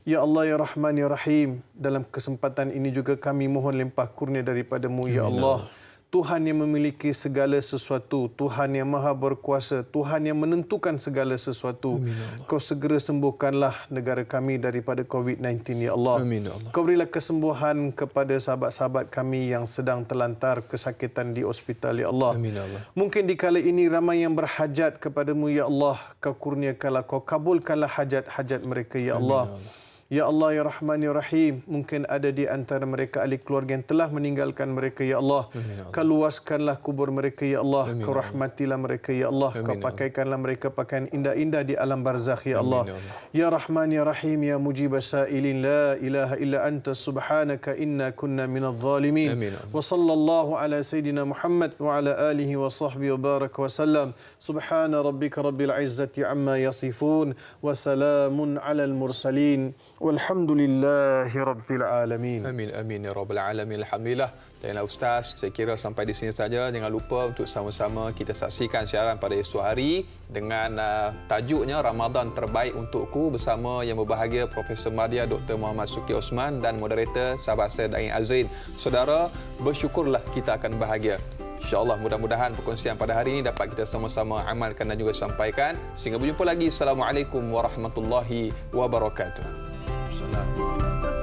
Ya Allah, ya Rahman, ya Rahim. Dalam kesempatan ini juga kami mohon limpah kurnia daripadamu, ya Allah. Tuhan yang memiliki segala sesuatu, Tuhan yang maha berkuasa, Tuhan yang menentukan segala sesuatu. Amin. Kau segera sembuhkanlah negara kami daripada COVID-19, ya Allah. Amin. Kau berilah kesembuhan kepada sahabat-sahabat kami yang sedang terlantar kesakitan di hospital, ya Allah. Amin. Mungkin di kala ini ramai yang berhajat kepadamu, ya Allah. Kau kurniakanlah, kau kabulkanlah hajat-hajat mereka, ya Allah. Ya Allah, ya Rahman, ya Rahim. Mungkin ada di antara mereka ahli keluarga yang telah meninggalkan mereka, ya Allah. Kau luaskanlah kubur mereka, ya Allah. Kau rahmatilah mereka, ya Allah. Kau pakaikanlah mereka pakaian indah-indah di alam barzakh, ya Allah. Ya Rahman, ya Rahim, ya mujib as-sa'ilin, la ilaha illa anta subhanaka inna kunna minadh zalimin. Wa sallallahu ala sayyidina Muhammad wa ala alihi wa sahbihi wa baraka wa sallam. Subhana rabbika rabbil izzati amma yasifun wa salamun ala al-mursalin. Walhamdulillahi rabbil alamin. Amin, amin ya rabbal alamin. Alhamdulillah. Tanyalah Ustaz, saya kira sampai di sini saja. Jangan lupa untuk sama-sama kita saksikan siaran pada esok hari dengan tajuknya Ramadan Terbaik Untukku bersama yang berbahagia Profesor Madya Dr. Muhammad Suki Osman dan moderator sahabat saya Dain Azrin. Saudara, bersyukurlah kita akan bahagia. InsyaAllah mudah-mudahan perkongsian pada hari ini dapat kita sama-sama amalkan dan juga sampaikan. Sehingga berjumpa lagi. Assalamualaikum warahmatullahi wabarakatuh. Assalamualaikum.